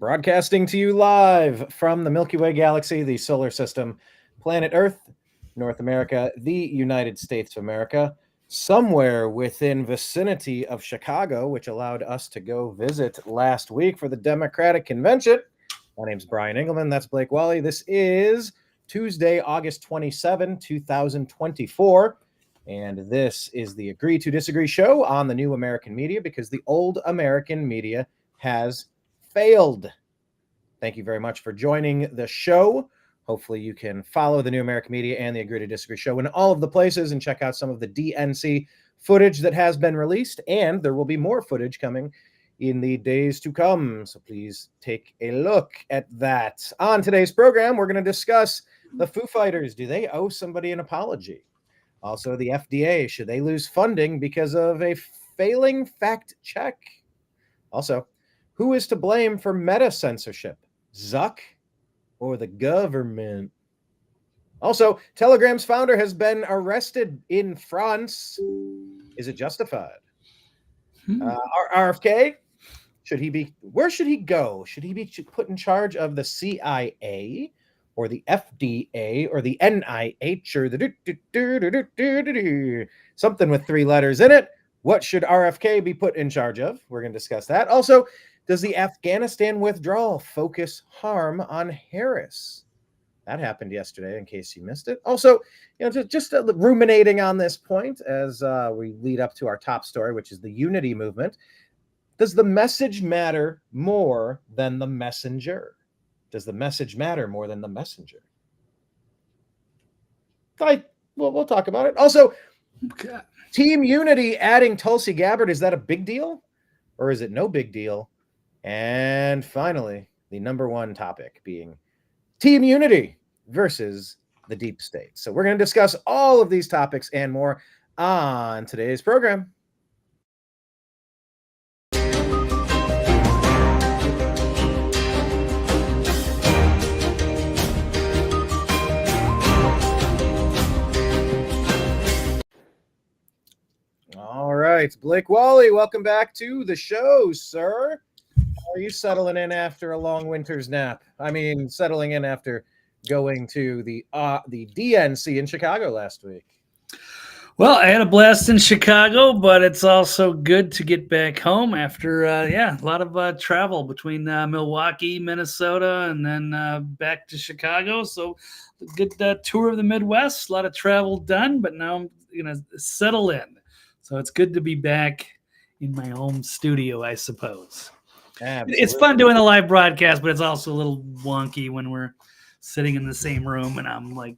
Broadcasting to you live from the Milky Way galaxy, the solar system, planet Earth, North America, the United States of America, somewhere within vicinity of Chicago, which allowed us to go visit last week for the Democratic Convention. My name's Brian Engelman. That's Blake Walley. This is Tuesday, August 27, 2024. And this is the Agree to Disagree show on the new American media because the old American media has failed. Thank you very much for joining the show. Hopefully you can follow the new American media and the Agree to Disagree show in all of the places and check out some of the DNC footage that has been released. And there will be more footage coming in the days to come. So please take a look at that. On today's program, we're going to discuss the Foo Fighters. Do they owe somebody an apology? Also, the FDA, should they lose funding because of a failing fact check? Also, who is to blame for meta censorship? Zuck or the government? Also, Telegram's founder has been arrested in France. Is it justified? RFK, where should he go? Should he be put in charge of the CIA or the FDA or the NIH or the something with three letters in it? What should RFK be put in charge of? We're going to discuss that. Also, does the Afghanistan withdrawal focus harm on Harris? That happened yesterday, in case you missed it. Also, just ruminating on this point as we lead up to our top story, which is the unity movement. Does the message matter more than the messenger? Does the message matter more than the messenger? We'll talk about it. Also, Team Unity adding Tulsi Gabbard, is that a big deal? Or is it no big deal? And finally, the number one topic being Team Unity versus the deep state. So we're going to discuss all of these topics and more on today's program. All right, Blake Walley, welcome back to the show, sir. How are you settling in after a long winter's nap? I mean, settling in after going to the DNC in Chicago last week. Well, I had a blast in Chicago, but it's also good to get back home after, a lot of travel between Milwaukee, Minnesota, and then back to Chicago. So good tour of the Midwest, a lot of travel done, but now I'm going to settle in. So it's good to be back in my home studio, I suppose. Absolutely. It's fun doing the live broadcast, but it's also a little wonky when we're sitting in the same room and I'm like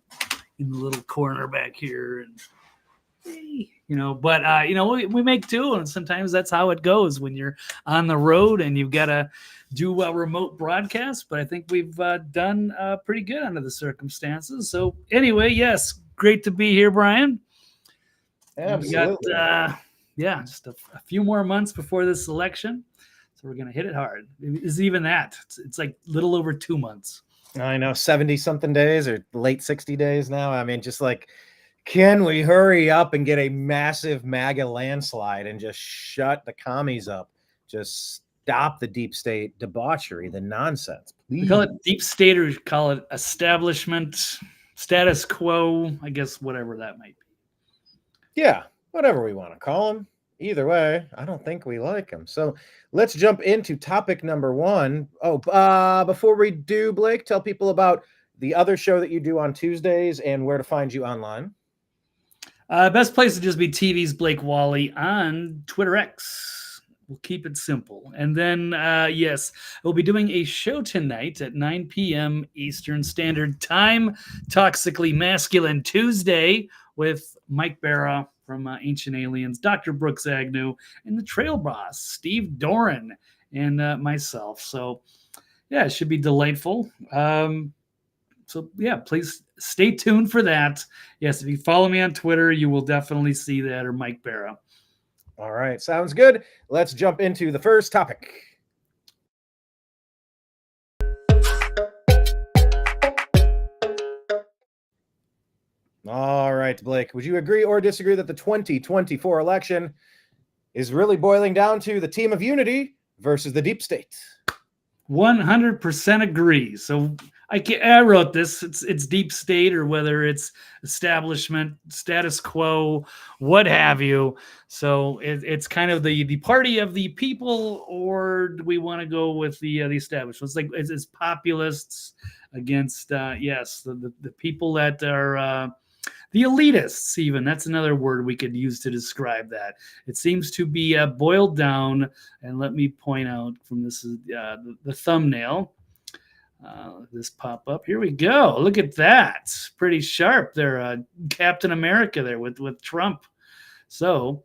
in the little corner back here and we make do, and sometimes that's how it goes when you're on the road and you've got to do a remote broadcast. But I think we've done pretty good under the circumstances. So anyway, yes, great to be here, Brian. Absolutely. We got, just a few more months before this election. So we're going to hit it hard. It's even that. It's like a little over 2 months. I know, 70-something days or late 60 days now. I mean, just like, can we hurry up and get a massive MAGA landslide and just shut the commies up? Just stop the deep state debauchery, the nonsense, please. We call it deep state, or call it establishment, status quo, I guess, whatever that might be. Yeah, whatever we want to call them. Either way, I don't think we like them. So let's jump into topic number one. Before we do, Blake, tell people about the other show that you do on Tuesdays and where to find you online. Best place to just be TV's Blake Walley on Twitter X. We'll keep it simple. And then, we'll be doing a show tonight at 9 p.m. Eastern Standard Time, Toxically Masculine Tuesday, with Mike Barra from Ancient Aliens, Dr. Brooks Agnew, and the Trail Boss, Steve Doran, and myself. So, it should be delightful. Please stay tuned for that. Yes, if you follow me on Twitter, you will definitely see that, or Mike Barra. All right, sounds good. Let's jump into the first topic. All right, Blake, would you agree or disagree that the 2024 election is really boiling down to the team of unity versus the deep state? 100% agree. So I wrote this. It's deep state, or whether it's establishment, status quo, what have you. So it's kind of the party of the people, or do we want to go with the establishment? It's like it's populists against yes, the people that are the elitists. Even that's another word we could use to describe that. It seems to be boiled down. And let me point out from this the thumbnail. This pop up. Here we go. Look at that. Pretty sharp there. Captain America there with Trump. So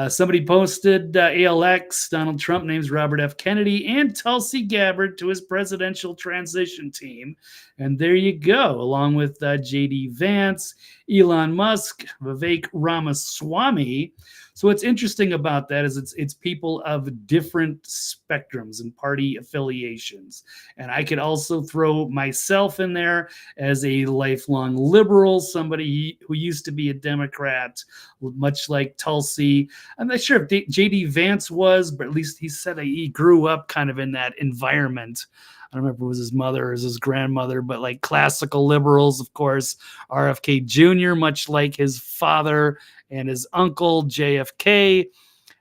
somebody posted ALX, Donald Trump names Robert F. Kennedy and Tulsi Gabbard to his presidential transition team. And there you go, along with J.D. Vance, Elon Musk, Vivek Ramaswamy. So what's interesting about that is it's people of different spectrums and party affiliations. And I could also throw myself in there as a lifelong liberal, somebody who used to be a Democrat, much like Tulsi. I'm not sure if J.D. Vance was, but at least he said he grew up kind of in that environment. I don't remember if it was his mother or his grandmother, but like classical liberals, of course, RFK Jr., much like his father and his uncle, JFK,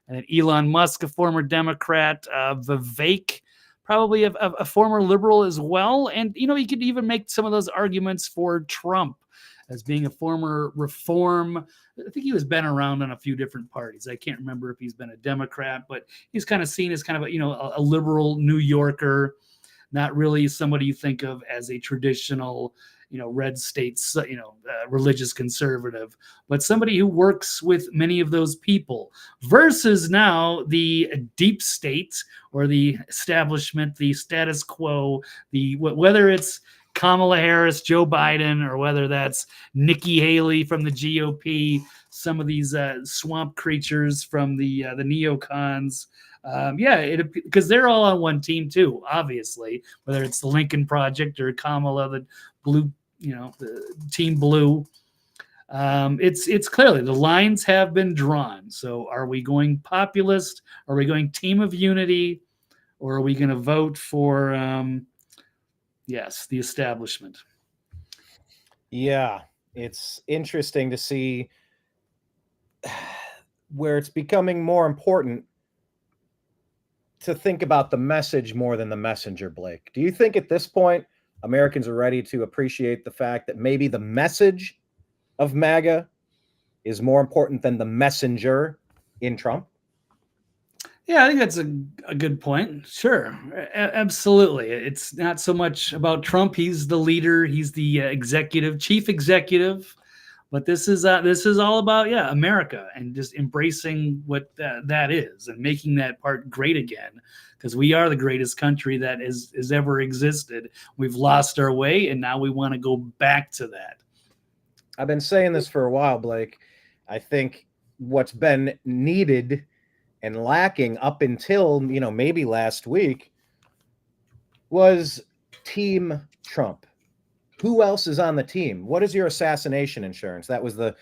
and Elon Musk, a former Democrat, Vivek, probably a former liberal as well. And, you could even make some of those arguments for Trump as being a former reform. I think he was been around on a few different parties. I can't remember if he's been a Democrat, but he's kind of seen as kind of a liberal New Yorker, not really somebody you think of as a traditional, red states, religious conservative, but somebody who works with many of those people, versus now the deep state or the establishment, the status quo, whether it's Kamala Harris, Joe Biden, or whether that's Nikki Haley from the GOP, some of these swamp creatures from the neocons. Because they're all on one team too, obviously, whether it's the Lincoln Project or Kamala, the blue, the team blue. It's clearly the lines have been drawn. So are we going populist? Are we going team of unity? Or are we going to vote for, yes, the establishment? Yeah, it's interesting to see where it's becoming more important to think about the message more than the messenger, Blake. Do you think at this point Americans are ready to appreciate the fact that maybe the message of MAGA is more important than the messenger in Trump? Yeah, I think that's a good point. Sure. Absolutely. It's not so much about Trump. He's the leader. He's the chief executive. But this is all about America, and just embracing what that is and making that part great again, because we are the greatest country that has ever existed. We've lost our way, and now we want to go back to that. I've been saying this for a while, Blake. I think what's been needed and lacking up until maybe last week was Team Trump. Who else is on the team? What is your assassination insurance? That was the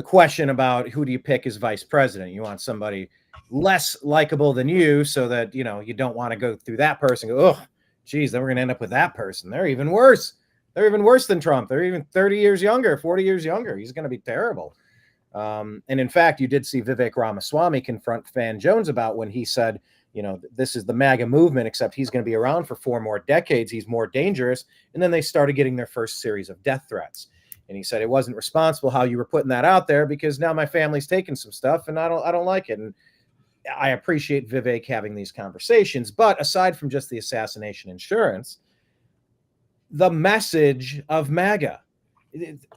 question about who do you pick as vice president. You want somebody less likable than you, so that you don't want to go through that person. Go, oh, geez, then we're going to end up with that person. They're even worse. They're even worse than Trump. They're even 30 years younger, 40 years younger. He's going to be terrible. And in fact, you did see Vivek Ramaswamy confront Van Jones about when he said, this is the MAGA movement, except he's going to be around for 4 more decades. He's more dangerous. And then they started getting their first series of death threats. And he said, it wasn't responsible how you were putting that out there, because now my family's taking some stuff and I don't like it. And I appreciate Vivek having these conversations. But aside from just the assassination insurance, the message of MAGA,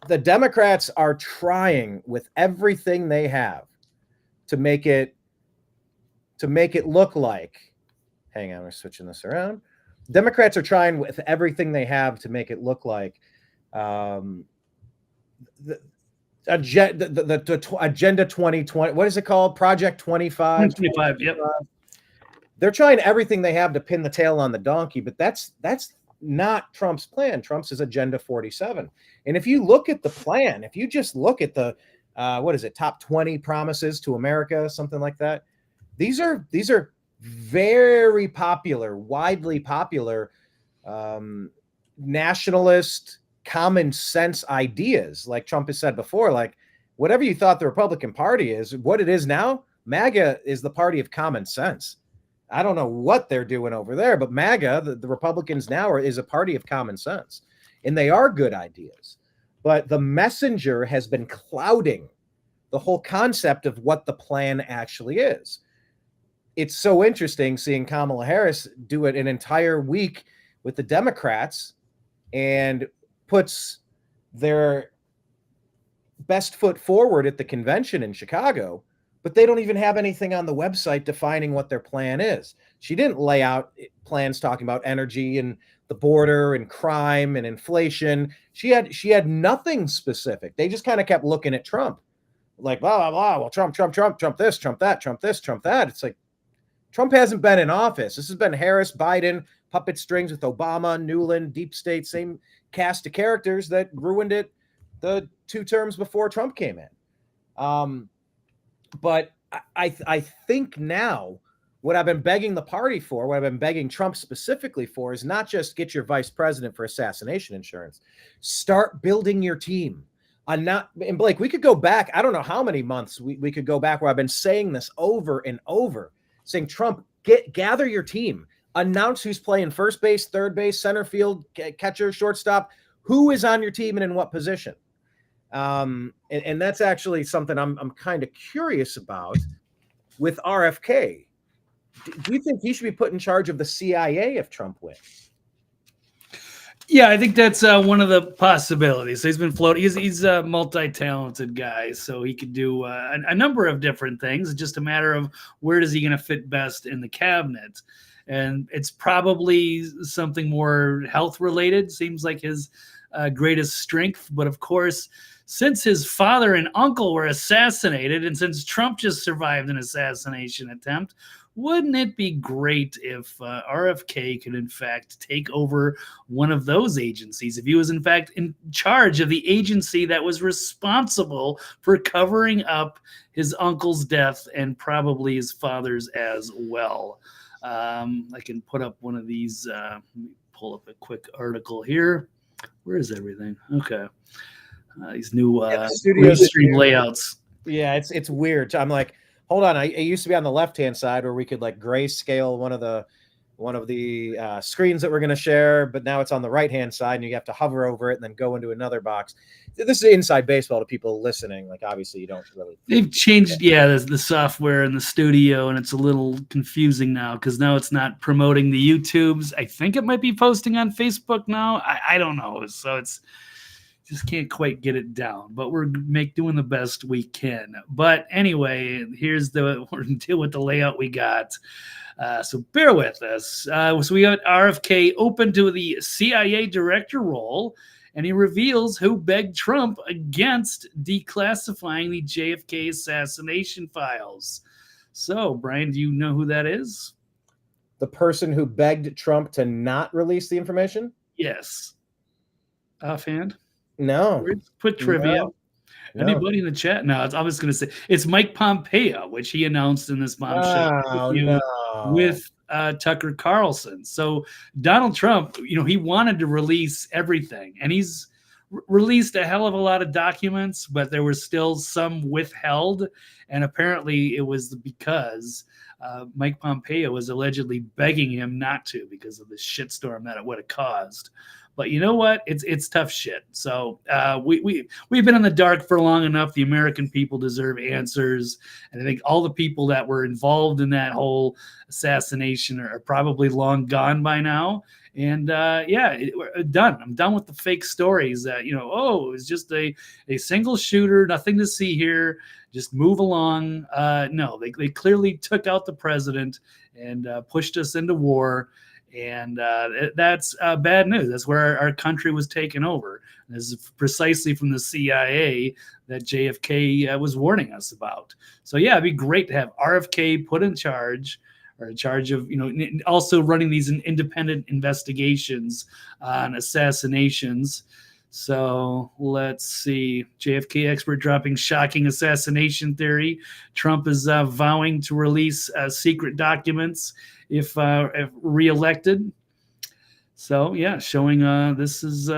the Democrats are trying with everything they have to make it look like, hang on, we're switching this around. Democrats are trying with everything they have to make it look like the Agenda 2020. What is it called? Project 25. 25. Yep. They're trying everything they have to pin the tail on the donkey, but that's not Trump's plan. Trump's is Agenda 47. And if you look at the plan, if you just look at the top 20 promises to America, something like that, these are very popular, widely popular nationalist common sense ideas. Like Trump has said before, like whatever you thought the Republican Party is, what it is now, MAGA is the party of common sense. I don't know what they're doing over there, but MAGA, the Republicans now, is a party of common sense. And they are good ideas. But the messenger has been clouding the whole concept of what the plan actually is. It's so interesting seeing Kamala Harris do it an entire week with the Democrats and puts their best foot forward at the convention in Chicago, but they don't even have anything on the website defining what their plan is. She didn't lay out plans talking about energy and the border and crime and inflation. She had nothing specific. They just kind of kept looking at Trump, like blah blah blah. Well, Trump this, Trump that, Trump this, Trump that. It's like Trump hasn't been in office. This has been Harris, Biden, puppet strings with Obama, Newland, deep state, same cast of characters that ruined it the 2 terms before Trump came in. But I think now what I've been begging the party for, what I've been begging Trump specifically for, is not just get your vice president for assassination insurance. Start building your team. And Blake, we could go back. I don't know how many months we could go back where I've been saying this over and over, saying, Trump, gather your team. Announce who's playing first base, third base, center field, catcher, shortstop. Who is on your team and in what position? And that's actually something I'm kind of curious about with RFK. Do you think he should be put in charge of the CIA if Trump wins? Yeah, I think that's one of the possibilities. So he's been floating. He's a multi-talented guy, so he could do a number of different things. It's just a matter of where is he going to fit best in the cabinet. And it's probably something more health related. Seems like his greatest strength. But of course, since his father and uncle were assassinated, and since Trump just survived an assassination attempt, wouldn't it be great if RFK could, in fact, take over one of those agencies? If he was, in fact, in charge of the agency that was responsible for covering up his uncle's death and probably his father's as well. I can put up one of these. Let me pull up a quick article here. Where is everything? Okay. These new stream layouts. Yeah, it's weird. I'm like, hold on. It used to be on the left-hand side where we could like grayscale one of the screens that we're going to share, but now it's on the right-hand side and you have to hover over it and then go into another box. This is inside baseball to people listening. Like, obviously you don't really. They've changed, the software in the studio, and it's a little confusing now because now it's not promoting the YouTubes. I think it might be posting on Facebook now. I don't know. So it's just can't quite get it down, but we're doing the best we can. But anyway, we're gonna deal with the layout we got. So bear with us. So we got RFK open to the CIA director role, and he reveals who begged Trump against declassifying the JFK assassination files. So, Brian, do you know who that is? The person who begged Trump to not release the information? Yes. Offhand? No. Put trivia. No. Anybody in the chat? No, I was going to say it's Mike Pompeo, which he announced in this bombshell with Tucker Carlson. So Donald Trump, he wanted to release everything, and he's released a hell of a lot of documents, but there were still some withheld, and apparently it was because Mike Pompeo was allegedly begging him not to because of the shitstorm that it would have caused. But you know what? It's tough shit. So we've been in the dark for long enough. The American people deserve answers. And I think all the people that were involved in that whole assassination are probably long gone by now. And we're done. I'm done with the fake stories that, it was just a single shooter, nothing to see here. Just move along. No, they clearly took out the president and pushed us into war. And that's bad news. That's where our country was taken over. This is precisely from the CIA that JFK was warning us about. So, yeah, it'd be great to have RFK put in charge of, also running these independent investigations on assassinations. So let's see. JFK expert dropping shocking assassination theory. Trump is vowing to release secret documents if reelected. So yeah, showing this is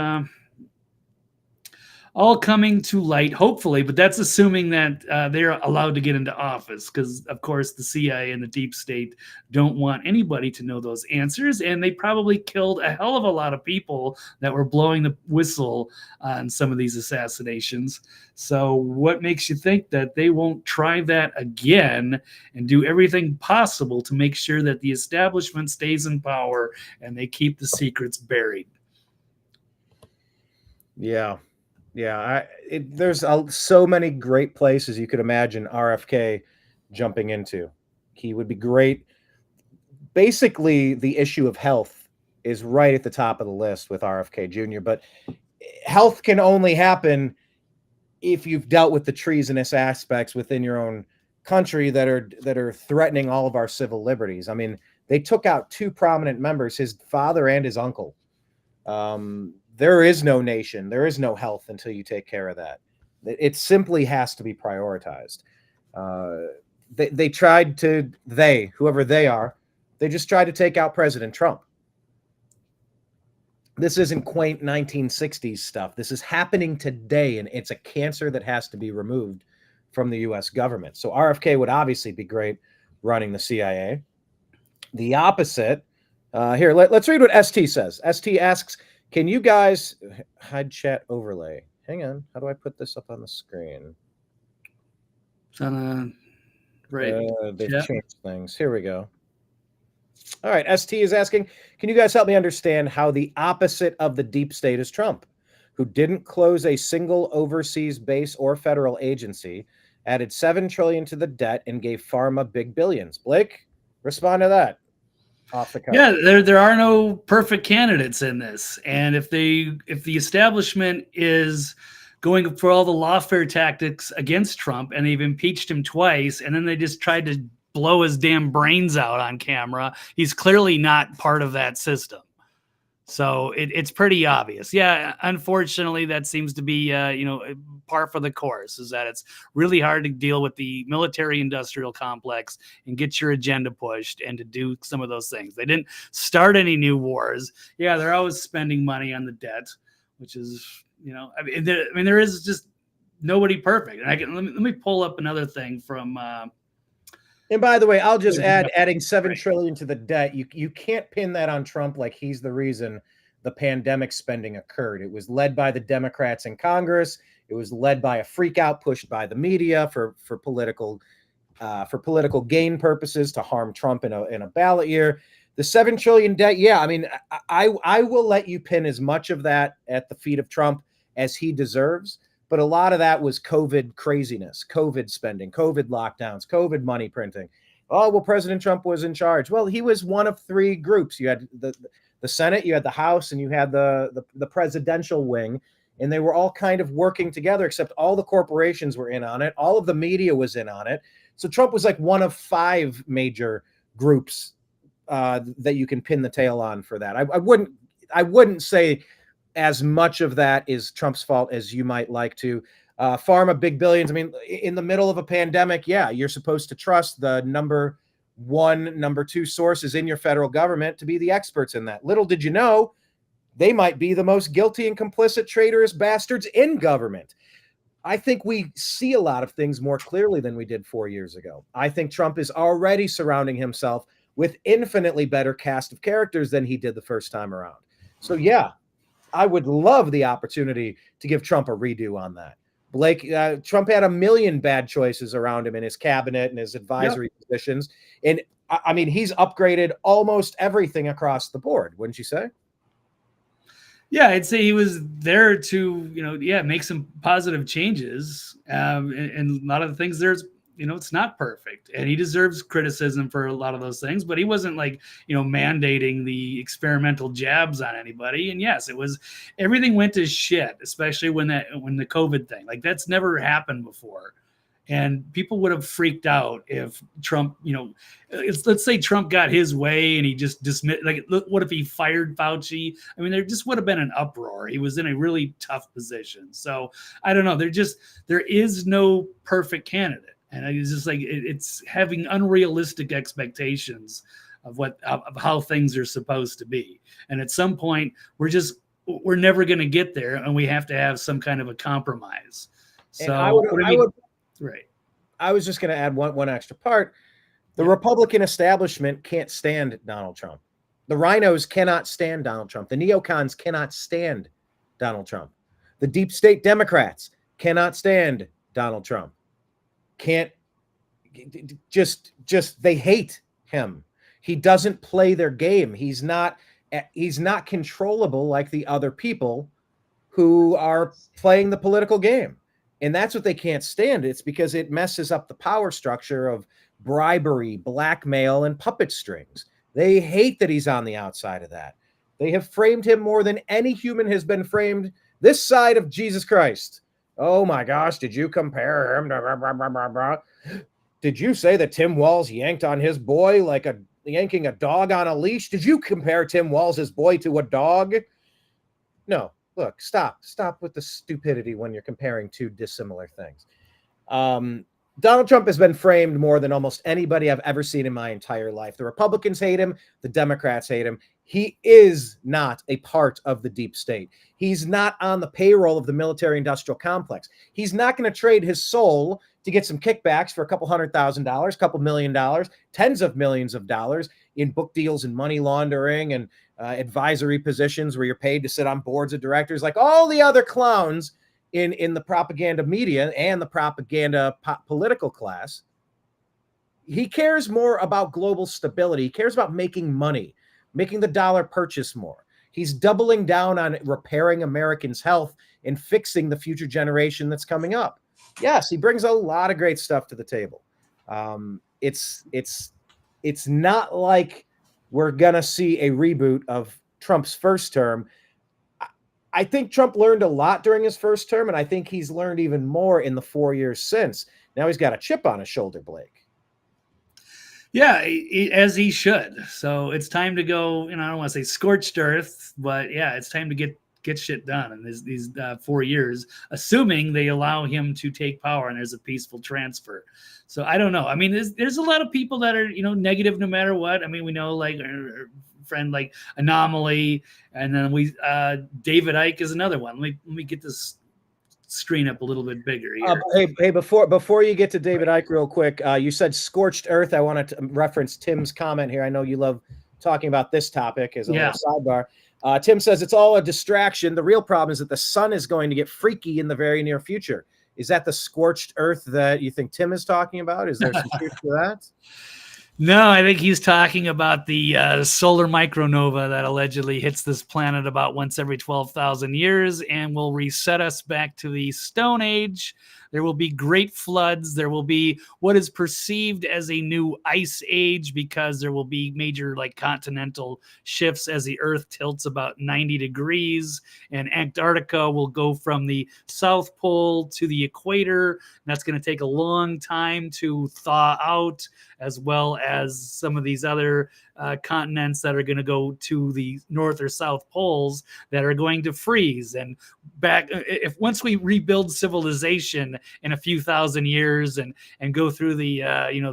all coming to light, hopefully, but that's assuming that they're allowed to get into office, because, of course, the CIA and the deep state don't want anybody to know those answers, and they probably killed a hell of a lot of people that were blowing the whistle on some of these assassinations. So what makes you think that they won't try that again and do everything possible to make sure that the establishment stays in power and they keep the secrets buried? Yeah. Yeah, there's so many great places you could imagine RFK jumping into. He would be great. Basically, the issue of health is right at the top of the list with RFK Jr., but health can only happen if you've dealt with the treasonous aspects within your own country that are threatening all of our civil liberties. I mean, they took out two prominent members, his father and his uncle. There is no nation, there is no health until you take care of that. It simply has to be prioritized. They tried to, whoever they are, they just tried to take out President Trump. This isn't quaint 1960s stuff. This is happening today, and it's a cancer that has to be removed from the U.S. government. So RFK would obviously be great running the CIA. The opposite, here, let's read what ST says. ST asks, can you guys hide chat overlay? Hang on. How do I put this up on the screen? It's on right. They've changed things. Here we go. All right. ST is asking, can you guys help me understand how the opposite of the deep state is Trump, who didn't close a single overseas base or federal agency, added $7 trillion to the debt, and gave pharma big billions? Blake, respond to that. Off the cuff. Yeah, there are no perfect candidates in this, and if the establishment is going for all the lawfare tactics against Trump, and they've impeached him twice, and then they just tried to blow his damn brains out on camera, he's clearly not part of that system. So it's pretty obvious. Yeah, unfortunately, that seems to be par for the course, is that it's really hard to deal with the military-industrial complex and get your agenda pushed and to do some of those things. They didn't start any new wars. Yeah, they're always spending money on the debt, which is, there is just nobody perfect. And let me pull up another thing from. And by the way, I'll just add, adding $7 trillion to the debt, you can't pin that on Trump like he's the reason the pandemic spending occurred. It was led by the Democrats in Congress. It was led by a freak out pushed by the media for political gain purposes to harm Trump in a ballot year. The $7 trillion debt, yeah, I mean, I will let you pin as much of that at the feet of Trump as he deserves. But a lot of that was COVID craziness, COVID spending, COVID lockdowns, COVID money printing. Oh, well, President Trump was in charge. Well, he was one of three groups. You had the Senate, you had the House, and you had the presidential wing. And they were all kind of working together, except all the corporations were in on it. All of the media was in on it. So Trump was like one of five major groups that you can pin the tail on for that. I wouldn't say as much of that is Trump's fault as you might like to. Pharma, big billions. I mean, in the middle of a pandemic, yeah, you're supposed to trust the number one, number two sources in your federal government to be the experts in that. Little did you know, they might be the most guilty and complicit traitorous bastards in government. I think we see a lot of things more clearly than we did 4 years ago. I think Trump is already surrounding himself with infinitely better cast of characters than he did the first time around. So yeah, I would love the opportunity to give Trump a redo on that. Blake, Trump had a million bad choices around him in his cabinet and his advisory positions. And I mean, he's upgraded almost everything across the board, wouldn't you say? Yeah, I'd say he was there to, make some positive changes. And a lot of the things it's not perfect, and he deserves criticism for a lot of those things, but he wasn't mandating the experimental jabs on anybody. And yes, everything went to shit, especially when the COVID thing, that's never happened before. And people would have freaked out if Trump, let's say Trump got his way and he just dismissed, like, what if he fired Fauci? I mean, there just would have been an uproar. He was in a really tough position. So I don't know. There is no perfect candidate. And it's just like, it's having unrealistic expectations of how things are supposed to be. And at some point we're never going to get there, and we have to have some kind of a compromise. So right. I was just going to add one extra part. The Republican establishment can't stand Donald Trump. The rhinos cannot stand Donald Trump. The neocons cannot stand Donald Trump. The deep state Democrats cannot stand Donald Trump. They hate him. He doesn't play their game. He's not controllable like the other people who are playing the political game. And that's what they can't stand. It's because it messes up the power structure of bribery, blackmail, and puppet strings. They hate that he's on the outside of that. They have framed him more than any human has been framed this side of Jesus Christ. Oh my gosh, did you compare him to blah, blah, blah, blah, blah? Did you say that Tim Walz yanked on his boy like yanking a dog on a leash? Did you compare Tim Walz's boy to a dog? No. Look, stop with the stupidity when you're comparing two dissimilar things. Donald Trump has been framed more than almost anybody I've ever seen in my entire life. The Republicans hate him. The Democrats hate him. He is not a part of the deep state. He's not on the payroll of the military-industrial complex. He's not going to trade his soul to get some kickbacks for a couple $100,000, couple $1 million, tens of millions of dollars in book deals and money laundering and advisory positions where you're paid to sit on boards of directors like all the other clowns in the propaganda media and the propaganda political class. He cares more about global stability. He cares about making money, making the dollar purchase more. He's doubling down on repairing Americans' health and fixing the future generation that's coming up. Yes, he brings a lot of great stuff to the table. It's not like we're going to see a reboot of Trump's first term. I think Trump learned a lot during his first term, and I think he's learned even more in the 4 years since. Now he's got a chip on his shoulder, Blake. Yeah, as he should. So it's time to go, I don't want to say scorched earth, but yeah, it's time to get shit done in these 4 years, assuming they allow him to take power and there's a peaceful transfer. So I don't know. I mean, there's a lot of people that are, negative no matter what. I mean, we know like our friend like Anomaly, and then David Icke is another one. Let me get this screen up a little bit bigger here. Hey, before you get to David Icke real quick, you said scorched earth. I wanted to reference Tim's comment here. I know you love talking about this topic as a little sidebar. Tim says it's all a distraction. The real problem is that the sun is going to get freaky in the very near future. Is that the scorched earth that you think Tim is talking about? Is there some truth to that? No, I think he's talking about the solar micronova that allegedly hits this planet about once every 12,000 years and will reset us back to the Stone Age. There will be great floods. There will be what is perceived as a new ice age because there will be major continental shifts as the Earth tilts about 90 degrees. And Antarctica will go from the South Pole to the equator. And that's going to take a long time to thaw out, as well as some of these other continents that are going to go to the North or South Poles that are going to freeze. And once we rebuild civilization in a few thousand years and go through the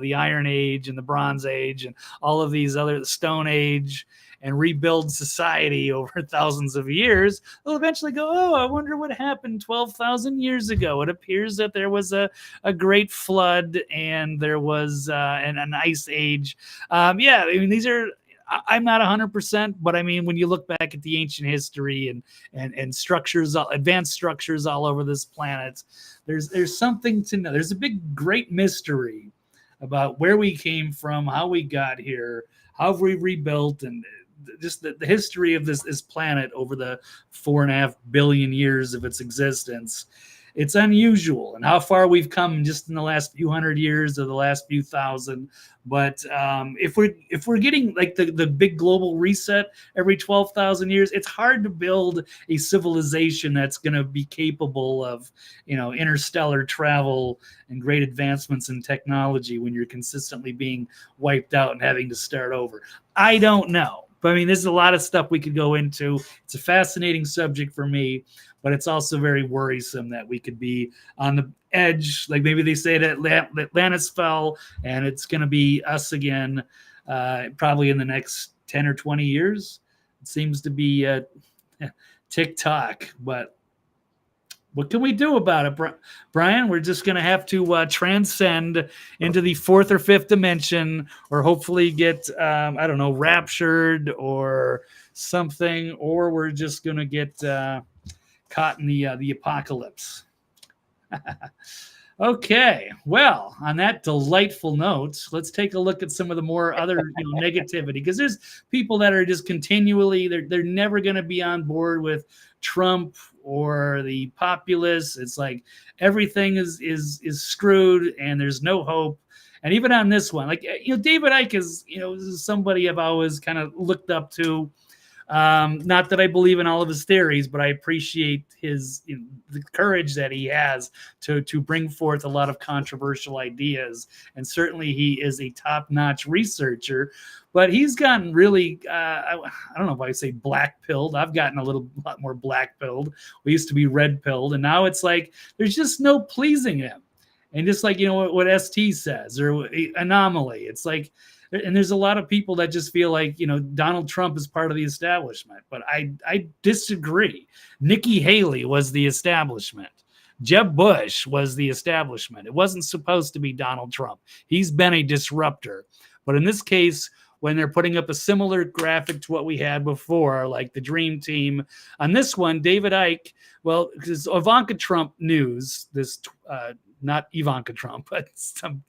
the Iron Age and the Bronze Age and all of these other Stone Age and rebuild society over thousands of years, they'll eventually go, oh, I wonder what happened 12,000 years ago. It appears that there was a great flood and there was an ice age. I mean, these are, I'm not 100%, but I mean, when you look back at the ancient history and structures, advanced structures all over this planet, there's something to know. There's a great mystery about where we came from, how we got here, how have we rebuilt, and just the history of this planet over the 4.5 billion years of its existence. It's unusual, and how far we've come just in the last few hundred years or the last few thousand. But if we're getting like the big global reset every 12,000 years, it's hard to build a civilization that's going to be capable of, interstellar travel and great advancements in technology when you're consistently being wiped out and having to start over. I don't know. But I mean, there's a lot of stuff we could go into. It's a fascinating subject for me, but it's also very worrisome that we could be on the edge. Like maybe they say that Atlantis fell and it's going to be us again, probably in the next 10 or 20 years. It seems to be TikTok, but what can we do about it, Brian? We're just going to have to transcend into the fourth or fifth dimension, or hopefully get, I don't know, raptured or something, or we're just going to get caught in the apocalypse. Okay, well, on that delightful note, let's take a look at some of the more other negativity, because there's people that are just continually, they're never going to be on board with Trump or the populists. It's like everything is screwed and there's no hope. And even on this one, like, David Icke is, somebody I've always kind of looked up to. Not that I believe in all of his theories, but I appreciate his the courage that he has to bring forth a lot of controversial ideas. And certainly he is a top-notch researcher, but he's gotten really, I don't know if I say black-pilled. I've gotten a lot more black-pilled. We used to be red-pilled, and now it's like there's just no pleasing him. And just like, what ST says, or Anomaly, it's like, and there's a lot of people that just feel like, Donald Trump is part of the establishment, but I disagree. Nikki Haley was the establishment. Jeb Bush was the establishment. It wasn't supposed to be Donald Trump. He's been a disruptor. But in this case, when they're putting up a similar graphic to what we had before, like the Dream Team, on this one, David Icke, well, because Ivanka Trump News, this not Ivanka Trump, but some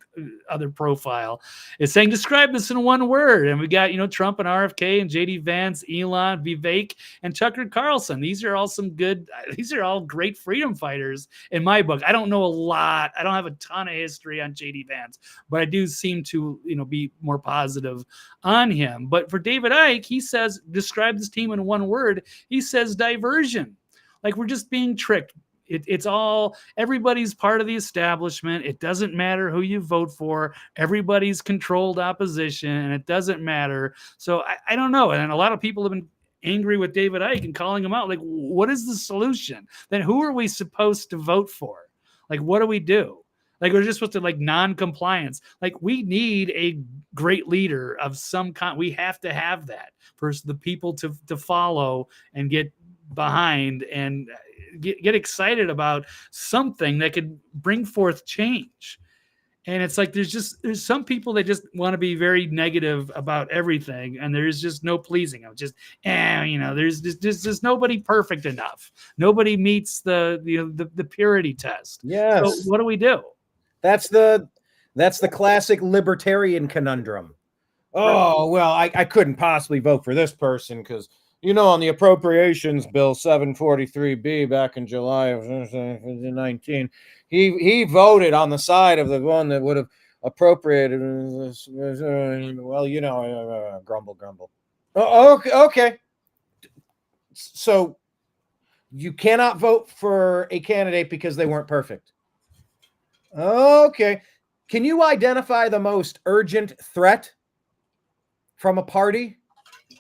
other profile, is saying, describe this in one word. And we got, Trump and RFK and JD Vance, Elon, Vivek, and Tucker Carlson. These are all great freedom fighters in my book. I don't know a lot. I don't have a ton of history on JD Vance, but I do seem to, be more positive on him. But for David Icke, he says, describe this team in one word. He says diversion. Like, we're just being tricked. It's all, everybody's part of the establishment. It doesn't matter who you vote for. Everybody's controlled opposition, and it doesn't matter. So I don't know. And a lot of people have been angry with David Icke and calling him out. Like, what is the solution? Then who are we supposed to vote for? Like, what do we do? Like, we're just supposed to, like, non-compliance. Like, we need a great leader of some kind. We have to have that for the people to follow and get behind and get excited about something that could bring forth change. And it's like there's some people that just want to be very negative about everything, and there's just no pleasing them. Just there's just nobody perfect enough. Nobody meets the purity test. Yes. So what do we do? That's the classic libertarian conundrum. Oh, well, I couldn't possibly vote for this person because, on the appropriations bill 743B back in July of 19, he voted on the side of the one that would have appropriated. Well, grumble. Oh, okay. So you cannot vote for a candidate because they weren't perfect. Okay. Can you identify the most urgent threat from a party,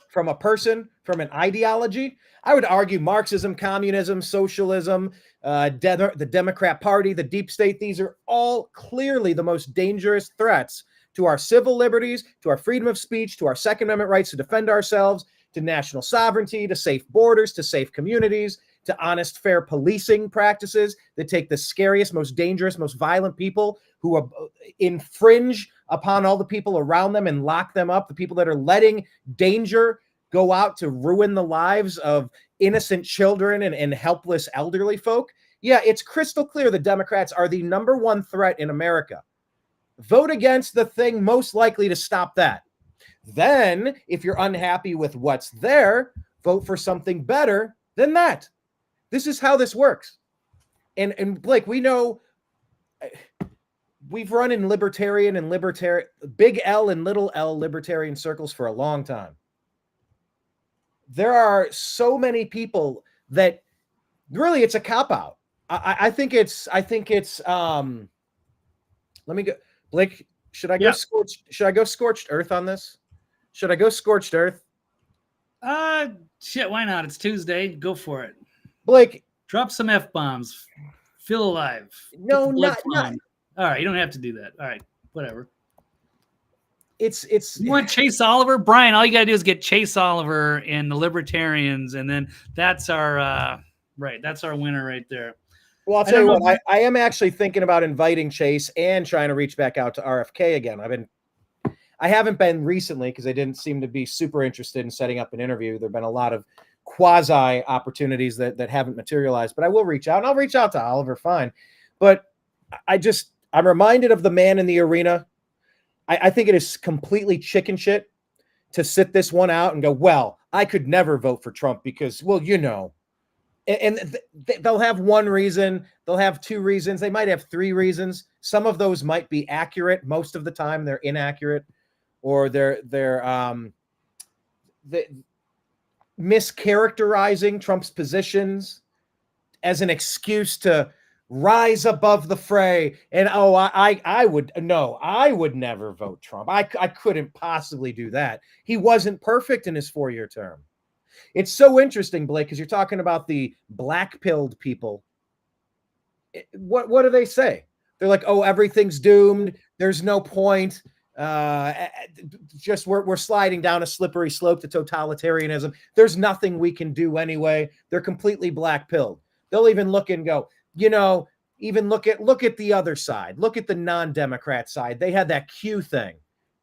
from a person, from an ideology? I would argue Marxism, communism, socialism, the Democrat Party, the deep state, these are all clearly the most dangerous threats to our civil liberties, to our freedom of speech, to our Second Amendment rights to defend ourselves, to national sovereignty, to safe borders, to safe communities, to honest, fair policing practices that take the scariest, most dangerous, most violent people who infringe upon all the people around them and lock them up, the people that are letting danger go out to ruin the lives of innocent children and helpless elderly folk. Yeah, it's crystal clear the Democrats are the number one threat in America. Vote against the thing most likely to stop that. Then, if you're unhappy with what's there, vote for something better than that. This is how this works. And Blake, we know we've run in libertarian and big L and little L libertarian circles for a long time. There are so many people that really it's a cop out. I think it's let me go, Blake, should I go scorched earth on this? Should I go scorched earth? Shit, why not? It's Tuesday. Go for it. Blake, drop some F-bombs. Feel alive. No, not. All right, you don't have to do that. All right, whatever. It's you want Chase Oliver? Brian, all you gotta do is get Chase Oliver and the Libertarians, and then that's our that's our winner right there. Well, I'll tell you what, I am actually thinking about inviting Chase and trying to reach back out to RFK again. I haven't been recently because they didn't seem to be super interested in setting up an interview. There've been a lot of quasi opportunities that haven't materialized, but I will reach out, and I'll reach out to Oliver. Fine. But I'm reminded of the man in the arena. I think it is completely chicken shit to sit this one out and go, well, I could never vote for Trump because, well, you know, and they'll have one reason, they'll have two reasons, they might have three reasons. Some of those might be accurate. Most of the time they're inaccurate, or they're mischaracterizing Trump's positions as an excuse to rise above the fray. And I would never vote Trump. I couldn't possibly do that. He wasn't perfect in his 4-year term. It's so interesting, Blake, because you're talking about the black-pilled people. What do they say? They're like, oh, everything's doomed. There's no point. Just we're sliding down a slippery slope to totalitarianism. There's nothing we can do anyway. They're completely black-pilled. They'll even look and go, you know, even look at the other side. Look at the non-Democrat side. They had that Q thing.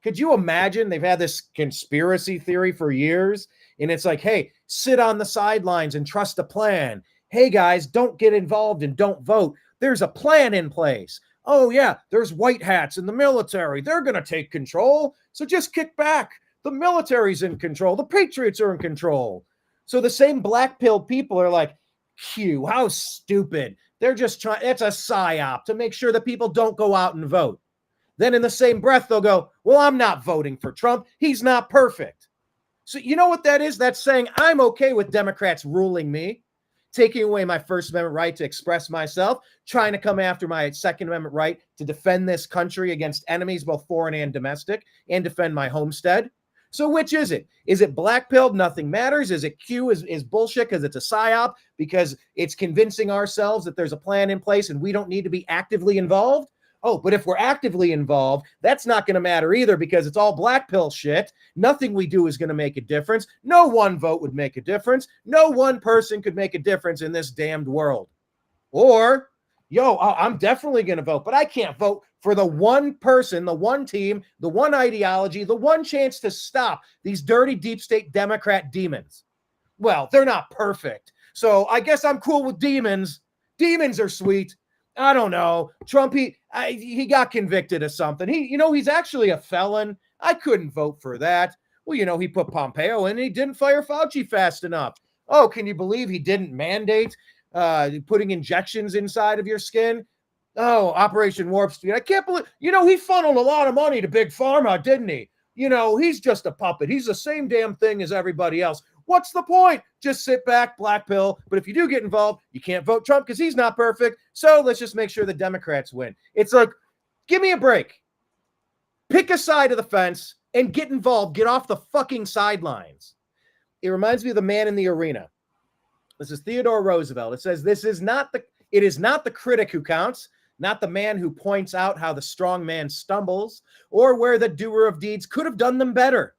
Could you imagine? They've had this conspiracy theory for years, and it's like, hey, sit on the sidelines and trust a plan. Hey, guys, don't get involved and don't vote. There's a plan in place. Oh, yeah, there's white hats in the military. They're going to take control. So just kick back. The military's in control. The patriots are in control. So the same black-pilled people are like, Q, how stupid. They're just trying, it's a psyop to make sure that people don't go out and vote. Then in the same breath, they'll go, well, I'm not voting for Trump. He's not perfect. So you know what that is? That's saying I'm okay with Democrats ruling me, taking away my First Amendment right to express myself, trying to come after my Second Amendment right to defend this country against enemies, both foreign and domestic, and defend my homestead. So which is it? Is it black-pilled? Nothing matters. Is it Q is bullshit because it's a psyop, because it's convincing ourselves that there's a plan in place and we don't need to be actively involved? Oh, but if we're actively involved, that's not going to matter either, because it's all black pill shit. Nothing we do is going to make a difference. No one vote would make a difference. No one person could make a difference in this damned world. Or, I'm definitely going to vote, but I can't vote for the one person, the one team, the one ideology, the one chance to stop these dirty deep state Democrat demons. Well, they're not perfect, so I guess I'm cool with demons. Demons are sweet. I don't know. Trump, he got convicted of something. He's actually a felon. I couldn't vote for that. Well, he put Pompeo in and he didn't fire Fauci fast enough. Oh, can you believe he didn't mandate putting injections inside of your skin? Oh, Operation Warp Speed. I can't believe, he funneled a lot of money to Big Pharma, didn't he? He's just a puppet. He's the same damn thing as everybody else. What's the point? Just sit back, black pill. But if you do get involved, you can't vote Trump because he's not perfect. So let's just make sure the Democrats win. It's like, give me a break. Pick a side of the fence and get involved. Get off the fucking sidelines. It reminds me of the man in the arena. This is Theodore Roosevelt. It says, it is not the critic who counts, not the man who points out how the strong man stumbles or where the doer of deeds could have done them better.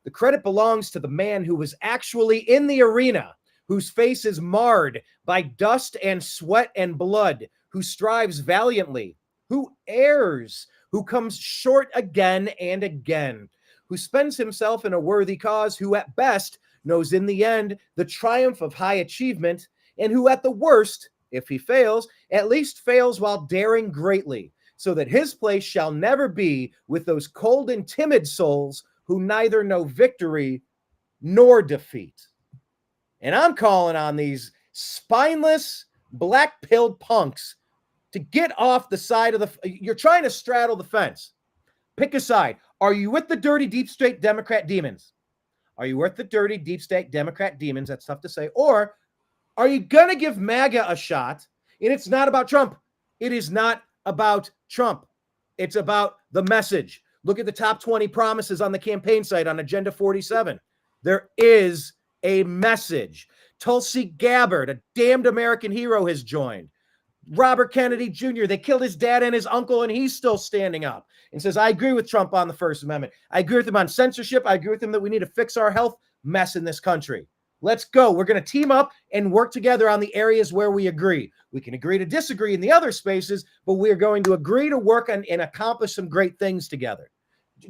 The credit belongs to the man who was actually in the arena, whose face is marred by dust and sweat and blood, who strives valiantly, who errs, who comes short again and again, who spends himself in a worthy cause, who at best knows in the end the triumph of high achievement, and who at the worst, if he fails, at least fails while daring greatly, so that his place shall never be with those cold and timid souls who neither know victory nor defeat. And I'm calling on these spineless, black-pilled punks to get off the side of you're trying to straddle the fence. Pick a side. Are you with the dirty deep state Democrat demons? Are you with the dirty deep state Democrat demons? That's tough to say. Or are you going to give MAGA a shot? And it's not about Trump. It is not about Trump. It's about the message. Look at the top 20 promises on the campaign site on Agenda 47. There is a message. Tulsi Gabbard, a damned American hero, has joined. Robert Kennedy Jr., they killed his dad and his uncle, and he's still standing up and says, I agree with Trump on the First Amendment. I agree with him on censorship. I agree with him that we need to fix our health mess in this country. Let's go. We're going to team up and work together on the areas where we agree. We can agree to disagree in the other spaces, but we are going to agree to work on and accomplish some great things together.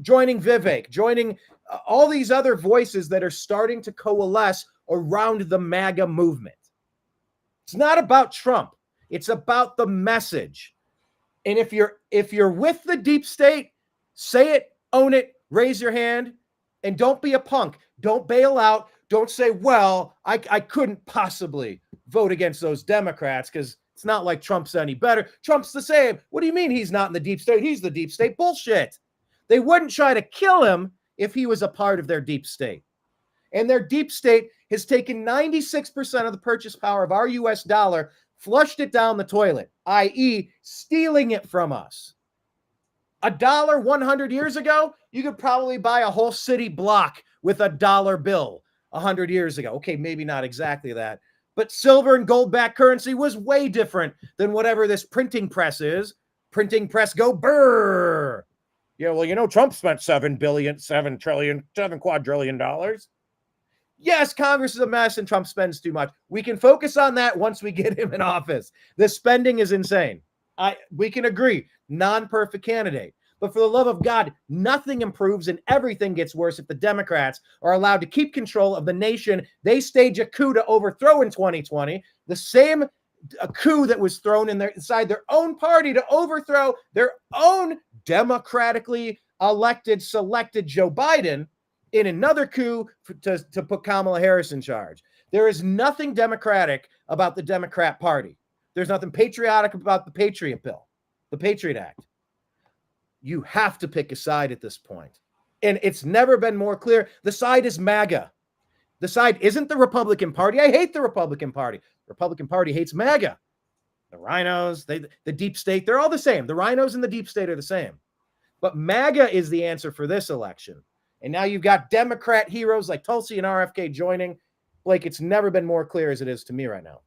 Joining Vivek, joining all these other voices that are starting to coalesce around the MAGA movement. It's not about Trump. It's about the message. And if you're with the deep state, say it, own it, raise your hand, and don't be a punk. Don't bail out. Don't say, well, I couldn't possibly vote against those Democrats because it's not like Trump's any better. Trump's the same. What do you mean he's not in the deep state? He's the deep state. Bullshit. They wouldn't try to kill him if he was a part of their deep state. And their deep state has taken 96% of the purchase power of our U.S. dollar, flushed it down the toilet, i.e. stealing it from us. $1 100 years ago, you could probably buy a whole city block with a dollar bill 100 years ago. Okay, maybe not exactly that. But silver and gold-backed currency was way different than whatever this printing press is. Printing press go brrr. Yeah, well, Trump spent $7 quadrillion. Yes, Congress is a mess and Trump spends too much. We can focus on that once we get him in office. The spending is insane. We can agree, non-perfect candidate. But for the love of God, nothing improves and everything gets worse if the Democrats are allowed to keep control of the nation. They stage a coup to overthrow in 2020, the same coup that was thrown inside their own party to overthrow their own democratically elected, selected Joe Biden in another coup to put Kamala Harris in charge. There is nothing democratic about the Democrat Party. There's nothing patriotic about the Patriot Bill, the Patriot Act. You have to pick a side at this point. And it's never been more clear. The side is MAGA. The side isn't the Republican Party. I hate the Republican Party. The Republican Party hates MAGA. The rhinos, the deep state, they're all the same. The rhinos and the deep state are the same. But MAGA is the answer for this election. And now you've got Democrat heroes like Tulsi and RFK joining. Blake, it's never been more clear as it is to me right now.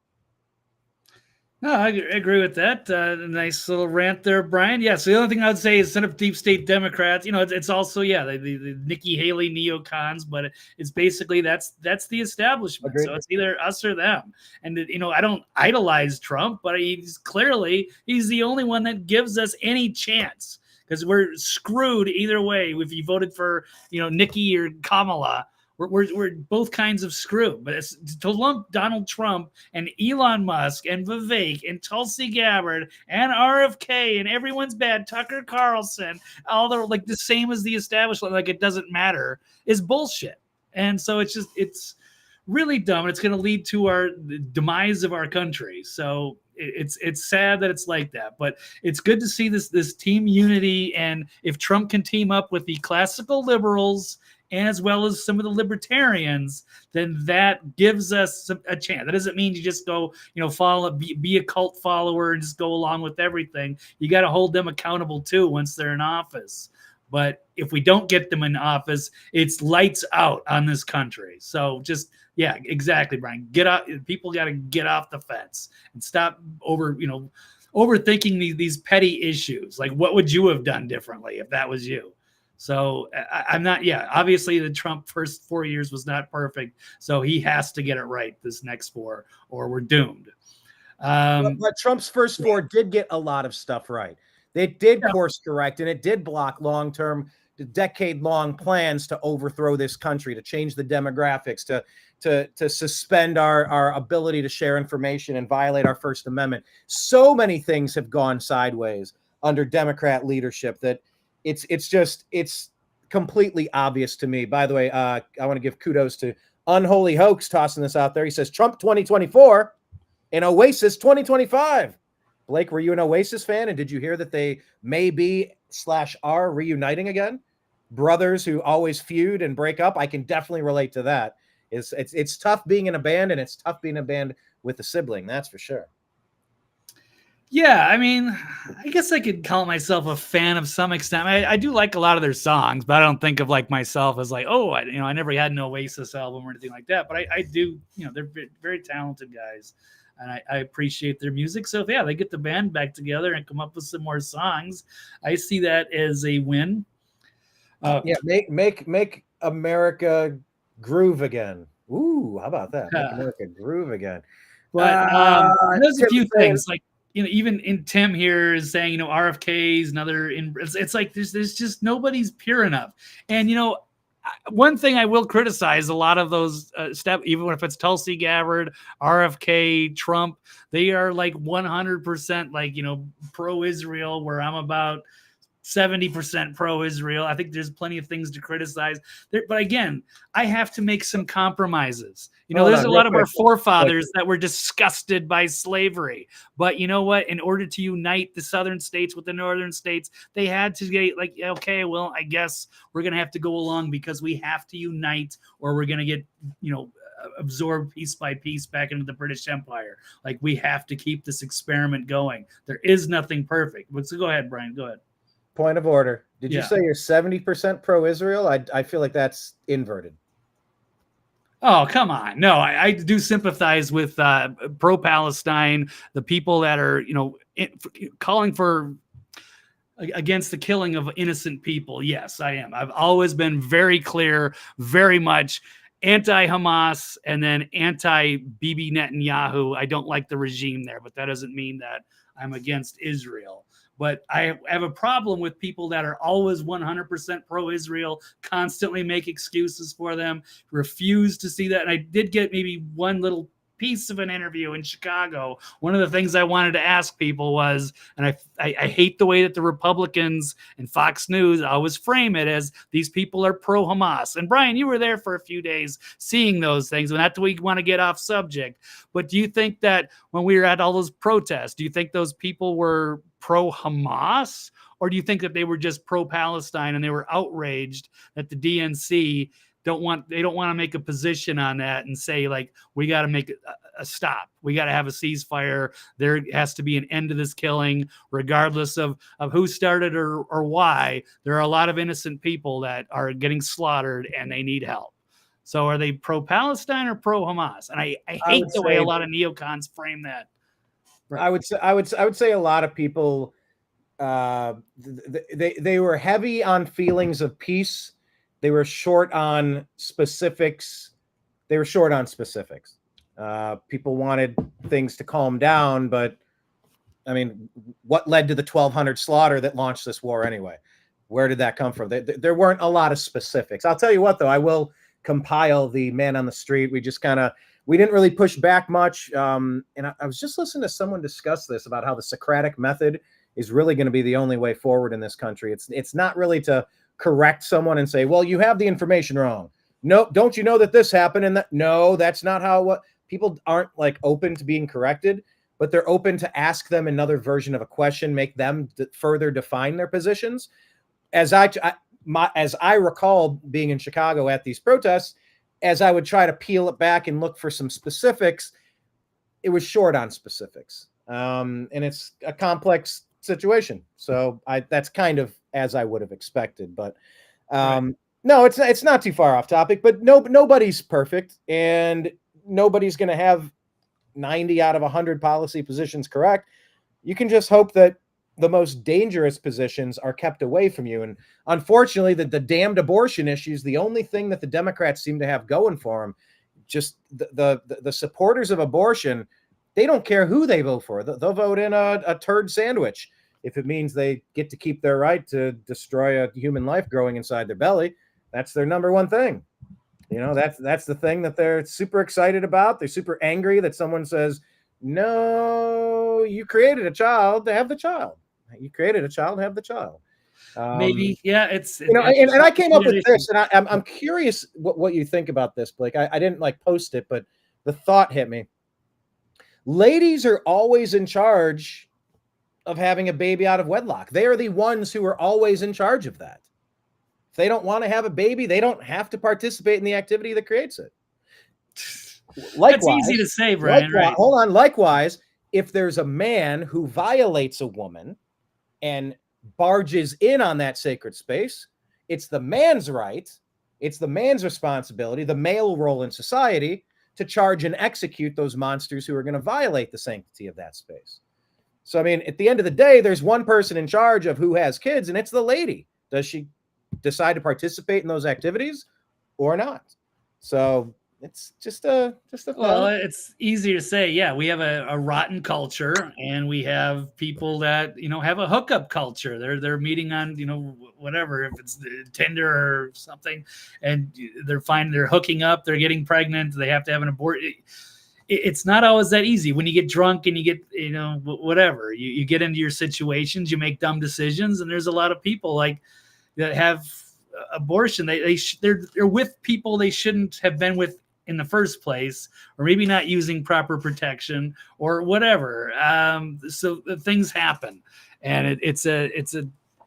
No, I agree with that. Nice little rant there, Brian. Yeah, so the only thing I would say is instead of deep state Democrats, it's also, the Nikki Haley neocons, but it's basically that's the establishment. Agreed. So it's either us or them. And, I don't idolize Trump, but he's the only one that gives us any chance because we're screwed either way. If you voted for, Nikki or Kamala, we're both kinds of screwed. But it's to lump Donald Trump and Elon Musk and Vivek and Tulsi Gabbard and RFK and everyone's bad, Tucker Carlson, all the same as the establishment, like it doesn't matter, is bullshit. And so it's really dumb. It's going to lead to the demise of our country. So it's sad that it's like that, but it's good to see this team unity. And if Trump can team up with the classical liberals and as well as some of the libertarians, then that gives us a chance. That doesn't mean you just go, follow, be a cult follower and just go along with everything. You got to hold them accountable too once they're in office. But if we don't get them in office, it's lights out on this country. So yeah, exactly, Brian. Get out. People got to get off the fence and stop overthinking these petty issues. Like, what would you have done differently if that was you? So I'm not, obviously the Trump first 4 years was not perfect. So he has to get it right this next 4 or we're doomed. But Trump's first 4 did get a lot of stuff right. They did course correct and it did block long-term, decade-long plans to overthrow this country, to change the demographics, to suspend our ability to share information and violate our First Amendment. So many things have gone sideways under Democrat leadership that it's completely obvious to me. By the way, I want to give kudos to Unholy Hoax tossing this out there. He says, Trump 2024. in Oasis 2025. Blake, were you an Oasis fan? And did you hear that they may be / are reuniting again? Brothers who always feud and break up. I can definitely relate to that. It's tough being in a band, and it's tough being in a band with a sibling. That's for sure. Yeah, I mean, I guess I could call myself a fan of some extent. I do like a lot of their songs, but I don't think of like myself as like, oh, I never had an Oasis album or anything like that. But I do, they're very talented guys, and I appreciate their music. So if they get the band back together and come up with some more songs, I see that as a win. Make America groove again. Ooh, how about that? Make America groove again. But there's a few things like. Even in Tim here is saying, RFK is another. It's like there's just nobody's pure enough. And one thing I will criticize a lot of those even if it's Tulsi Gabbard, RFK, Trump, they are like 100% like pro-Israel, where I'm about 70% pro-Israel. I think there's plenty of things to criticize there, but again, I have to make some compromises. There's a lot of our forefathers that were disgusted by slavery, but you know what? In order to unite the southern states with the northern states, they had to get like, okay, well, I guess we're going to have to go along because we have to unite, or we're going to get, absorbed piece by piece back into the British Empire. Like, we have to keep this experiment going. There is nothing perfect. But so go ahead, Brian, go ahead. Point of order. Did you say you're 70% pro-Israel? I feel like that's inverted. Oh, come on. No, I do sympathize with pro-Palestine, the people that are, calling for against the killing of innocent people. Yes, I am. I've always been very clear, very much anti-Hamas and then anti-Bibi Netanyahu. I don't like the regime there, but that doesn't mean that I'm against Israel. But I have a problem with people that are always 100% pro-Israel, constantly make excuses for them, refuse to see that. And I did get maybe one little piece of an interview in Chicago. One of the things I wanted to ask people was, and I hate the way that the Republicans and Fox News always frame it as these people are pro-Hamas. And Brian, you were there for a few days seeing those things, and not that we want to get off subject. But do you think that when we were at all those protests, do you think those people were pro-Hamas, or do you think that they were just pro-Palestine and they were outraged that the DNC don't want to make a position on that and say, like, we got to make a stop. We got to have a ceasefire. There has to be an end to this killing, regardless of who started or why. There are a lot of innocent people that are getting slaughtered and they need help. So are they pro-Palestine or pro-Hamas? And I hate the way a lot of neocons frame that. I would say a lot of people, they were heavy on feelings of peace. They were short on specifics. People wanted things to calm down, but I mean, what led to the 1,200 slaughter that launched this war anyway? Where did that come from? There weren't a lot of specifics. I'll tell you what, though, I will compile the man on the street. We didn't really push back much. And I was just listening to someone discuss this about how the Socratic method is really going to be the only way forward in this country. It's not really to correct someone and say, well, you have the information wrong. No, don't you know that this happened? And no, that's not how people aren't like open to being corrected, but they're open to ask them another version of a question, make them further define their positions. As I recall being in Chicago at these protests, as I would try to peel it back and look for some specifics, it was short on specifics. And it's a complex situation. So that's kind of as I would have expected, but no, it's not too far off topic, but nobody's perfect, and nobody's going to have 90 out of 100 policy positions correct. You can just hope that the most dangerous positions are kept away from you. And unfortunately, the damned abortion issue is the only thing that the Democrats seem to have going for them. Just the supporters of abortion, they don't care who they vote for. They'll vote in a turd sandwich if it means they get to keep their right to destroy a human life growing inside their belly. That's their number one thing. That's the thing that they're super excited about. They're super angry that someone says, no, you created a child to have the child. You created a child to have the child. Maybe, yeah. And I came up with this, and I'm curious what you think about this, Blake. I didn't post it, but the thought hit me. Ladies are always in charge of having a baby out of wedlock. They are the ones who are always in charge of that. If they don't want to have a baby, they don't have to participate in the activity that creates it. Likewise, that's easy to say, Brian. Right? Hold on. Likewise, if there's a man who violates a woman and barges in on that sacred space, it's the man's right, it's the man's responsibility, the male role in society to charge and execute those monsters who are going to violate the sanctity of that space. So, I mean, at the end of the day, there's one person in charge of who has kids, and it's the lady. Does she decide to participate in those activities or not? So it's just a well, it's easy to say. Yeah, we have a rotten culture, and we have people that have a hookup culture. They're meeting on whatever, if it's Tinder or something, and they're hooking up, they're getting pregnant, they have to have an abortion. It's not always that easy. When you get drunk and you get whatever, you get into your situations, you make dumb decisions, and there's a lot of people that have abortion. They're with people they shouldn't have been with in the first place, or maybe not using proper protection or whatever. So things happen, and it's a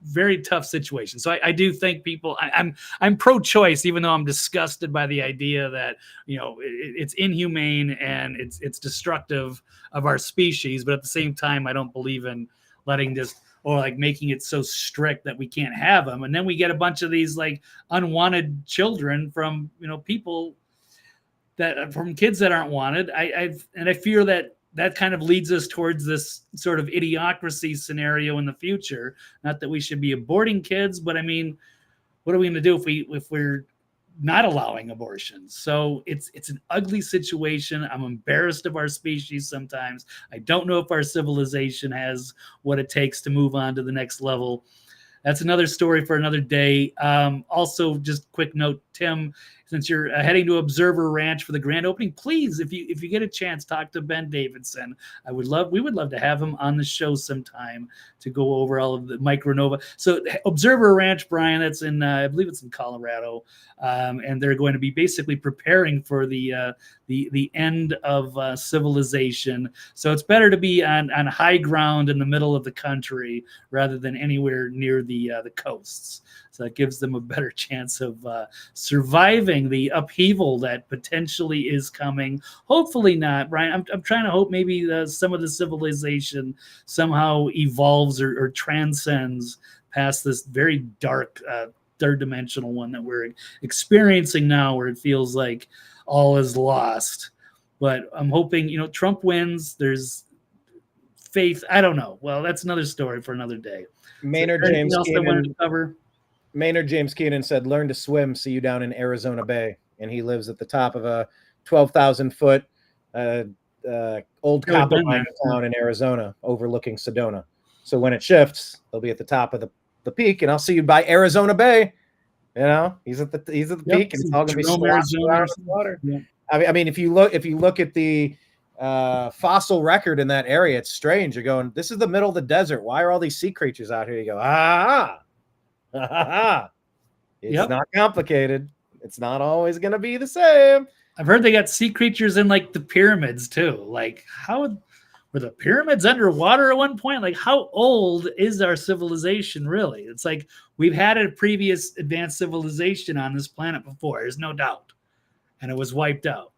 very tough situation. So I do think people, I'm pro-choice, even though I'm disgusted by the idea that it's inhumane and it's destructive of our species. But at the same time, I don't believe in letting this, or making it so strict that we can't have them. And then we get a bunch of these unwanted children from people from kids that aren't wanted. I fear that kind of leads us towards this sort of idiocracy scenario in the future. Not that we should be aborting kids, but I mean, what are we going to do if we're not allowing abortions? So it's an ugly situation. I'm embarrassed of our species sometimes. I don't know if our civilization has what it takes to move on to the next level. That's another story for another day. Also, just quick note, Tim, since you're heading to Observer Ranch for the grand opening, please, if you get a chance, talk to Ben Davidson. We would love to have him on the show sometime to go over all of the Micronova. So Observer Ranch, Brian, that's in, I believe it's in Colorado, and they're going to be basically preparing for the end of civilization. So it's better to be on high ground in the middle of the country rather than anywhere near the coasts. So that gives them a better chance of surviving the upheaval that potentially is coming. Hopefully not, Brian. I'm trying to hope maybe some of the civilization somehow evolves or transcends past this very dark third dimensional one that we're experiencing now, where it feels like all is lost. But I'm hoping, Trump wins. There's faith. I don't know. Well, that's another story for another day. Maynard James Keenan said, "Learn to swim. See you down in Arizona Bay." And he lives at the top of a 12,000-foot old copper mine town in Arizona, overlooking Sedona. So when it shifts, they'll be at the top of the peak, and I'll see you by Arizona Bay. He's at the peak, and it's all going to be sloshing around in water. Yeah. I mean, if you look at the fossil record in that area, it's strange. You're going, this is the middle of the desert. Why are all these sea creatures out here? You go, it's not complicated. It's not always going to be the same. I've heard they got sea creatures in the pyramids too. How were the pyramids underwater at one point? How old is our civilization really? It's we've had a previous advanced civilization on this planet before. There's no doubt. And it was wiped out.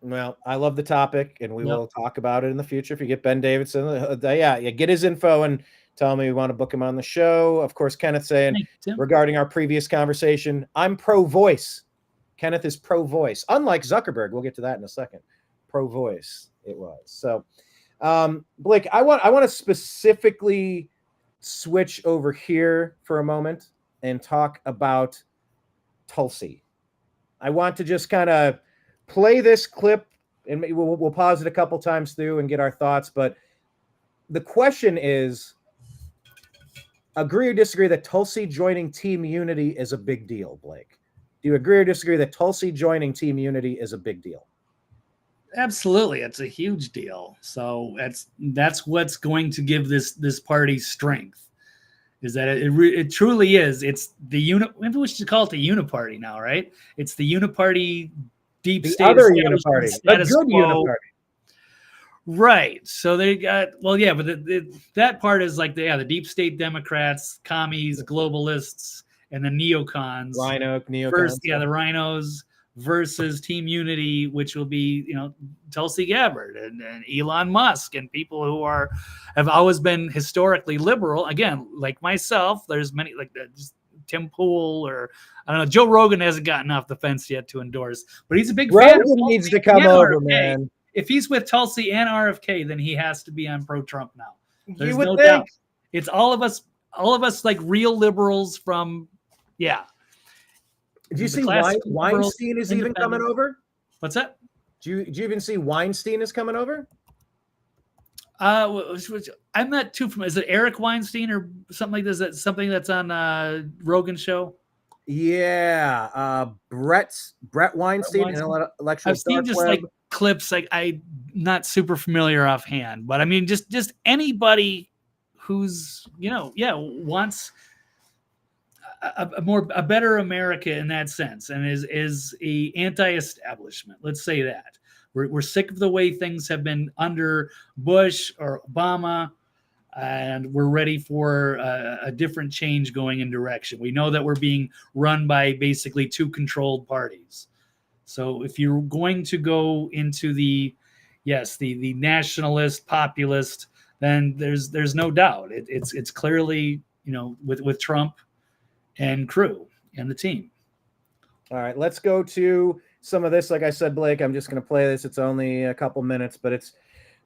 Well, I love the topic, and we will talk about it in the future. If you get Ben Davidson, get his info and tell me we want to book him on the show. Of course, Kenneth saying regarding our previous conversation, I'm pro-voice. Kenneth is pro-voice, unlike Zuckerberg. We'll get to that in a second. Pro-voice it was. So, Blake, I want to specifically switch over here for a moment and talk about Tulsi. I want to just kind of play this clip, and we'll pause it a couple times through and get our thoughts. But the question is, agree or disagree that Tulsi joining Team Unity is a big deal, Blake? Do you agree or disagree that Tulsi joining Team Unity is a big deal? Absolutely. It's a huge deal. So that's what's going to give this party strength, is that it truly is. It's maybe we should call it the Uniparty now, right? It's the Uniparty, deep state. The other Uniparty. The good Uniparty. Right. So they got, well, yeah, but that part is like the deep state Democrats, commies, globalists, and the neocons. Neocons. First, the rhinos versus Team Unity, which will be, Tulsi Gabbard and Elon Musk and people who have always been historically liberal. Again, like myself, there's many like just Tim Pool or I don't know. Joe Rogan hasn't gotten off the fence yet to endorse, but he's a big fan. Rogan needs to come over, man. If he's with Tulsi and RFK, then he has to be on pro-Trump now. There's no think. doubt. It's all of us like real liberals from, Do you see Weinstein is even coming over? What's that? Do you even see Weinstein is coming over? I'm not too familiar. Is it Eric Weinstein or something like this? Is that something that's on Rogan's show? Yeah, Brett Weinstein, an intellectual. I've seen just like clips. Like I'm not super familiar offhand, but I mean, just anybody who's wants a better America in that sense, and is a anti-establishment. Let's say that we're sick of the way things have been under Bush or Obama. And we're ready for a different change going in direction. We know that we're being run by basically two controlled parties. So if you're going to go into the nationalist populist, then there's no doubt it's clearly with Trump and crew and the team. All right, let's go to some of this. Like I said, Blake, I'm just going to play this. It's only a couple minutes, but it's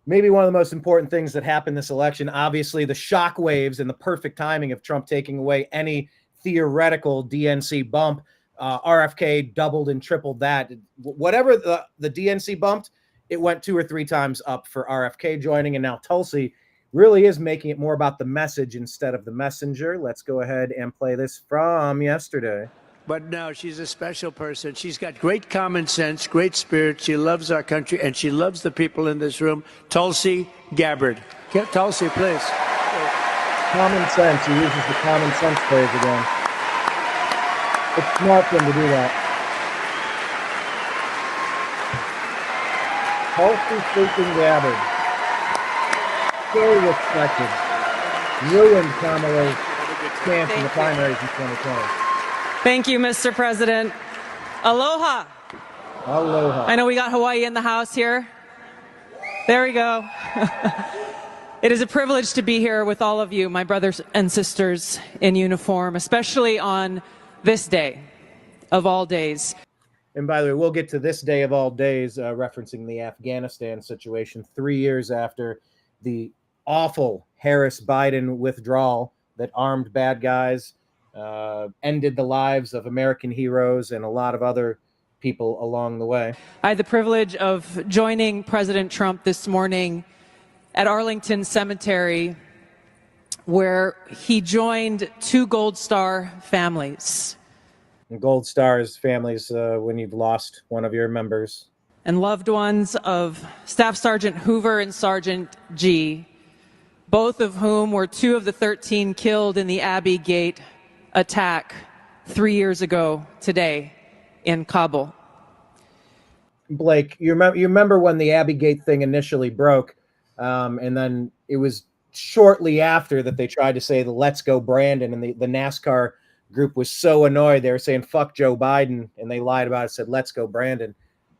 maybe one of the most important things that happened this election. Obviously, the shockwaves and the perfect timing of Trump taking away any theoretical DNC bump. RFK doubled and tripled that. Whatever the DNC bumped, it went 2 or 3 times up for RFK joining. And now Tulsi really is making it more about the message instead of the messenger. Let's go ahead and play this from yesterday. But no, she's a special person. She's got great common sense, great spirit. She loves our country, and she loves the people in this room. Tulsi Gabbard. Tulsi, please. Common sense. He uses the common sense phrase again. It's smart for him to do that. Tulsi freaking Gabbard. So respected. Ruined Kamala's chance in the primaries in 2020. Thank you, Mr. President. Aloha. Aloha. I know we got Hawaii in the house here. There we go. It is a privilege to be here with all of you, my brothers and sisters in uniform, especially on this day of all days. And by the way, we'll get to this day of all days, referencing the Afghanistan situation 3 years after the awful Harris-Biden withdrawal that armed bad guys ended the lives of American heroes and a lot of other people along the way. I had the privilege of joining President Trump this morning at Arlington Cemetery, where he joined 2 Gold Star families. And Gold Stars families when you've lost one of your members. And loved ones of Staff Sergeant Hoover and Sergeant G, both of whom were 2 of the 13 killed in the Abbey Gate attack 3 years ago today in Kabul. Blake, you remember when the Abbey Gate thing initially broke, and then it was shortly after that they tried to say the "Let's Go Brandon," and the NASCAR group was so annoyed they were saying "fuck Joe Biden," and they lied about it, said "Let's go Brandon."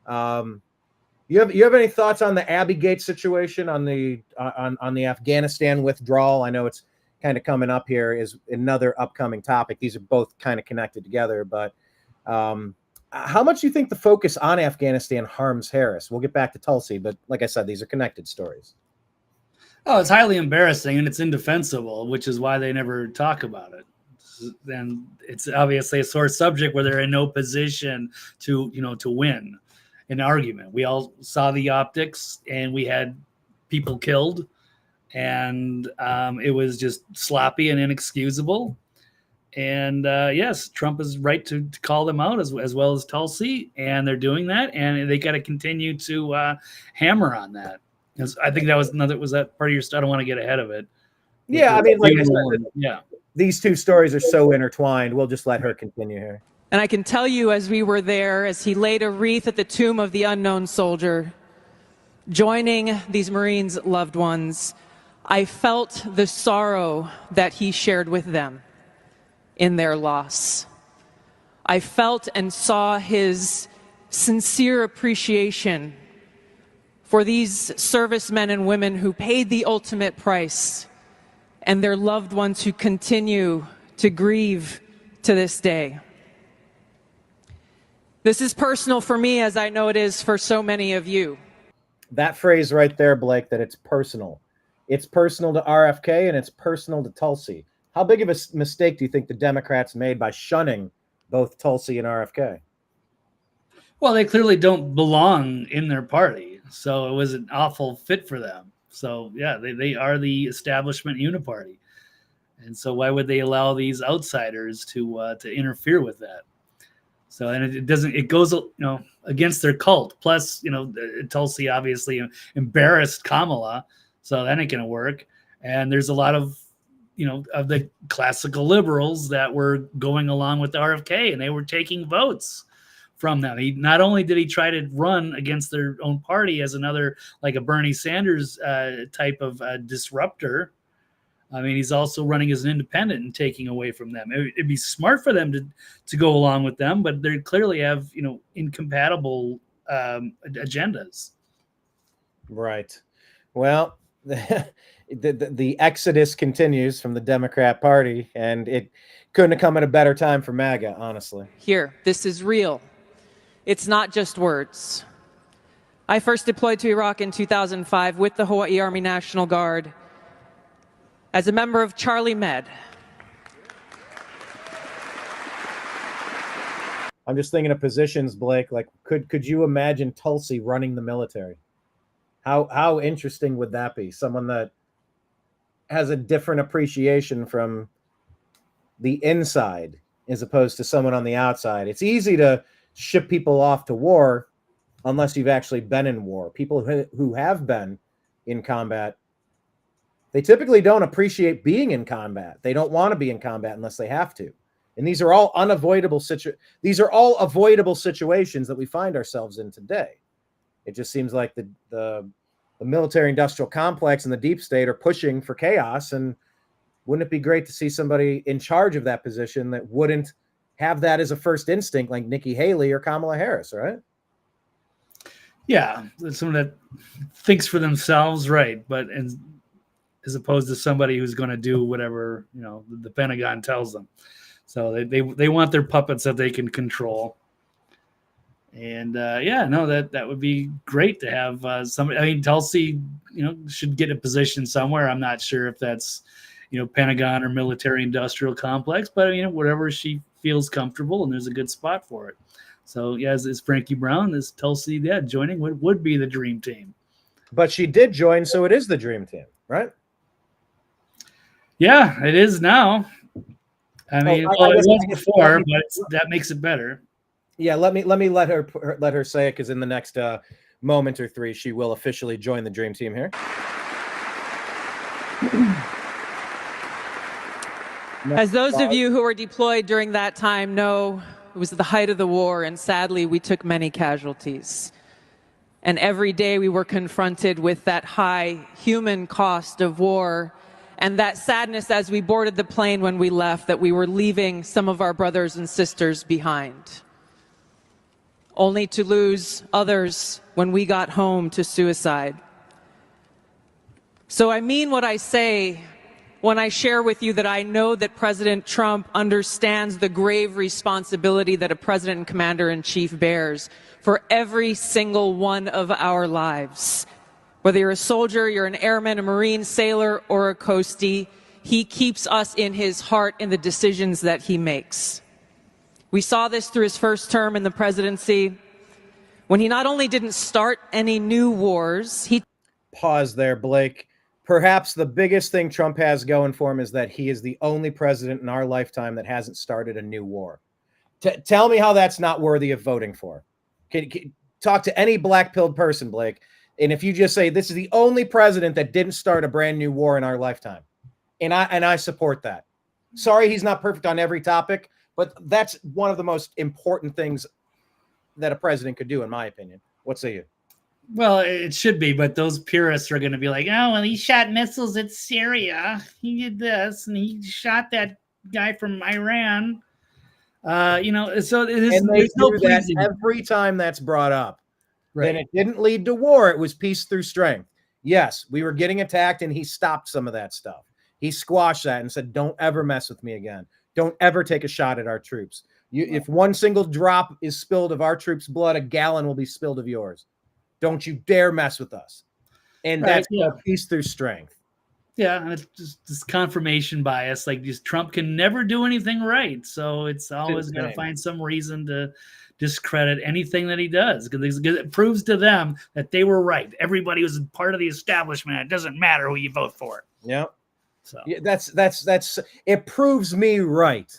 You have any thoughts on the Abbey Gate situation, on the Afghanistan withdrawal? I know it's kind of coming up here is another upcoming topic. These are both kind of connected together, but how much do you think the focus on Afghanistan harms Harris? We'll get back to Tulsi, but like I said, these are connected stories. Oh, it's highly embarrassing and it's indefensible, which is why they never talk about it. And it's obviously a sore subject where they're in no position to win an argument. We all saw the optics and we had people killed. And it was just sloppy and inexcusable. And yes, Trump is right to call them out as well as Tulsi, and they're doing that, and they got to continue to hammer on that. I think that was that part of your stuff. I don't want to get ahead of it. Yeah, I mean, like I said, yeah, these 2 stories are so intertwined. We'll just let her continue here. And I can tell you, as we were there, as he laid a wreath at the tomb of the unknown soldier, Joining these Marines' loved ones, I felt the sorrow that he shared with them in their loss. I felt and saw his sincere appreciation for these servicemen and women who paid the ultimate price and their loved ones who continue to grieve to this day. This is personal for me, as I know it is for so many of you. That phrase right there, Blake, that it's personal. It's personal to RFK and it's personal to Tulsi. How big of a mistake do you think the Democrats made by shunning both Tulsi and RFK? Well, they clearly don't belong in their party, so it was an awful fit for them. So, yeah, they are the establishment uniparty. And so why would they allow these outsiders to interfere with that? So, and it goes, against their cult. Plus, Tulsi obviously embarrassed Kamala, so that ain't going to work. And there's a lot of, of the classical liberals that were going along with the RFK, and they were taking votes from them. Not only did he try to run against their own party as another, like a Bernie Sanders type of disruptor, I mean, he's also running as an independent and taking away from them. It'd be smart for them to go along with them, but they clearly have, incompatible agendas. Right. Well, the exodus continues from the Democrat Party, and it couldn't have come at a better time for MAGA, honestly. Here, this is real. It's not just words. I first deployed to Iraq in 2005 with the Hawaii Army National Guard as a member of Charlie Med. I'm just thinking of positions, Blake. Like, could you imagine Tulsi running the military? How interesting would that be? Someone that has a different appreciation from the inside as opposed to someone on the outside. It's easy to ship people off to war unless you've actually been in war. People who have been in combat, they typically don't appreciate being in combat. They don't want to be in combat unless they have to. And these are all avoidable situations that we find ourselves in today. It just seems like the military industrial complex and the deep state are pushing for chaos. And wouldn't it be great to see somebody in charge of that position that wouldn't have that as a first instinct, like Nikki Haley or Kamala Harris, right? Yeah, someone that thinks for themselves, right? But as opposed to somebody who's going to do whatever the Pentagon tells them. So they want their puppets that they can control. And that would be great to have somebody. I mean, Tulsi, should get a position somewhere. I'm not sure if that's Pentagon or military industrial complex, but whatever she feels comfortable, and there's a good spot for it. So yeah, as Frankie Brown, as Tulsi, joining would be the dream team. But she did join, so it is the dream team, right? Yeah, it is now. I mean, it was before, but that makes it better. Yeah, let me let her say it, because in the next moment or three, she will officially join the dream team here. As those of you who were deployed during that time know, it was the height of the war, and sadly, we took many casualties. And every day we were confronted with that high human cost of war, and that sadness as we boarded the plane when we left, that we were leaving some of our brothers and sisters behind, only to lose others when we got home to suicide. So I mean what I say when I share with you that I know that President Trump understands the grave responsibility that a president and commander-in-chief bears for every single one of our lives. Whether you're a soldier, you're an airman, a Marine, sailor, or a coastie, he keeps us in his heart in the decisions that he makes. We saw this through his first term in the presidency, when he not only didn't start any new wars, he... Pause there, Blake. Perhaps the biggest thing Trump has going for him is that he is the only president in our lifetime that hasn't started a new war. Tell me how that's not worthy of voting for. Can talk to any black-pilled person, Blake, and if you just say this is the only president that didn't start a brand new war in our lifetime, and I support that. Sorry, he's not perfect on every topic, but that's one of the most important things that a president could do, in my opinion. What say you? Well, it should be, but those purists are going to be like, oh, well, he shot missiles at Syria. He did this, and he shot that guy from Iran. So and they there's no do that pleasing. every time that's brought up. Right. Then it didn't lead to war. It was peace through strength. Yes, we were getting attacked, and he stopped some of that stuff. He squashed that and said, don't ever mess with me again. Don't ever take a shot at our troops. If one single drop is spilled of our troops' blood, a gallon will be spilled of yours. Don't you dare mess with us. And that's called peace through strength. Yeah, and it's just this confirmation bias. Like, Trump can never do anything right. So it's always going to find some reason to discredit anything that he does, because it proves to them that they were right. Everybody was part of the establishment. It doesn't matter who you vote for. Yeah. So yeah, that's it proves me right.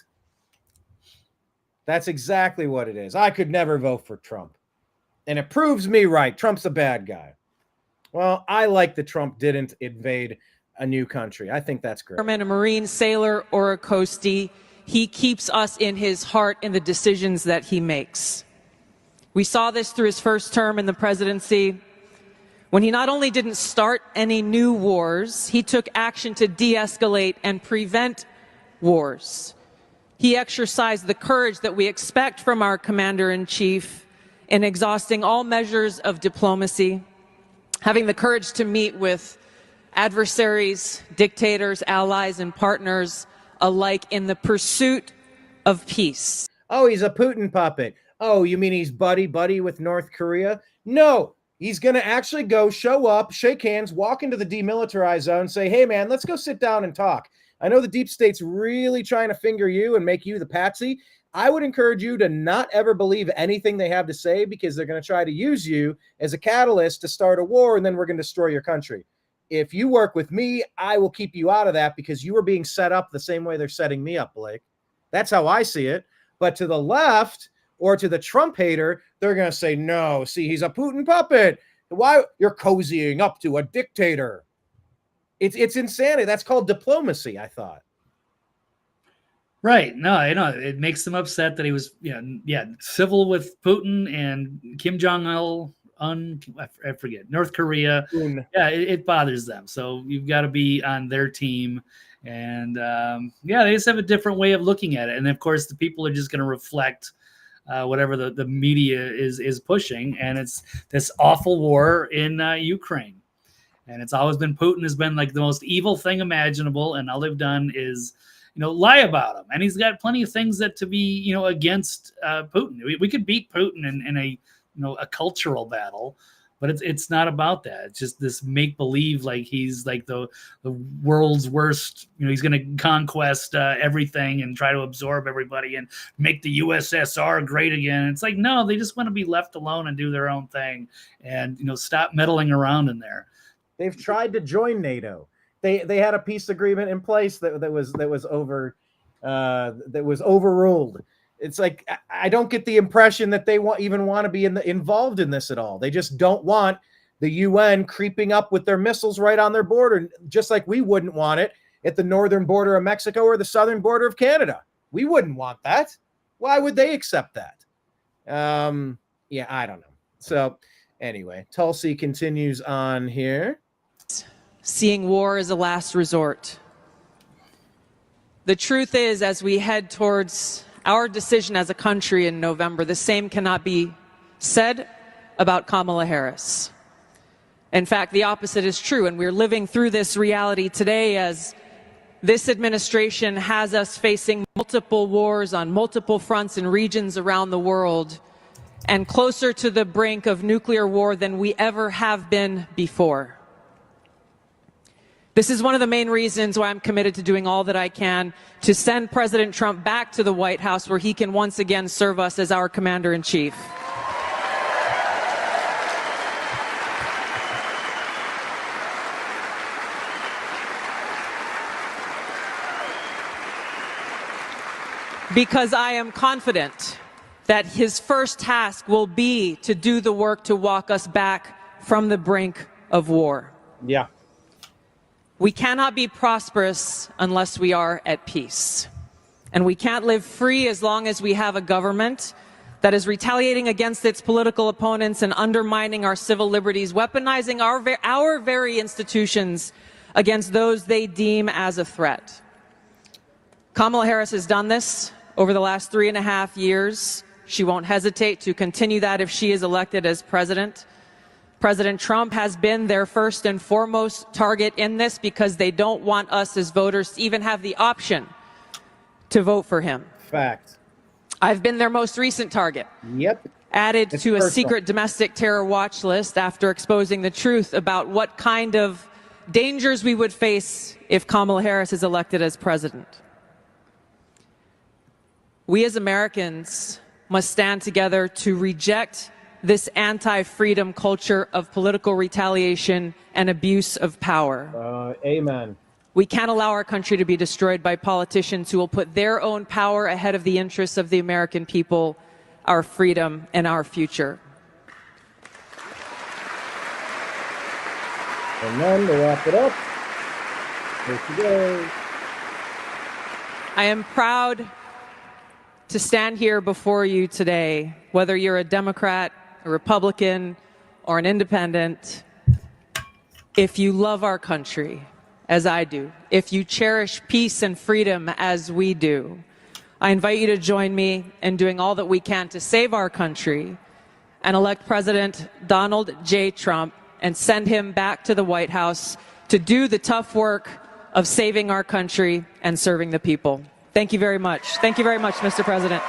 That's exactly what it is. I could never vote for Trump. And it proves me right. Trump's a bad guy. Well, I like that Trump didn't invade a new country. I think that's great. A Marine, sailor, or a coastie, he keeps us in his heart in the decisions that he makes. We saw this through his first term in the presidency, when he not only didn't start any new wars, he took action to de-escalate and prevent wars. He exercised the courage that we expect from our commander-in-chief in exhausting all measures of diplomacy, having the courage to meet with adversaries, dictators, allies, and partners alike in the pursuit of peace. Oh, he's a Putin puppet. Oh, you mean he's buddy with North Korea? No, he's going to actually go show up, shake hands, walk into the demilitarized zone, say, hey, man, let's go sit down and talk. I know the deep state's really trying to finger you and make you the patsy. I would encourage you to not ever believe anything they have to say, because they're going to try to use you as a catalyst to start a war, and then we're going to destroy your country. If you work with me, I will keep you out of that, because you are being set up the same way they're setting me up, Blake. That's how I see it. But to the left or to the Trump hater, they're going to say, no, see, he's a Putin puppet. Why? You're cozying up to a dictator. It's insanity. That's called diplomacy, I thought. Right. No, I know it makes them upset that he was, civil with Putin and Kim Jong-il I forget, North Korea. Yeah, it bothers them. So you've got to be on their team. And they just have a different way of looking at it. And of course, the people are just going to reflect whatever the media is pushing. And it's this awful war in Ukraine. And it's always been, Putin has been like the most evil thing imaginable. And all they've done is, lie about him. And he's got plenty of things that to be, against Putin. We could beat Putin in a cultural battle, but it's not about that. It's just this make believe, like he's like the world's worst. He's going to conquest everything and try to absorb everybody and make the USSR great again. It's like, no, they just want to be left alone and do their own thing, and stop meddling around in there. They've tried to join NATO. They had a peace agreement in place that was overruled. It's like, I don't get the impression that they want to be involved in this at all. They just don't want the UN creeping up with their missiles right on their border, just like we wouldn't want it at the northern border of Mexico or the southern border of Canada. We wouldn't want that. Why would they accept that? I don't know. So anyway, Tulsi continues on here. Seeing war as a last resort. The truth is, as we head towards our decision as a country in November, the same cannot be said about Kamala Harris. In fact, the opposite is true, and we're living through this reality today as this administration has us facing multiple wars on multiple fronts and regions around the world, and closer to the brink of nuclear war than we ever have been before. This is one of the main reasons why I'm committed to doing all that I can to send President Trump back to the White House, where he can once again serve us as our commander-in-chief. Because I am confident that his first task will be to do the work to walk us back from the brink of war. Yeah. We cannot be prosperous unless we are at peace. And we can't live free as long as we have a government that that is retaliating against its political opponents and undermining our civil liberties, weaponizing our very institutions against those they deem as a threat. Kamala Harris has done this over the last 3.5 years. She won't hesitate to continue that if she is elected as president. President Trump has been their first and foremost target in this because they don't want us as voters to even have the option to vote for him. Fact. I've been their most recent target. Yep. Added It's to a personal. secret domestic terror watch list after exposing the truth about what kind of dangers we would face if Kamala Harris is elected as president. We as Americans must stand together to reject this anti-freedom culture of political retaliation and abuse of power. Amen. We can't allow our country to be destroyed by politicians who will put their own power ahead of the interests of the American people, our freedom, and our future. And then to wrap it up, here she goes. I am proud to stand here before you today, whether you're a Democrat, a Republican, or an independent. If you love our country, as I do, if you cherish peace and freedom as we do, I invite you to join me in doing all that we can to save our country and elect President Donald J. Trump and send him back to the White House to do the tough work of saving our country and serving the people. Thank you very much. Thank you very much, Mr. President.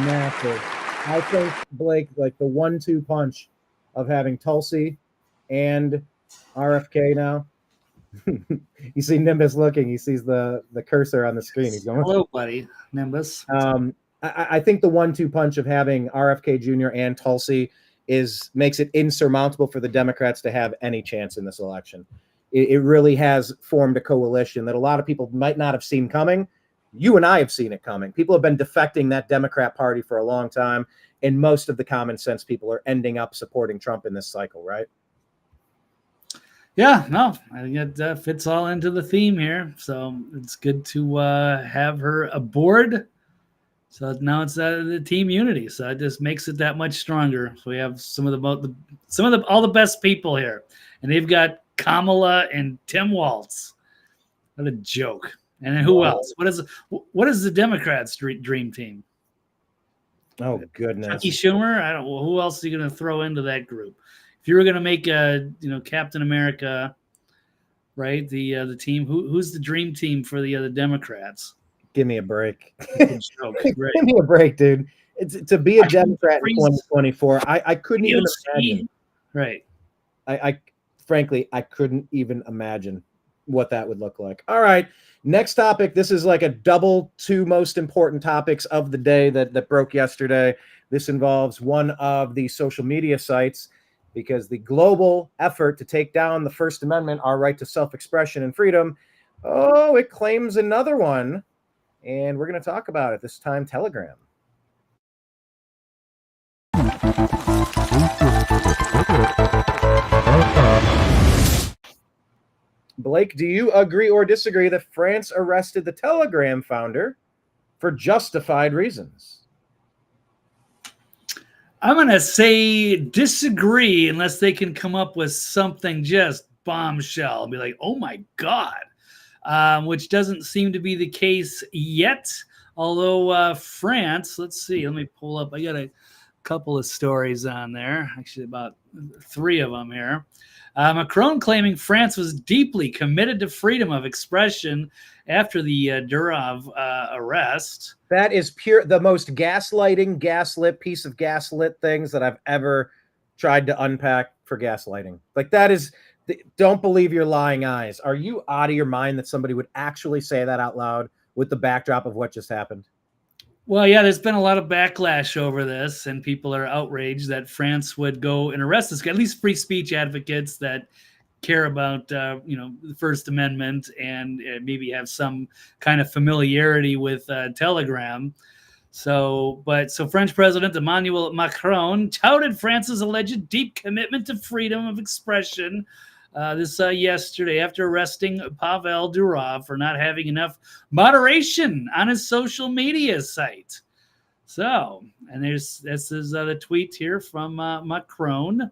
Massive. I think, Blake, like the 1-2 punch of having Tulsi and RFK now. You see Nimbus looking. He sees the cursor on the screen. He's going, hello, buddy, Nimbus. I think the 1-2 punch of having RFK Jr. and Tulsi makes it insurmountable for the Democrats to have any chance in this election. It really has formed a coalition that a lot of people might not have seen coming. You and I have seen it coming. People have been defecting that Democrat Party for a long time, and most of the common sense people are ending up supporting Trump in this cycle, right? Yeah, no, I think it fits all into the theme here. So it's good to have her aboard. So now it's the team unity. So it just makes it that much stronger. So we have all the best people here, and they've got Kamala and Tim Walz. What a joke! And then who else? What is the Democrats' dream team? Oh goodness, Chucky Schumer. I don't. Well, who else are you going to throw into that group? If you were going to make Captain America, right? The team. Who's the dream team for the Democrats? Give me a break. Joke, right? Give me a break, dude. It's to be a Democrat in 2024. I couldn't even imagine. Right. I frankly couldn't even imagine what that would look like. All right. Next topic. This is like a double two most important topics of the day that broke yesterday. This involves one of the social media sites, because the global effort to take down the First Amendment, our right to self-expression and freedom, it claims another one. And we're going to talk about it this time, Telegram. Blake, do you agree or disagree that France arrested the Telegram founder for justified reasons? I'm going to say disagree unless they can come up with something just bombshell and be like, oh my God, which doesn't seem to be the case yet. Although France, let's see, let me pull up. I got a couple of stories on there, actually about 3 of them here. Macron claiming France was deeply committed to freedom of expression after the Durov arrest. That is the most gaslit piece of gaslit things that I've ever tried to unpack for gaslighting. Like, that is, don't believe your lying eyes. Are you out of your mind that somebody would actually say that out loud with the backdrop of what just happened? Well, yeah, there's been a lot of backlash over this, and people are outraged that France would go and arrest this guy, at least free speech advocates that care about, the First Amendment and maybe have some kind of familiarity with Telegram. So French President Emmanuel Macron touted France's alleged deep commitment to freedom of expression Yesterday after arresting Pavel Durov for not having enough moderation on his social media site. So, and this is the tweet here from Macron.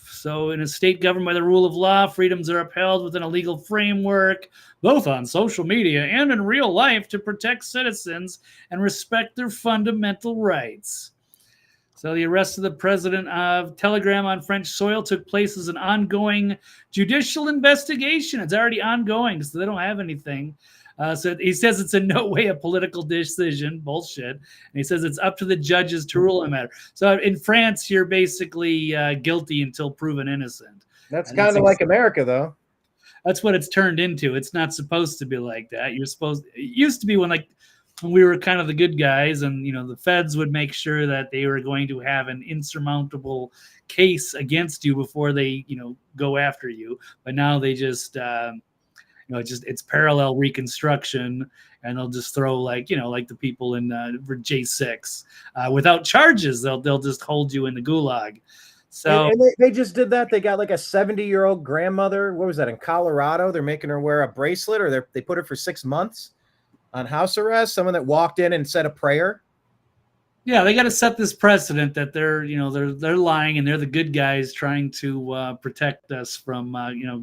So in a state governed by the rule of law, freedoms are upheld within a legal framework, both on social media and in real life, to protect citizens and respect their fundamental rights. So the arrest of the president of Telegram on French soil took place as an ongoing judicial investigation. It's already ongoing, so they don't have anything. So he says it's in no way a political decision. Bullshit. And he says it's up to the judges to rule on the matter. So in France, you're basically guilty until proven innocent. That's kind of like America, though. That's what it's turned into. It's not supposed to be like that. It used to be when we were kind of the good guys, and the feds would make sure that they were going to have an insurmountable case against you before they go after you. But now they just it's parallel reconstruction, and they'll just throw like the people in J6 without charges. They'll just hold you in the gulag. So and they just did that. They got like a 70-year-old grandmother. What was that in Colorado? They're making her wear a bracelet, or they put her for 6 months on house arrest. Someone that walked in and said a prayer. Yeah, they got to set this precedent that they're lying, and they're the good guys trying to protect us from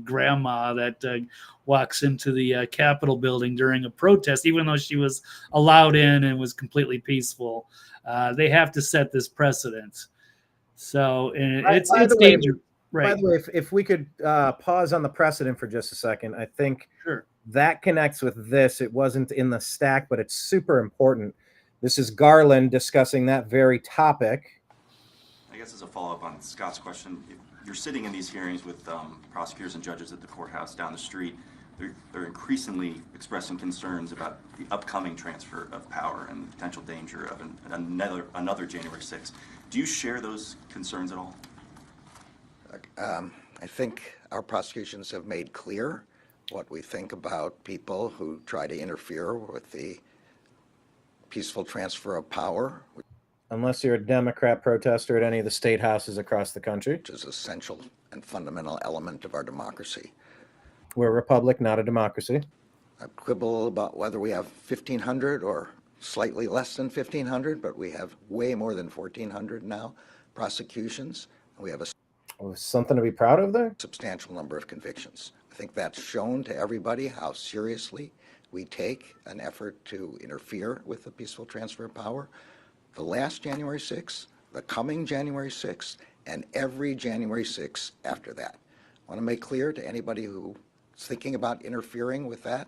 grandma that walks into the Capitol building during a protest, even though she was allowed in and was completely peaceful. They have to set this precedent. So it's dangerous. Right. By the way, if we could pause on the precedent for just a second, I think sure. That connects with this. It wasn't in the stack, but it's super important. This is Garland discussing that very topic. I guess as a follow-up on Scott's question, if you're sitting in these hearings with prosecutors and judges at the courthouse down the street. They're increasingly expressing concerns about the upcoming transfer of power and the potential danger of another January 6th. Do you share those concerns at all? I think our prosecutions have made clear what we think about people who try to interfere with the peaceful transfer of power. Unless you're a Democrat protester at any of the state houses across the country. Which is an essential and fundamental element of our democracy. We're a republic, not a democracy. I quibble about whether we have 1,500 or slightly less than 1,500, but we have way more than 1,400 now prosecutions. We have something to be proud of there? Substantial number of convictions. I think that's shown to everybody how seriously we take an effort to interfere with the peaceful transfer of power. The last January 6th, the coming January 6th, and every January 6th after that. I want to make clear to anybody who is thinking about interfering with that,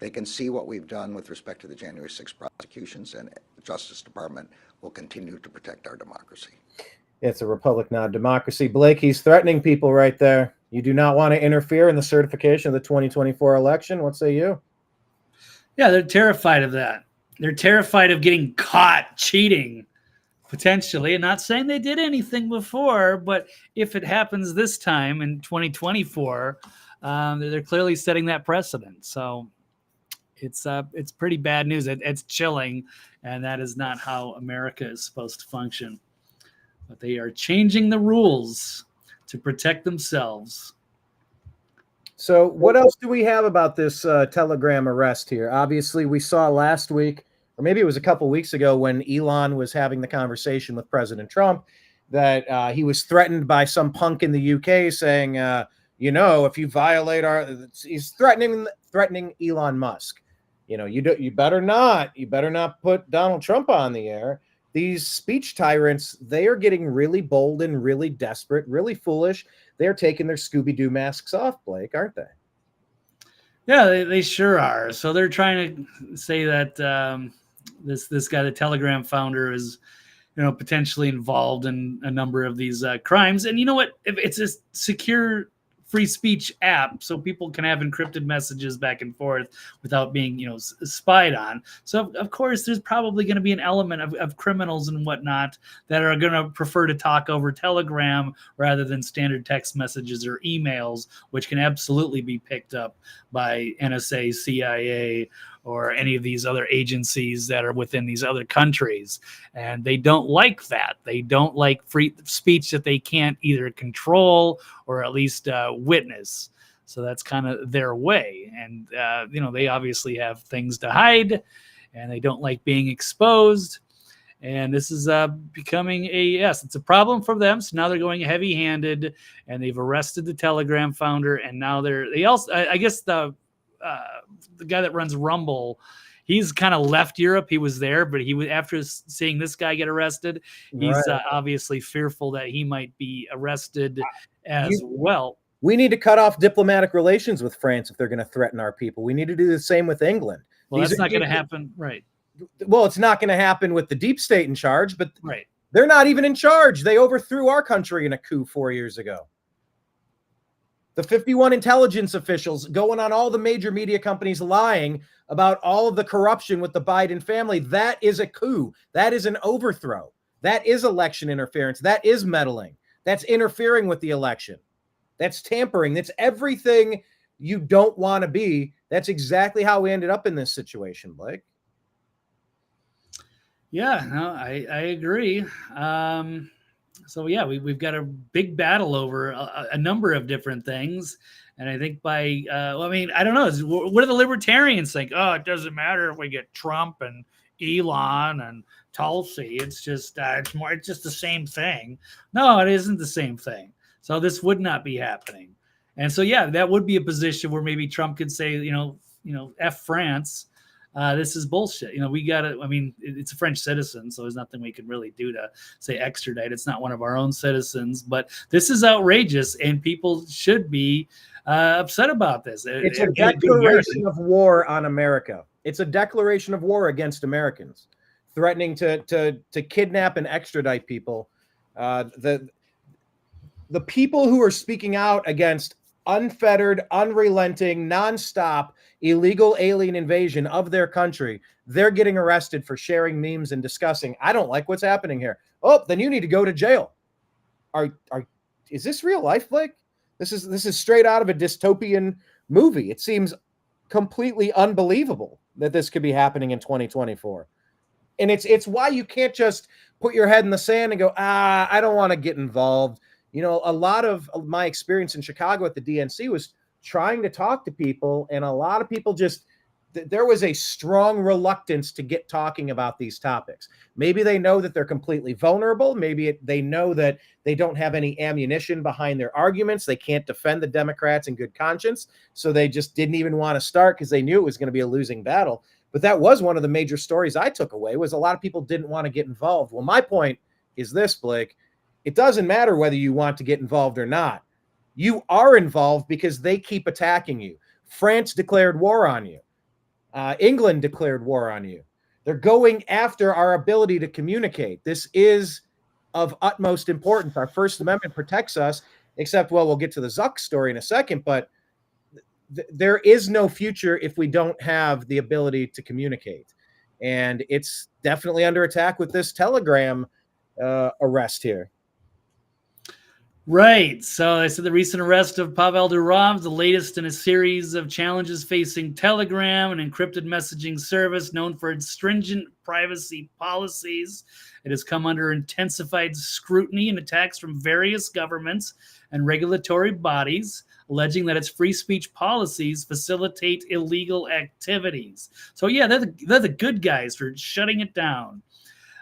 they can see what we've done with respect to the January 6th prosecutions, and the Justice Department will continue to protect our democracy. It's a republic, not a democracy. Blake, he's threatening people right there. You do not want to interfere in the certification of the 2024 election. What say you? Yeah, they're terrified of that. They're terrified of getting caught cheating, potentially. And not saying they did anything before, but if it happens this time in 2024, they're clearly setting that precedent. So it's pretty bad news. It's chilling, and that is not how America is supposed to function. But they are changing the rules to protect themselves. So what else do we have about this Telegram arrest here? Obviously, we saw last week, or maybe it was a couple weeks ago, when Elon was having the conversation with President Trump, that he was threatened by some punk in the UK saying, if you violate he's threatening Elon Musk. You better not put Donald Trump on the air. These speech tyrants, they are getting really bold and really desperate, really foolish. They're taking their Scooby-Doo masks off, Blake, aren't they? Yeah, they sure are. So they're trying to say that this guy, the Telegram founder, is potentially involved in a number of these crimes. And you know what? If it's a secure free speech app, so people can have encrypted messages back and forth without being spied on. So of course there's probably going to be an element of criminals and whatnot that are going to prefer to talk over Telegram rather than standard text messages or emails, which can absolutely be picked up by NSA, CIA, or any of these other agencies that are within these other countries. And they don't like that. They don't like free speech that they can't either control or at least witness. So that's kind of their way. And, they obviously have things to hide, and they don't like being exposed. And this is becoming it's a problem for them. So now they're going heavy-handed, and they've arrested the Telegram founder. And now they also, I guess the guy that runs Rumble, he's kind of left Europe. He was there, but he was, after seeing this guy get arrested, he's obviously fearful that he might be arrested as well. We need to cut off diplomatic relations with France if they're going to threaten our people. We need to do the same with England. Well, that's not going to happen, right? Well, it's not going to happen with the deep state in charge, but right. They're not even in charge. They overthrew our country in a coup 4 years ago. The 51 intelligence officials going on all the major media companies lying about all of the corruption with the Biden family. That is a coup. That is an overthrow. That is election interference. That is meddling. That's interfering with the election. That's tampering. That's everything you don't want to be. That's exactly how we ended up in this situation, Blake. Yeah, no, I agree. So yeah, we've got a big battle over a number of different things. And I think by, I don't know. What do the libertarians think? Oh, it doesn't matter if we get Trump and Elon and Tulsi. It's just, it's just the same thing. No, it isn't the same thing. So this would not be happening. And so, yeah, that would be a position where maybe Trump could say, F France. This is bullshit. We got to, it's a French citizen, so there's nothing we can really do to say extradite. It's not one of our own citizens, but this is outrageous, and people should be upset about this. It's a declaration of war on America. It's a declaration of war against Americans, threatening to kidnap and extradite people. The people who are speaking out against unfettered, unrelenting, nonstop, illegal alien invasion of their country, they're getting arrested for sharing memes and discussing, I don't like what's happening here. Oh, then you need to go to jail. Is this real life, Blake? This is straight out of a dystopian movie. It seems completely unbelievable that this could be happening in 2024. And it's why you can't just put your head in the sand and go, I don't want to get involved. A lot of my experience in Chicago at the DNC was trying to talk to people, and a lot of people there was a strong reluctance to get talking about these topics. Maybe they know that they're completely vulnerable. Maybe they know that they don't have any ammunition behind their arguments. They can't defend the Democrats in good conscience. So they just didn't even want to start because they knew it was going to be a losing battle. But that was one of the major stories I took away, was a lot of people didn't want to get involved. Well, my point is this, Blake. It doesn't matter whether you want to get involved or not. You are involved because they keep attacking you. France declared war on you. England declared war on you. They're going after our ability to communicate. This is of utmost importance. Our First Amendment protects us, except, well, we'll get to the Zuck story in a second, but there is no future if we don't have the ability to communicate. And it's definitely under attack with this Telegram arrest here. Right. So I said the recent arrest of Pavel Durov, the latest in a series of challenges facing Telegram, an encrypted messaging service known for its stringent privacy policies. It has come under intensified scrutiny and attacks from various governments and regulatory bodies, alleging that its free speech policies facilitate illegal activities. So yeah, they're the good guys for shutting it down.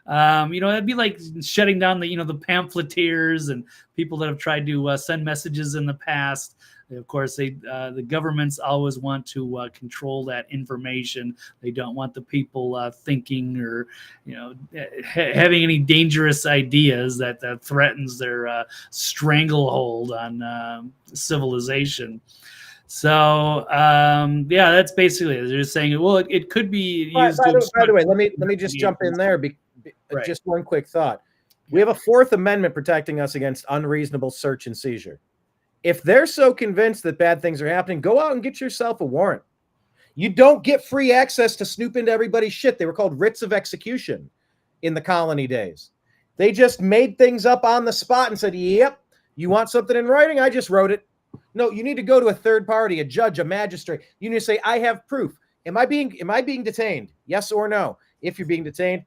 It'd be like shutting down the pamphleteers and people that have tried to send messages in the past. Of course, the governments always want to control that information. They don't want the people thinking or having any dangerous ideas that threatens their stranglehold on civilization. So that's basically it. They're just saying, well, it could be used. By the way, let me just jump in there. Right. Just one quick thought. We have a Fourth Amendment protecting us against unreasonable search and seizure. If they're so convinced that bad things are happening, go out and get yourself a warrant. You don't get free access to snoop into everybody's shit. They were called writs of execution in the colony days. They just made things up on the spot and said, yep, you want something in writing? I just wrote it. No, you need to go to a third party, a judge, a magistrate. You need to say, I have proof. Am I being detained? Yes or no? If you're being detained,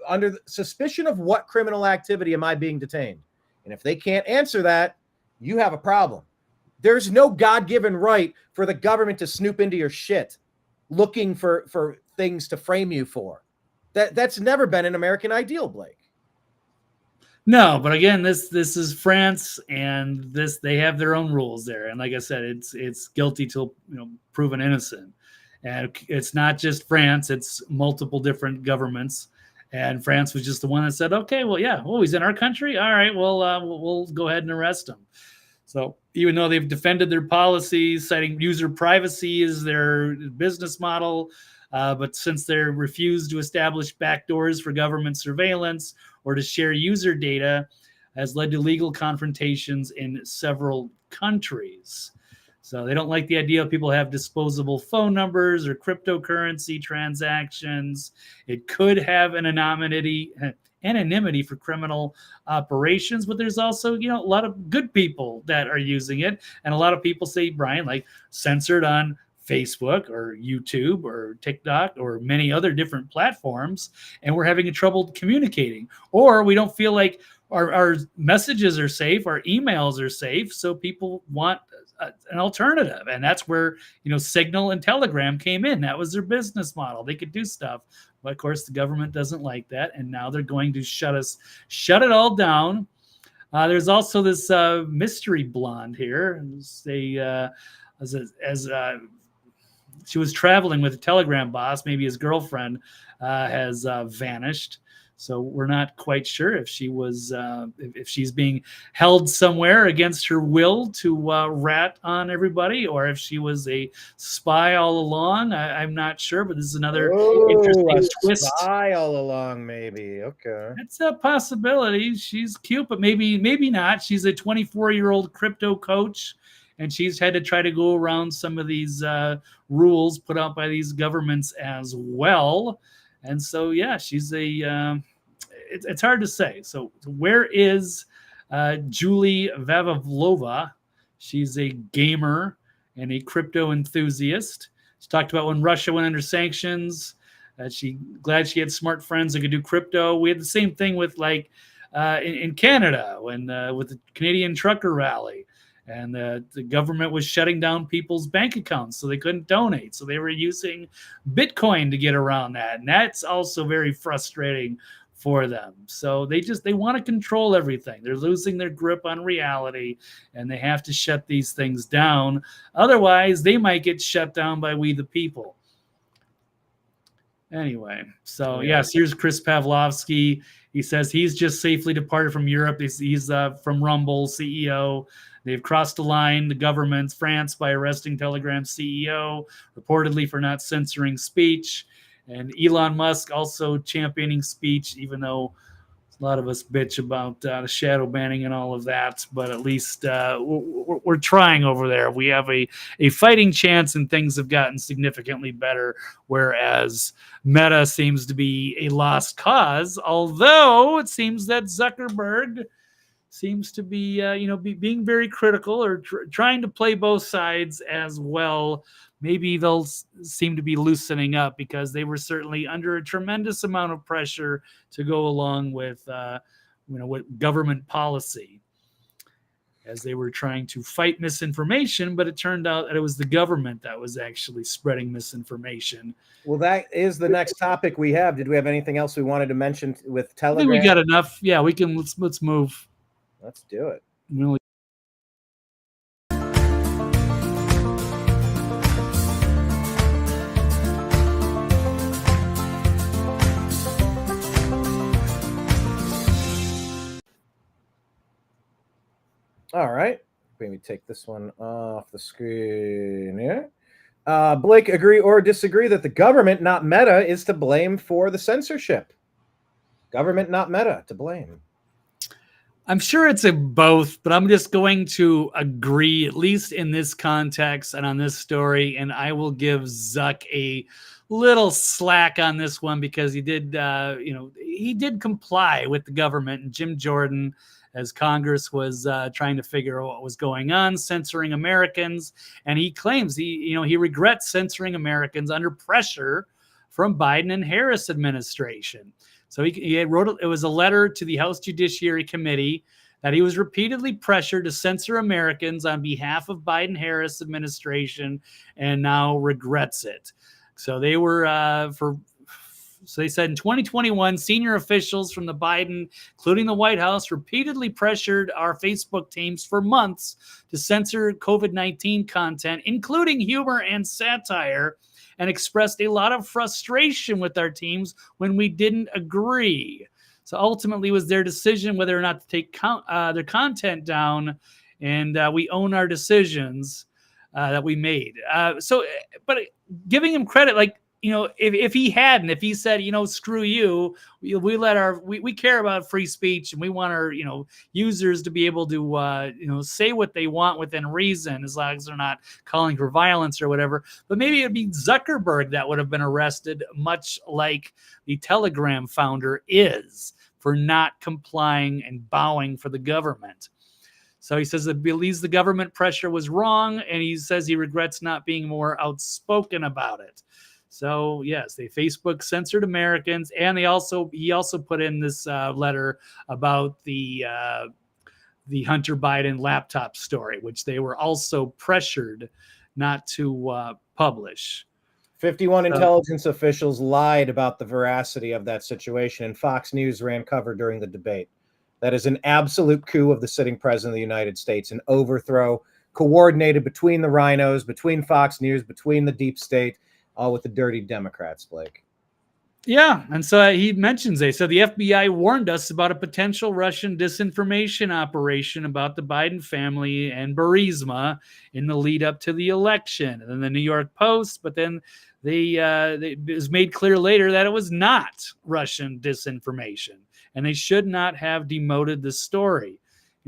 under the suspicion of what criminal activity am I being detained? And if they can't answer that, you have a problem. There's no God-given right for the government to snoop into your shit, looking for things to frame you for. That's never been an American ideal, Blake. No, but again, this is France, and they have their own rules there. And like I said, it's guilty till proven innocent. And it's not just France; it's multiple different governments. And France was just the one that said, "Okay, well, yeah, he's in our country. All right, well, we'll go ahead and arrest him." So even though they've defended their policies, citing user privacy as their business model, but since they refused to establish backdoors for government surveillance or to share user data, has led to legal confrontations in several countries. So they don't like the idea of people have disposable phone numbers or cryptocurrency transactions. It could have an anonymity for criminal operations, but there's also, a lot of good people that are using it. And a lot of people say, Brian, like censored on Facebook or YouTube or TikTok or many other different platforms, and we're having trouble communicating, or we don't feel like our messages are safe, our emails are safe, so people want an alternative. And that's where Signal and Telegram came in. That was their business model. They could do stuff, but of course the government doesn't like that, and now they're going to shut it all down. There's also this mystery blonde here. She was traveling with a Telegram boss. Maybe his girlfriend has vanished. So we're not quite sure if she was, if she's being held somewhere against her will to rat on everybody, or if she was a spy all along. I'm not sure, but this is another interesting twist. Spy all along, maybe. Okay, it's a possibility. She's cute, but maybe not. She's a 24-year-old crypto coach, and she's had to try to go around some of these rules put out by these governments as well. And so, yeah, she's it's hard to say. So where is Julie Vavavlova? She's a gamer and a crypto enthusiast. She talked about when Russia went under sanctions. Glad she had smart friends that could do crypto. We had the same thing with in Canada when with the Canadian trucker rally. And the government was shutting down people's bank accounts so they couldn't donate. So they were using Bitcoin to get around that. And that's also very frustrating for them. So they want to control everything. They're losing their grip on reality, and they have to shut these things down. Otherwise, they might get shut down by we the people. Anyway, so yes, here's Chris Pavlovsky. He says he's just safely departed from Europe. He's from Rumble, CEO. They've crossed the line, the government's France, by arresting Telegram's CEO, reportedly for not censoring speech. And Elon Musk also championing speech, even though a lot of us bitch about the shadow banning and all of that. But at least we're trying over there. We have a fighting chance, and things have gotten significantly better, whereas Meta seems to be a lost cause, although it seems that Zuckerberg seems to be, being very critical or trying to play both sides as well. Maybe they'll seem to be loosening up, because they were certainly under a tremendous amount of pressure to go along with, with government policy, as they were trying to fight misinformation. But it turned out that it was the government that was actually spreading misinformation. Well, that is the next topic we have. Did we have anything else we wanted to mention with Telegram? I think we got enough. Yeah, we can. Let's move. Let's do it. All right. Maybe take this one off the screen here. Blake, agree or disagree that the government, not Meta, is to blame for the censorship? Government, not Meta, to blame. I'm sure it's a both, but I'm just going to agree, at least in this context and on this story. And I will give Zuck a little slack on this one, because he did, he did comply with the government, and Jim Jordan as Congress was trying to figure out what was going on, censoring Americans. And he claims he regrets censoring Americans under pressure from Biden and Harris administration. So he wrote, it was a letter to the House Judiciary Committee that he was repeatedly pressured to censor Americans on behalf of Biden-Harris administration and now regrets it. So they were So they said in 2021, senior officials from the Biden, including the White House, repeatedly pressured our Facebook teams for months to censor COVID-19 content, including humor and satire, and expressed a lot of frustration with our teams when we didn't agree. So ultimately, it was their decision whether or not to take their content down, and we own our decisions that we made. But giving him credit, like, if he said, screw you, we care about free speech and we want our, users to be able to, say what they want within reason, as long as they're not calling for violence or whatever. But maybe it'd be Zuckerberg that would have been arrested, much like the Telegram founder is, for not complying and bowing for the government. So he says that he believes the government pressure was wrong, and he says he regrets not being more outspoken about it. So yes, they Facebook censored Americans, and he also put in this letter about the Hunter Biden laptop story, which they were also pressured not to publish. 51 intelligence officials lied about the veracity of that situation, and Fox News ran cover during the debate. That is an absolute coup of the sitting president of the United States, an overthrow coordinated between the rhinos, between Fox News, between the deep state, all with the dirty Democrats, Blake. Yeah, and so he mentions, they said the FBI warned us about a potential Russian disinformation operation about the Biden family and Burisma in the lead up to the election. And then the New York Post, but then it was made clear later that it was not Russian disinformation, and they should not have demoted the story.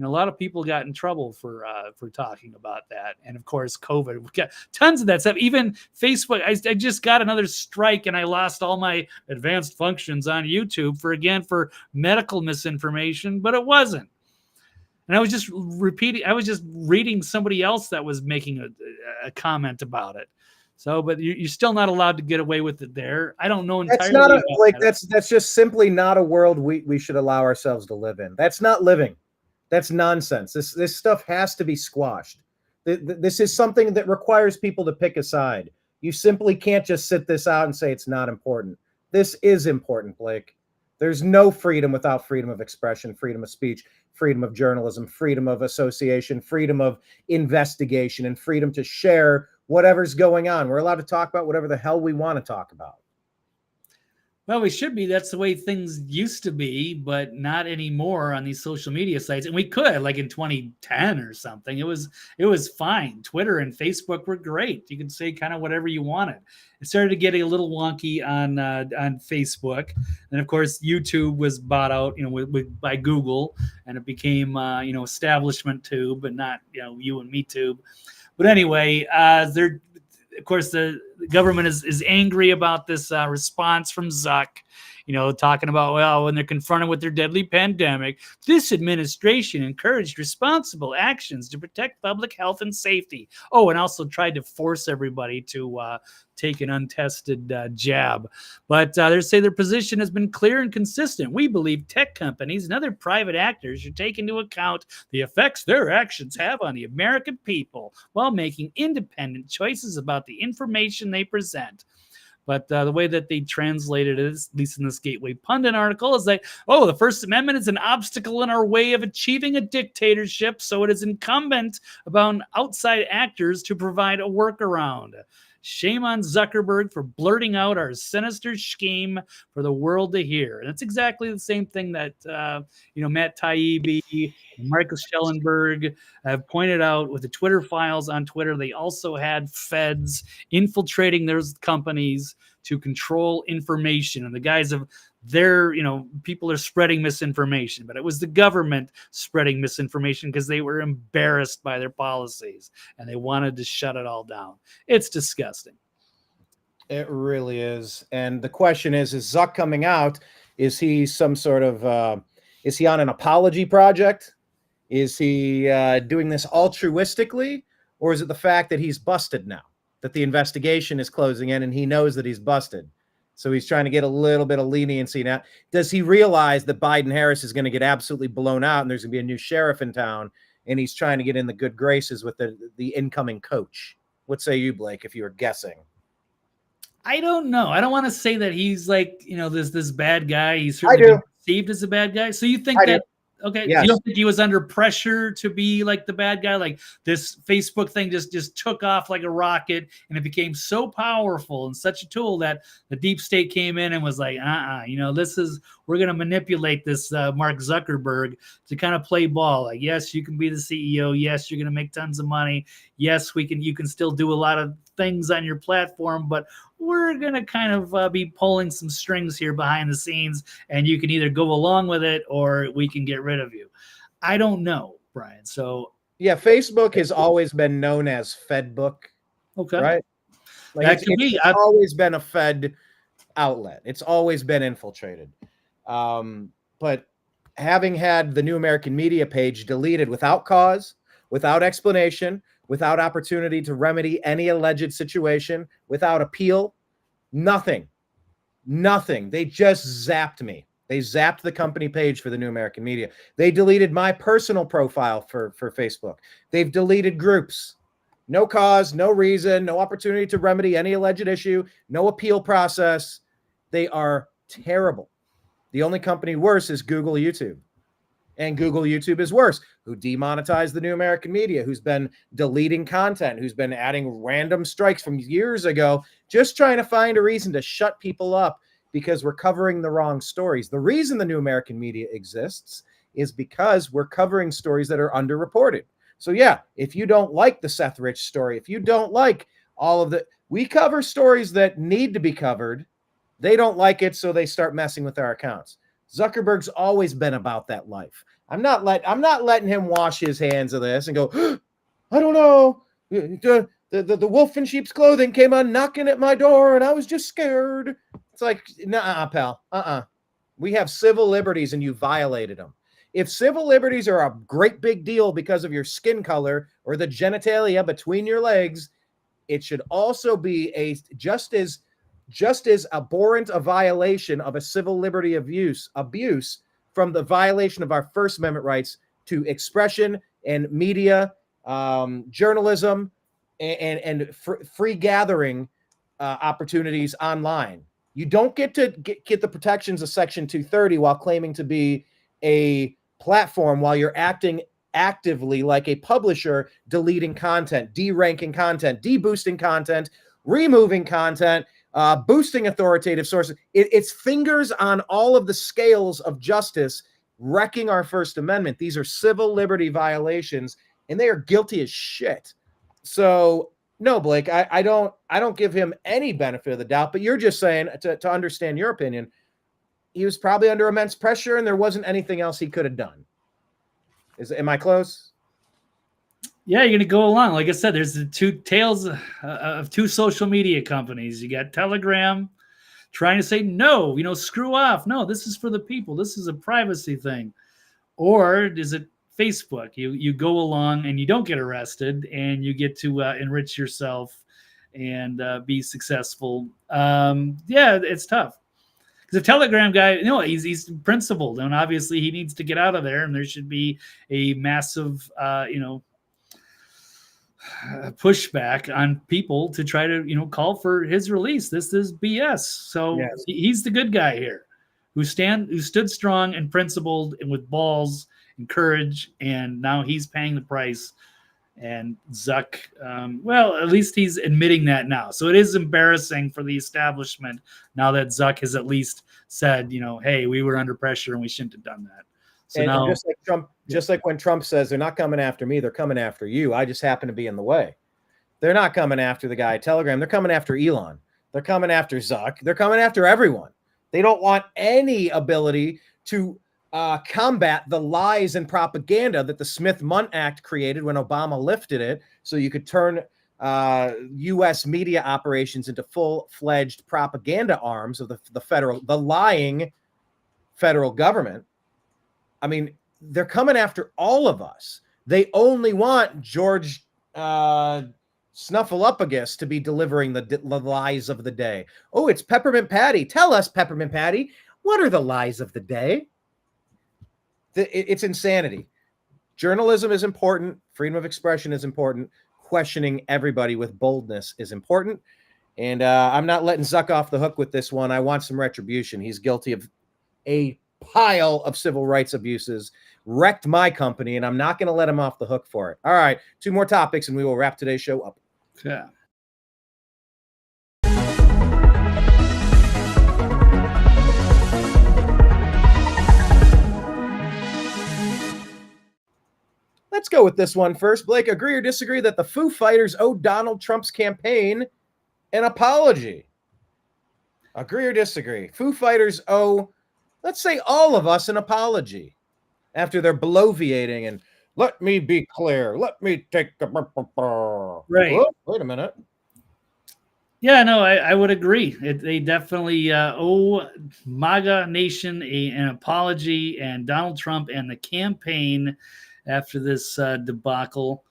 A lot of people got in trouble for talking about that. And of course, COVID, we got tons of that stuff. Even Facebook, I just got another strike and I lost all my advanced functions on YouTube for medical misinformation, but it wasn't. And I was just reading somebody else that was making a comment about it. So, but you're still not allowed to get away with it there. I don't know entirely. That's just simply not a world we should allow ourselves to live in. That's not living. That's nonsense. This stuff has to be squashed. This is something that requires people to pick a side. You simply can't just sit this out and say it's not important. This is important, Blake. There's no freedom without freedom of expression, freedom of speech, freedom of journalism, freedom of association, freedom of investigation, and freedom to share whatever's going on. We're allowed to talk about whatever the hell we want to talk about. Well, we should be. That's the way things used to be, but not anymore on these social media sites. And we could, like in 2010 or something. It was fine. Twitter and Facebook were great. You could say kind of whatever you wanted. It started to get a little wonky on Facebook, and of course, YouTube was bought out, by Google, and it became establishment tube, but not you and me tube. But anyway, of course, the government is angry about this response from Zuck, talking about, when they're confronted with their deadly pandemic, this administration encouraged responsible actions to protect public health and safety. Oh, and also tried to force everybody to take an untested jab. But they say their position has been clear and consistent. We believe tech companies and other private actors should take into account the effects their actions have on the American people while making independent choices about the information they present. But the way that they translated it, at least in this Gateway Pundit article, is that, the First Amendment is an obstacle in our way of achieving a dictatorship, so it is incumbent upon outside actors to provide a workaround. Shame on Zuckerberg for blurting out our sinister scheme for the world to hear. And it's exactly the same thing that, Matt Taibbi and Michael Schellenberg have pointed out with the Twitter files on Twitter. They also had feds infiltrating those companies to control information. And the guys of people are spreading misinformation, but it was the government spreading misinformation because they were embarrassed by their policies and they wanted to shut it all down. It's disgusting. It really is. And the question is Zuck coming out? Is he some sort of Is he on an apology project? Is he doing this altruistically? Or is it the fact that he's busted now, that the investigation is closing in and he knows that he's busted? So he's trying to get a little bit of leniency now. Does he realize that Biden-Harris is going to get absolutely blown out and there's going to be a new sheriff in town, and he's trying to get in the good graces with the incoming coach? What say you, Blake, if you were guessing? I don't know. I don't want to say that he's like, this bad guy. He's I certainly do. been perceived as a bad guy. So you think I that, do. okay, Yes. you don't think he was under pressure to be like the bad guy? Like this Facebook thing just took off like a rocket, and it became so powerful and such a tool that the deep state came in and was like, we're going to manipulate this Mark Zuckerberg to kind of play ball. Like, yes, you can be the CEO. Yes, you're going to make tons of money. Yes, you can still do a lot of things on your platform, but we're going to kind of be pulling some strings here behind the scenes, and you can either go along with it or we can get rid of you. I don't know, Brian. So yeah, Facebook has always been known as Fedbook, okay, right? Like that could be. It's always been a Fed outlet. It's always been infiltrated. But having had the New American Media page deleted without cause, without explanation, without opportunity to remedy any alleged situation, without appeal, nothing. They just zapped me. They zapped the company page for the New American Media. They deleted my personal profile for Facebook. They've deleted groups. No cause, no reason, no opportunity to remedy any alleged issue, no appeal process. They are terrible. The only company worse is Google YouTube. And Google YouTube is worse, who demonetized the New American Media, who's been deleting content, who's been adding random strikes from years ago, just trying to find a reason to shut people up because we're covering the wrong stories. The reason the New American Media exists is because we're covering stories that are underreported. So yeah, if you don't like the Seth Rich story, if you don't like all of we cover stories that need to be covered. They don't like it, so they start messing with our accounts. Zuckerberg's always been about that life. I'm not letting him wash his hands of this and go, I don't know. The wolf in sheep's clothing came on knocking at my door and I was just scared. It's like, nah, pal. We have civil liberties and you violated them. If civil liberties are a great big deal because of your skin color or the genitalia between your legs, it should also be just as abhorrent a violation of a civil liberty abuse from the violation of our First Amendment rights to expression and media, journalism, and free gathering opportunities online. You don't get to get the protections of Section 230 while claiming to be a platform while you're acting actively like a publisher, deleting content, deranking content, deboosting content, removing content, boosting authoritative sources. It's fingers on all of the scales of justice, wrecking our First Amendment. These are civil liberty violations, and they are guilty as shit. So no, Blake, I don't give him any benefit of the doubt, but you're just saying to understand your opinion, he was probably under immense pressure and there wasn't anything else he could have done. Am I close? Yeah, you're going to go along. Like I said, there's the two tales of two social media companies. You got Telegram trying to say, no, screw off. No, this is for the people. This is a privacy thing. Or is it Facebook? You go along and you don't get arrested and you get to enrich yourself and be successful. Yeah, it's tough. The Telegram guy, he's principled, and obviously he needs to get out of there, and there should be a massive, pushback on people to try to, call for his release. This is BS. So yes. He's the good guy here, who stood strong and principled and with balls and courage, and now he's paying the price. And Zuck, at least he's admitting that now. So it is embarrassing for the establishment now that Zuck has at least said, hey, we were under pressure and we shouldn't have done that. So now, just like Trump, just like when Trump says they're not coming after me, they're coming after you. I just happen to be in the way. They're not coming after the guy at Telegram. They're coming after Elon. They're coming after Zuck. They're coming after everyone. They don't want any ability to combat the lies and propaganda that the Smith-Mundt Act created when Obama lifted it, so you could turn U.S. media operations into full-fledged propaganda arms of the lying federal government. I mean, they're coming after all of us. They only want George Snuffleupagus to be delivering the lies of the day. Oh, it's Peppermint Patty. Tell us, Peppermint Patty, what are the lies of the day? It's insanity. Journalism is important. Freedom of expression is important. Questioning everybody with boldness is important. And I'm not letting Zuck off the hook with this one. I want some retribution. He's guilty of a pile of civil rights abuses, wrecked my company, and I'm not going to let him off the hook for it. All right, 2 more topics, and we will wrap today's show up. Yeah. Let's go with this one first. Blake, agree or disagree that the Foo Fighters owe Donald Trump's campaign an apology? Agree or disagree? Foo Fighters owe, let's say, all of us an apology after their bloviating and let me be clear. Let me take the right. Whoa, wait a minute. Yeah, no, I would agree. They definitely owe MAGA Nation an apology, and Donald Trump and the campaign after this debacle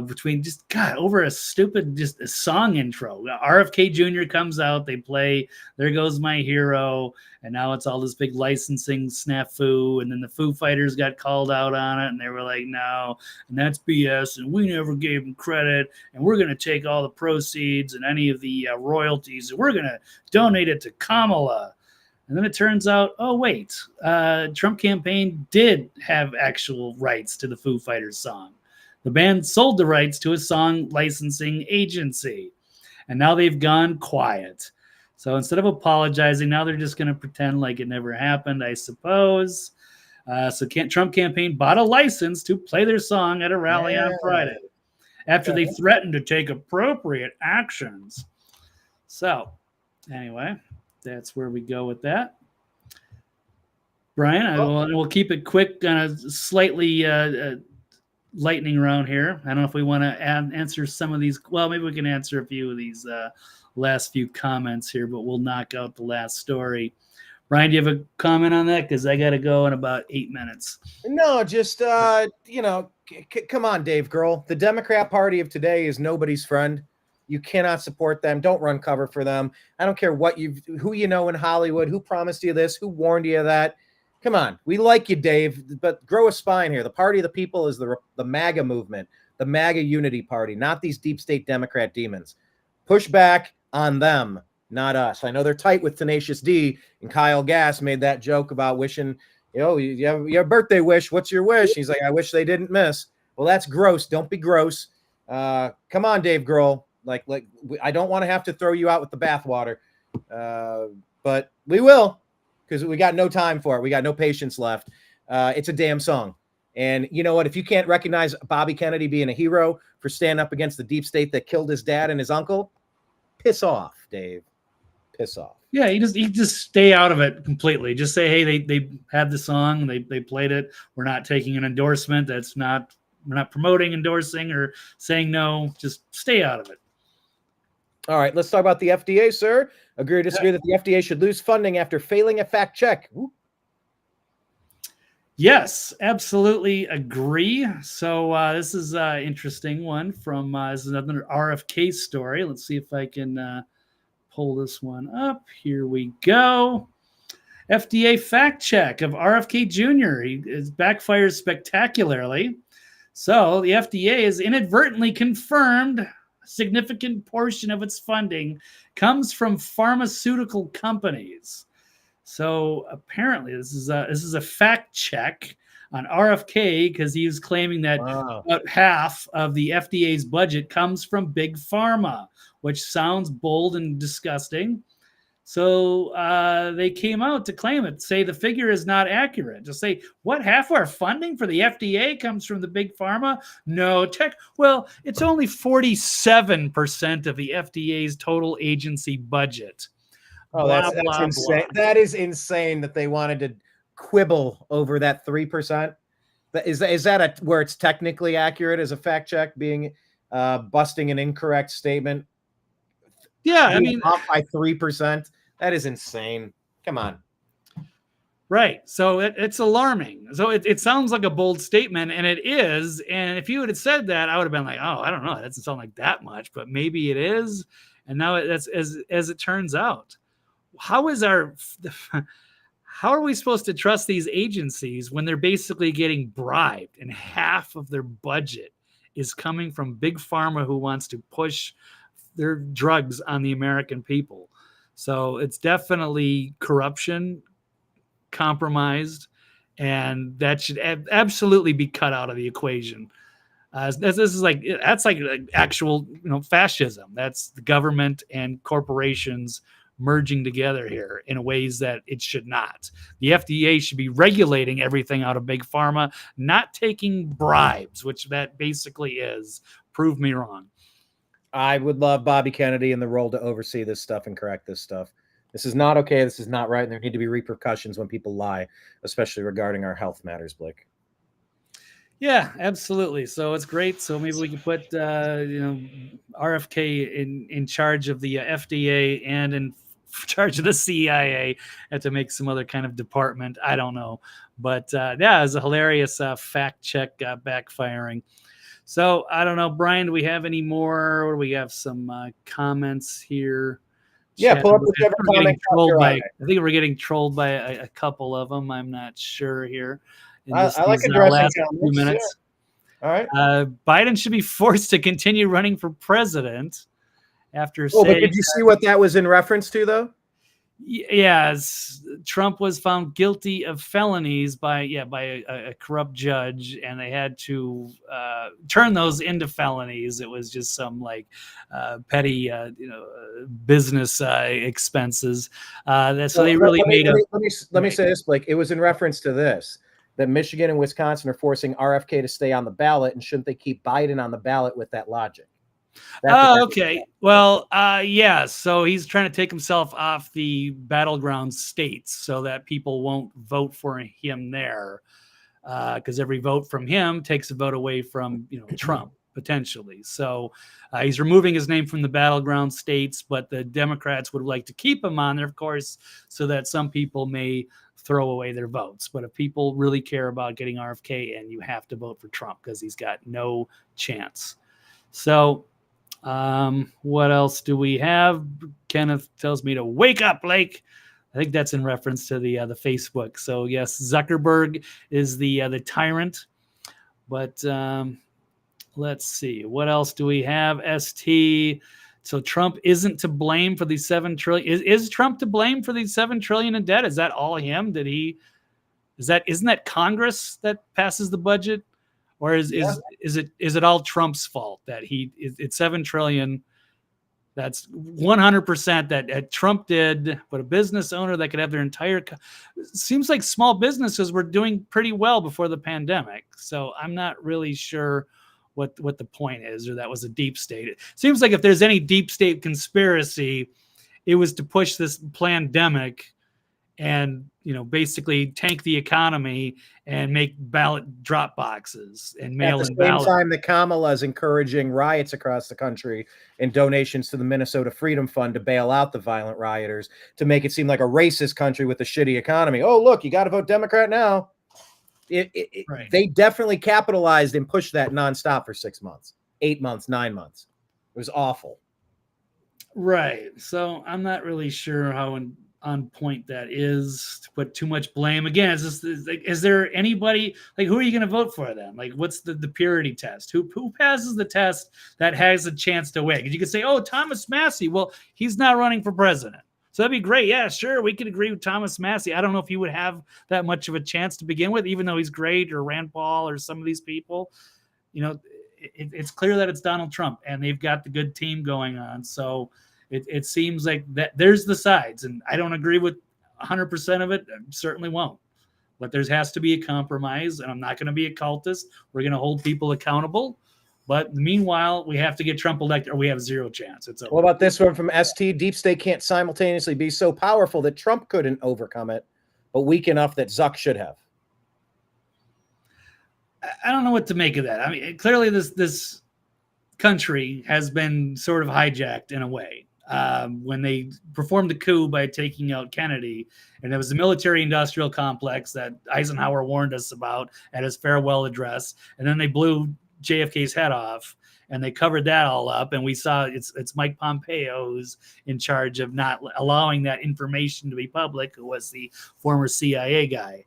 between just over a stupid just a song intro. RFK Jr. comes out, they play "There Goes My Hero," and now it's all this big licensing snafu. And then the Foo Fighters got called out on it, and they were like, "No, and that's BS, and we never gave them credit, and we're going to take all the proceeds and any of the royalties, and we're going to donate it to Kamala." And then it turns out, oh, wait, Trump campaign did have actual rights to the Foo Fighters song. The band sold the rights to a song licensing agency, and now they've gone quiet. So instead of apologizing, now they're just going to pretend like it never happened, I suppose. So Trump campaign bought a license to play their song at a rally on Friday after they threatened to take appropriate actions. So anyway, that's where we go with that. Brian, we'll keep it quick, slightly lightning round here. I don't know if we want to answer some of these. Well, maybe we can answer a few of these last few comments here, but we'll knock out the last story. Brian, do you have a comment on that? Because I got to go in about 8 minutes. No, just, come on, Dave Grohl. The Democrat Party of today is nobody's friend. You cannot support them. Don't run cover for them. I don't care who you know in Hollywood, who promised you this, who warned you of that. Come on. We like you, Dave, but grow a spine here. The party of the people is the MAGA movement, the MAGA unity party, not these deep state Democrat demons. Push back on them, not us. I know they're tight with Tenacious D, and Kyle Gass made that joke about wishing, you have your birthday wish. What's your wish? He's like, I wish they didn't miss. Well, that's gross. Don't be gross. Come on, Dave Grohl. Like I don't want to have to throw you out with the bathwater, but we will, because we got no time for it. We got no patience left. It's a damn song. And you know what? If you can't recognize Bobby Kennedy being a hero for standing up against the deep state that killed his dad and his uncle, piss off, Dave. Piss off. Yeah, you just stay out of it completely. Just say, hey, they had the song, they played it. We're not taking an endorsement. We're not promoting, endorsing, or saying no. Just stay out of it. All right, let's talk about the FDA, sir. Agree or disagree that the FDA should lose funding after failing a fact check? Ooh. Yes, absolutely agree. So this is an interesting one from this is another RFK story. Let's see if I can pull this one up. Here we go. FDA fact check of RFK Jr. It backfires spectacularly. So the FDA has inadvertently confirmed a significant portion of its funding comes from pharmaceutical companies. So apparently this is a fact check on RFK, because he was claiming that about half of the FDA's budget comes from big pharma, which sounds bold and disgusting. So they came out to claim it, say the figure is not accurate. Just say, what, half our funding for the FDA comes from the big pharma? No, check. Well, it's only 47% of the FDA's total agency budget. Oh, that's insane. Blah. That is insane that they wanted to quibble over that 3%. Is that where it's technically accurate as a fact check, being busting an incorrect statement? Yeah, I mean, off by 3%. That is insane. Come on. Right. So it's alarming. So it sounds like a bold statement, and it is. And if you had said that, I would have been like, oh, I don't know. That doesn't sound like that much, but maybe it is. And now that's as it turns out. How is how are we supposed to trust these agencies when they're basically getting bribed and half of their budget is coming from big pharma who wants to push their drugs on the American people? So it's definitely corruption, compromised, and that should absolutely be cut out of the equation. This is that's like actual fascism. That's the government and corporations merging together here in ways that it should not. The FDA should be regulating everything out of big pharma, not taking bribes, which that basically is. Prove me wrong. I would love Bobby Kennedy in the role to oversee this stuff and correct this stuff. This is not okay. This is not right. And there need to be repercussions when people lie, especially regarding our health matters, Blake. Yeah, absolutely. So it's great. So maybe we can put RFK in charge of the FDA and in charge of the CIA, and to make some other kind of department. I don't know, but yeah, it was a hilarious fact check backfiring. So I don't know, Brian. Do we have any more? Or we have some comments here? Yeah, pull up whichever comment. I think we're getting trolled by a couple of them. I'm not sure here. I like addressing last comments, few minutes. Yeah. All right. Biden should be forced to continue running for president after saying. But did you see what that was in reference to, though? Yes, Trump was found guilty of felonies by a corrupt judge, and they had to turn those into felonies. It was just some petty business expenses. So they really made a. Let me say this, Blake. It was in reference to this, that Michigan and Wisconsin are forcing RFK to stay on the ballot, and shouldn't they keep Biden on the ballot with that logic? Okay. Well, yeah. So he's trying to take himself off the battleground states so that people won't vote for him there, because every vote from him takes a vote away from Trump potentially. So he's removing his name from the battleground states, but the Democrats would like to keep him on there, of course, so that some people may throw away their votes. But if people really care about getting RFK in, you have to vote for Trump because he's got no chance. So. What else do we have? Kenneth tells me to wake up, Blake. I think that's in reference to the Facebook. So yes, Zuckerberg is the tyrant. But let's see, what else do we have? ST. So Trump isn't to blame for these $7 trillion. Is Trump to blame for these $7 trillion in debt? Is that all him? Isn't that Congress that passes the budget? Or is it all Trump's fault that it's $7 trillion? That's 100% that Trump did, but a business owner that could have their entire. Seems like small businesses were doing pretty well before the pandemic. So I'm not really sure what the point is, or that was a deep state. It seems like if there's any deep state conspiracy, it was to push this pandemic and basically tank the economy and make ballot drop boxes and mail in ballots. At the same time that Kamala is encouraging riots across the country and donations to the Minnesota Freedom Fund to bail out the violent rioters, to make it seem like a racist country with a shitty economy. Oh, look, you got to vote Democrat now. Right. They definitely capitalized and pushed that nonstop for 6 months, 8 months, 9 months. It was awful. Right. So I'm not really sure how on point that is to put too much blame. Again, is there anybody, who are you going to vote for then? What's the purity test? Who passes the test that has a chance to win? Because you could say, oh, Thomas Massey. Well, he's not running for president. So that'd be great. Yeah, sure. We could agree with Thomas Massey. I don't know if he would have that much of a chance to begin with, even though he's great, or Rand Paul or some of these people. It's clear that it's Donald Trump, and they've got the good team going on. So it seems like that there's the sides, and I don't agree with 100% of it. I certainly won't. But there has to be a compromise, and I'm not going to be a cultist. We're going to hold people accountable. But meanwhile, we have to get Trump elected, or we have zero chance. It's over. What about this one from ST? Deep state can't simultaneously be so powerful that Trump couldn't overcome it, but weak enough that Zuck should have. I don't know what to make of that. I mean, clearly this country has been sort of hijacked in a way. when they performed the coup by taking out Kennedy. And it was the military-industrial complex that Eisenhower warned us about at his farewell address. And then they blew JFK's head off, and they covered that all up. And we saw it's Mike Pompeo who's in charge of not allowing that information to be public, who was the former CIA guy.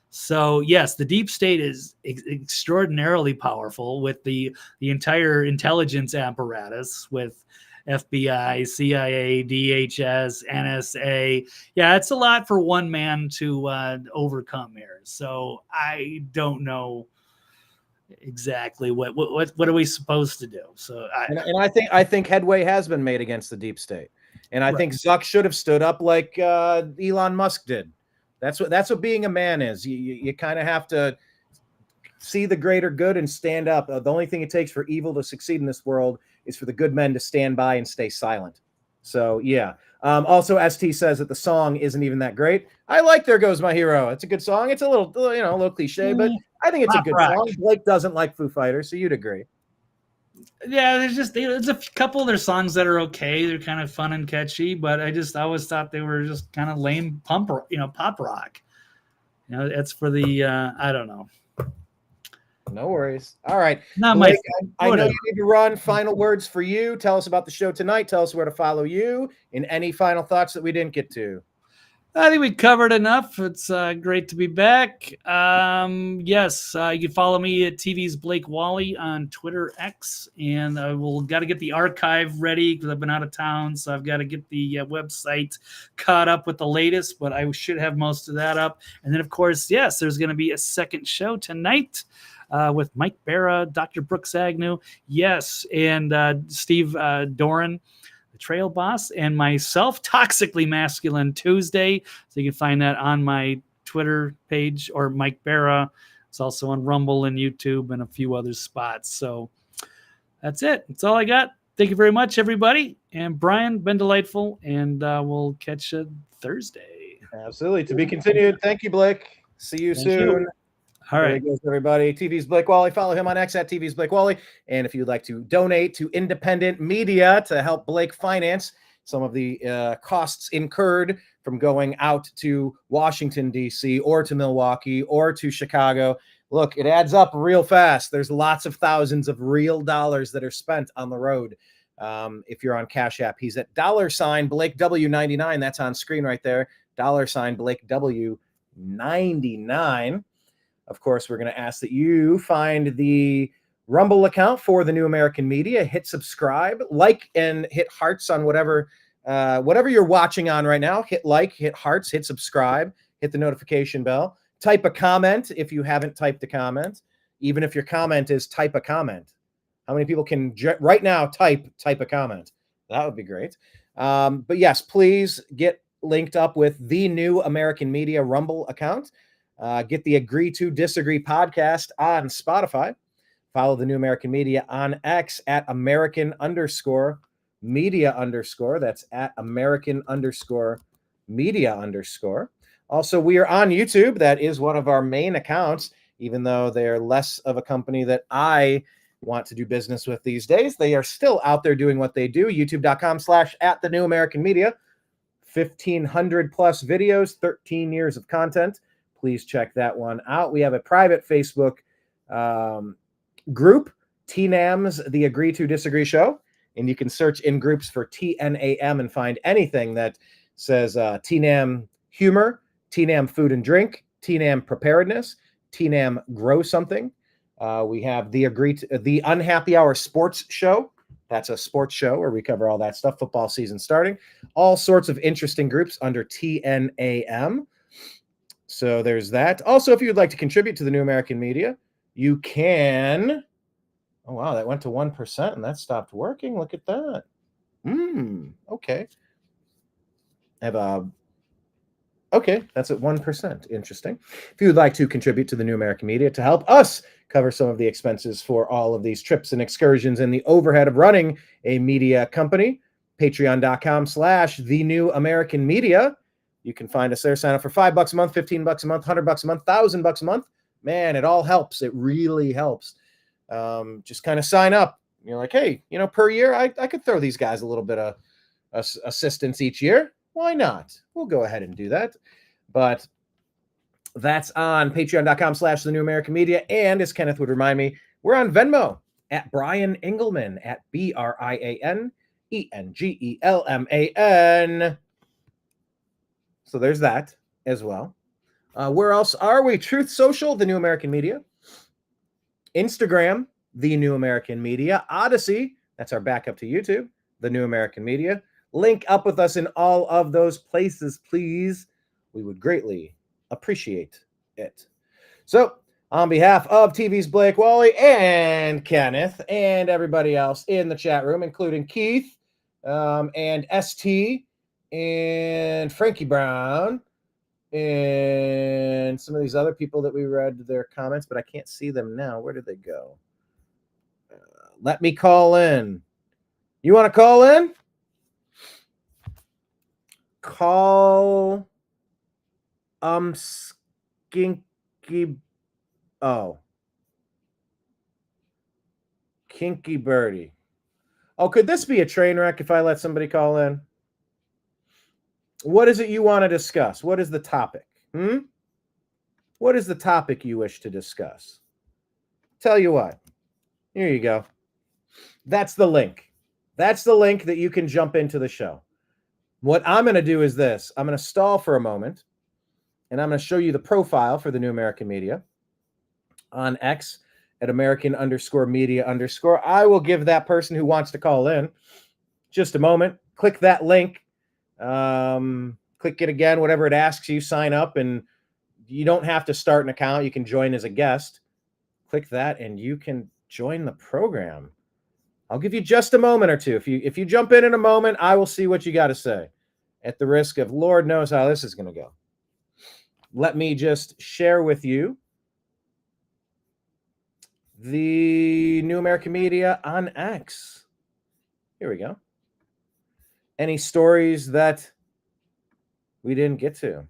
So yes, the deep state is extraordinarily powerful with the entire intelligence apparatus with FBI, CIA, DHS, NSA. Yeah, it's a lot for one man to overcome here. So I don't know exactly what are we supposed to do. So I think headway has been made against the deep state, and I think Zuck should have stood up like Elon Musk did. That's what being a man is. You kind of have to see the greater good and stand up. The only thing it takes for evil to succeed in this world is for the good men to stand by and stay silent. So yeah. Also, ST says that the song isn't even that great. I like "There Goes My Hero." It's a good song. It's a little a little cliche, but I think it's a good song. Blake doesn't like Foo Fighters, so you'd agree. Yeah, there's a couple of their songs that are okay. They're kind of fun and catchy, but I always thought they were just kind of lame pop rock. It's for the I don't know. No worries. All right. Not Blake, my I know you need to run. Final words for you. Tell us about the show tonight. Tell us where to follow you, and any final thoughts that we didn't get to. I think we covered enough. It's great to be back. Yes, you can follow me at TV's Blake Walley on Twitter X, and I will got to get the archive ready because I've been out of town, so I've got to get the website caught up with the latest. But I should have most of that up. And then, of course, yes, there's going to be a second show tonight with Mike Barra, Dr. Brooks Agnew, yes, and Steve Doran, the Trail Boss, and myself, Toxically Masculine Tuesday. So you can find that on my Twitter page, or Mike Barra. It's also on Rumble and YouTube and a few other spots. So that's it. That's all I got. Thank you very much, everybody. And Brian, been delightful, and we'll catch you Thursday. Absolutely. To be continued. Thank you, Blake. See you soon. You. All right. There goes everybody. TV's Blake Walley. Follow him on X at TV's Blake Walley. And if you'd like to donate to independent media to help Blake finance some of the costs incurred from going out to Washington, D.C., or to Milwaukee, or to Chicago, look, it adds up real fast. There's lots of thousands of real dollars that are spent on the road. If you're on Cash App, he's at $ Blake W99. That's on screen right there. $ Blake W99. Of course, we're going to ask that you find the Rumble account for the New American Media, hit subscribe, like, and hit hearts on whatever you're watching on right now. Hit like, hit hearts, hit subscribe, hit the notification bell. Type a comment if you haven't typed a comment. Even if your comment is type a comment. How many people can right now type a comment? That would be great. But yes, please get linked up with the New American Media Rumble account. Get the Agree to Disagree podcast on Spotify. Follow the New American Media on X at American_media_. That's at American_media_. Also, we are on YouTube. That is one of our main accounts, even though they're less of a company that I want to do business with these days. They are still out there doing what they do. YouTube.com/@the-new-American-media. 1,500 plus videos, 13 years of content. Please check that one out. We have a private Facebook group, TNAM's The Agree to Disagree Show. And you can search in groups for TNAM and find anything that says TNAM humor, TNAM food and drink, TNAM preparedness, TNAM grow something. We have the Unhappy Hour Sports Show. That's a sports show where we cover all that stuff. Football season starting. All sorts of interesting groups under TNAM. So there's that. Also, if you'd like to contribute to the New American Media, you can. Oh, wow, that went to 1% and that stopped working. Look at that. Okay. Okay, that's at 1%. Interesting. If you would like to contribute to the New American Media to help us cover some of the expenses for all of these trips and excursions and the overhead of running a media company, patreon.com/the-new-American-media. You can find us there. Sign up for $5 a month, $15 a month, $100 a month, $1,000 a month. Man, it all helps. It really helps. Just kind of sign up. You're like, hey, per year, I could throw these guys a little bit of assistance each year, why not? We'll go ahead and do that. But that's on patreon.com/the New American Media. And as Kenneth would remind me, we're on Venmo at Brian Engelman at BrianEngelman. So there's that as well. Where else are we? Truth Social, The New American Media. Instagram, The New American Media. Odyssey, that's our backup to YouTube, The New American Media. Link up with us in all of those places, please. We would greatly appreciate it. So, on behalf of TV's Blake, Walley, and Kenneth, and everybody else in the chat room, including Keith, and ST, and Frankie Brown, and some of these other people that we read their comments, but I can't see them now. Where did they go? Let me call in. You want to call in? Call Skinky. Oh. Kinky Birdie. Oh, could this be a train wreck if I let somebody call in? What is it you want to discuss? What is the topic? What is the topic you wish to discuss? Tell you what. Here you go. That's the link. That's the link that you can jump into the show. What I'm going to do is this. I'm going to stall for a moment, and I'm going to show you the profile for the New American Media on X at American_media_. I will give that person who wants to call in just a moment. Click that link. Click it again, whatever it asks you, sign up, and you don't have to start an account. You can join as a guest. Click that and you can join the program. I'll give you just a moment or two. If you jump in a moment, I will see what you got to say, at the risk of Lord knows how this is going to go. Let me just share with you the New American Media on X. Here we go. Any stories that we didn't get to?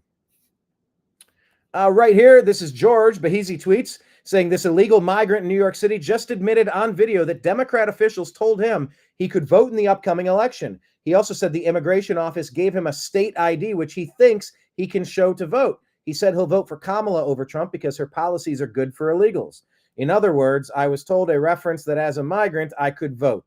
Right here, this is George Bahisi tweets saying this illegal migrant in New York City just admitted on video that Democrat officials told him he could vote in the upcoming election. He also said the immigration office gave him a state ID, which he thinks he can show to vote. He said he'll vote for Kamala over Trump because her policies are good for illegals. In other words, I was told a reference that as a migrant, I could vote.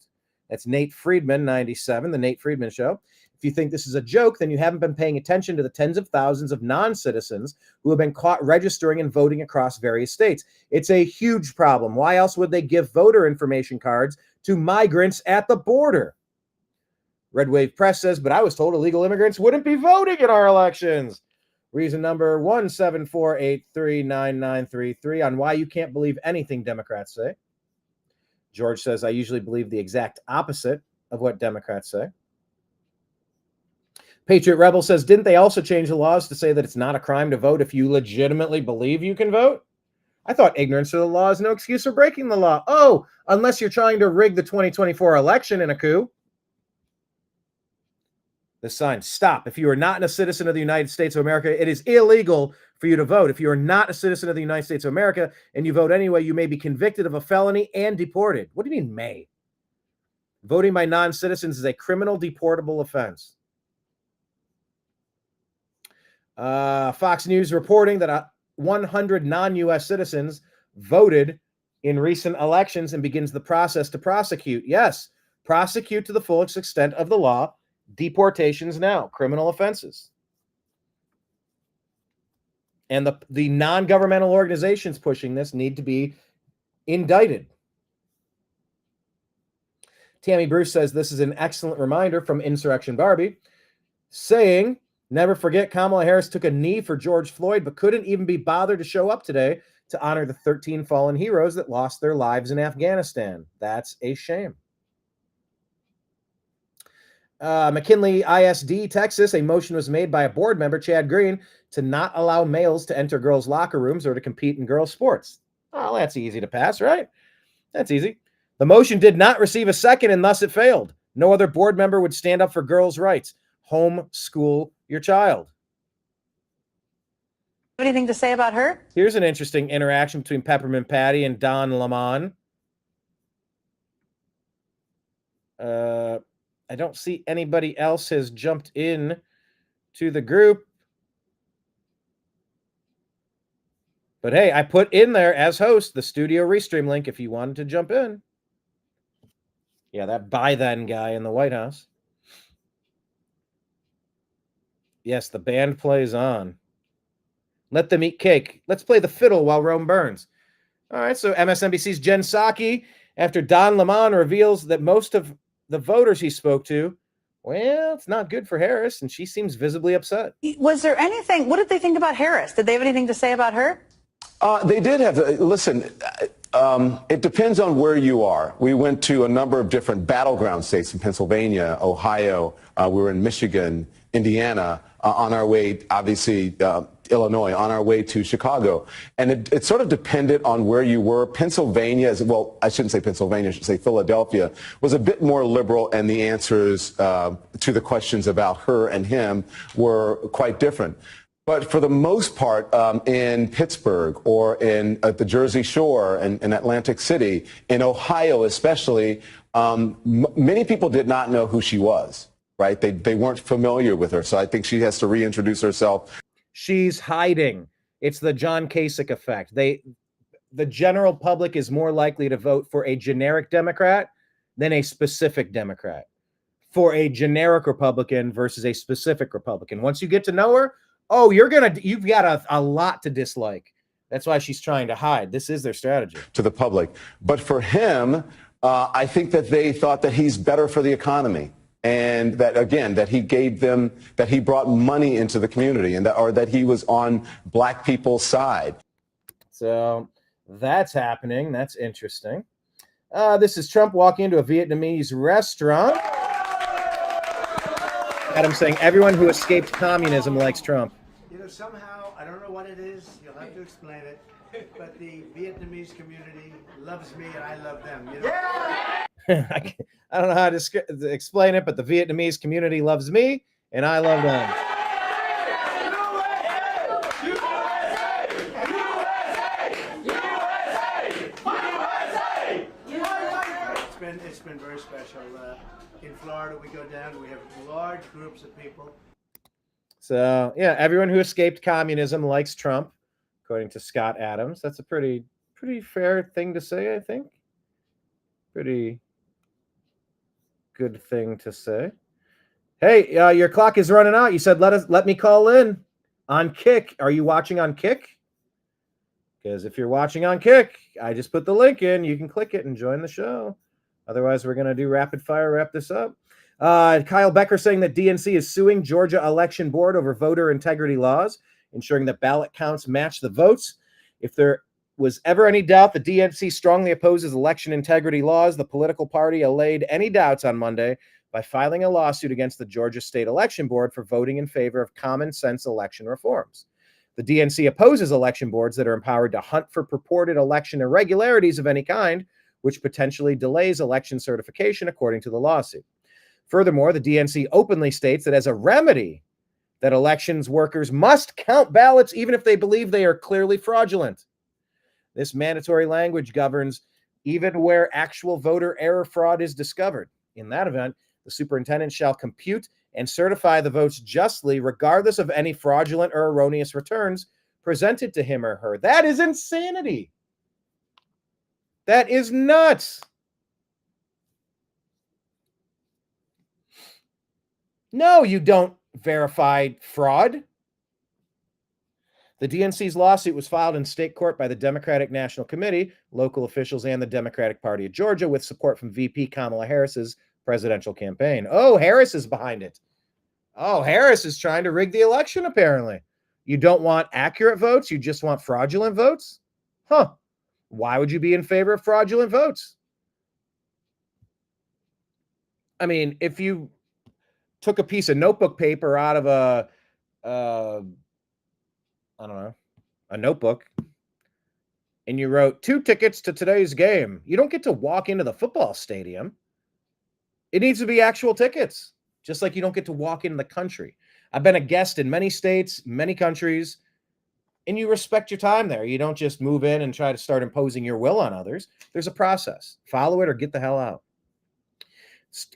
That's Nate Friedman, 97, the Nate Friedman Show. If you think this is a joke, then you haven't been paying attention to the tens of thousands of non-citizens who have been caught registering and voting across various states. It's a huge problem. Why else would they give voter information cards to migrants at the border? Red Wave Press says, but I was told illegal immigrants wouldn't be voting in our elections. Reason number 174839933 on why you can't believe anything Democrats say. George says, I usually believe the exact opposite of what Democrats say. Patriot Rebel says, didn't they also change the laws to say that it's not a crime to vote if you legitimately believe you can vote? I thought ignorance of the law is no excuse for breaking the law. Oh, unless you're trying to rig the 2024 election in a coup. The sign, stop. If you are not a citizen of the United States of America, it is illegal for you to vote. If you are not a citizen of the United States of America and you vote anyway, you may be convicted of a felony and deported. What do you mean may? Voting by non-citizens is a criminal deportable offense. Fox News reporting that 100 non-U.S. citizens voted in recent elections and begins the process to prosecute. Yes, prosecute to the fullest extent of the law. Deportations now, criminal offenses. And the non-governmental organizations pushing this need to be indicted. Tammy Bruce says this is an excellent reminder from Insurrection Barbie, saying, never forget Kamala Harris took a knee for George Floyd, but couldn't even be bothered to show up today to honor the 13 fallen heroes that lost their lives in Afghanistan. That's a shame. McKinley ISD, Texas, a motion was made by a board member, Chad Green, to not allow males to enter girls' locker rooms or to compete in girls' sports. Oh, that's easy to pass, right? That's easy. The motion did not receive a second, and thus it failed. No other board member would stand up for girls' rights. Homeschool your child. Anything to say about her? Here's an interesting interaction between Peppermint Patty and Don Lemon. I don't see anybody else has jumped in to the group. But hey, I put in there as host the studio restream link if you wanted to jump in. Yeah, that by then guy in the White House. Yes, the band plays on. Let them eat cake. Let's play the fiddle while Rome burns. All right, so MSNBC's Jen Psaki, after Don Lemon reveals that most of the voters he spoke to, well, it's not good for Harris, and she seems visibly upset. Was there anything, what did they think about Harris? Did they have anything to say about her? They did have, listen, it depends on where you are. We went to a number of different battleground states in Pennsylvania, Ohio, we were in Michigan, Indiana, on our way, obviously, Illinois, on our way to Chicago. And it sort of depended on where you were. Pennsylvania, well, I shouldn't say Pennsylvania, I should say Philadelphia, was a bit more liberal, and the answers to the questions about her and him were quite different. But for the most part, in Pittsburgh or in at the Jersey Shore and in Atlantic City, in Ohio especially, many people did not know who she was, right? They weren't familiar with her. So I think she has to reintroduce herself. She's hiding. It's the John Kasich effect. The general public is more likely to vote for a generic Democrat than a specific Democrat, for a generic Republican versus a specific Republican. Once you get to know her, oh, you've got a lot to dislike. That's why she's trying to hide. This is their strategy. To the public. But for him, I think that they thought that he's better for the economy. And that, again, that he gave them, that he brought money into the community, and that he was on black people's side. So that's happening. That's interesting. This is Trump walking into a Vietnamese restaurant. Adam saying everyone who escaped communism likes Trump. You know, somehow, I don't know what it is, you'll have to explain it, but the Vietnamese community loves me and I love them. You know? I don't know how to explain it, but the Vietnamese community loves me and I love them. It's been very special. In Florida, we go down, we have large groups of people. So, yeah, everyone who escaped communism likes Trump, according to Scott Adams. That's a pretty fair thing to say, I think. Pretty good thing to say. Hey, your clock is running out. You said let me call in on Kick. Are you watching on Kick? Because if you're watching on Kick, I just put the link in. You can click it and join the show. Otherwise, we're going to do rapid fire, wrap this up. Kyle Becker saying that DNC is suing Georgia Election Board over voter integrity laws, ensuring that ballot counts match the votes. If there was ever any doubt the DNC strongly opposes election integrity laws, the political party allayed any doubts on Monday by filing a lawsuit against the Georgia State Election Board for voting in favor of common sense election reforms. The DNC opposes election boards that are empowered to hunt for purported election irregularities of any kind, which potentially delays election certification, according to the lawsuit. Furthermore, the DNC openly states that as a remedy, that elections workers must count ballots even if they believe they are clearly fraudulent. This mandatory language governs even where actual voter error fraud is discovered. In that event, the superintendent shall compute and certify the votes justly, regardless of any fraudulent or erroneous returns presented to him or her. That is insanity. That is nuts. No, you don't verify fraud. The DNC's lawsuit was filed in state court by the Democratic National Committee, local officials, and the Democratic Party of Georgia, with support from VP Kamala Harris's presidential campaign. Oh, Harris is behind it. Oh, Harris is trying to rig the election, apparently. You don't want accurate votes, you just want fraudulent votes? Huh. Why would you be in favor of fraudulent votes? I mean, if you took a piece of notebook paper out of a notebook, and you wrote 2 tickets to today's game, you don't get to walk into the football stadium. It needs to be actual tickets, just like you don't get to walk into the country. I've been a guest in many states, many countries, and you respect your time there. You don't just move in and try to start imposing your will on others. There's a process. Follow it or get the hell out.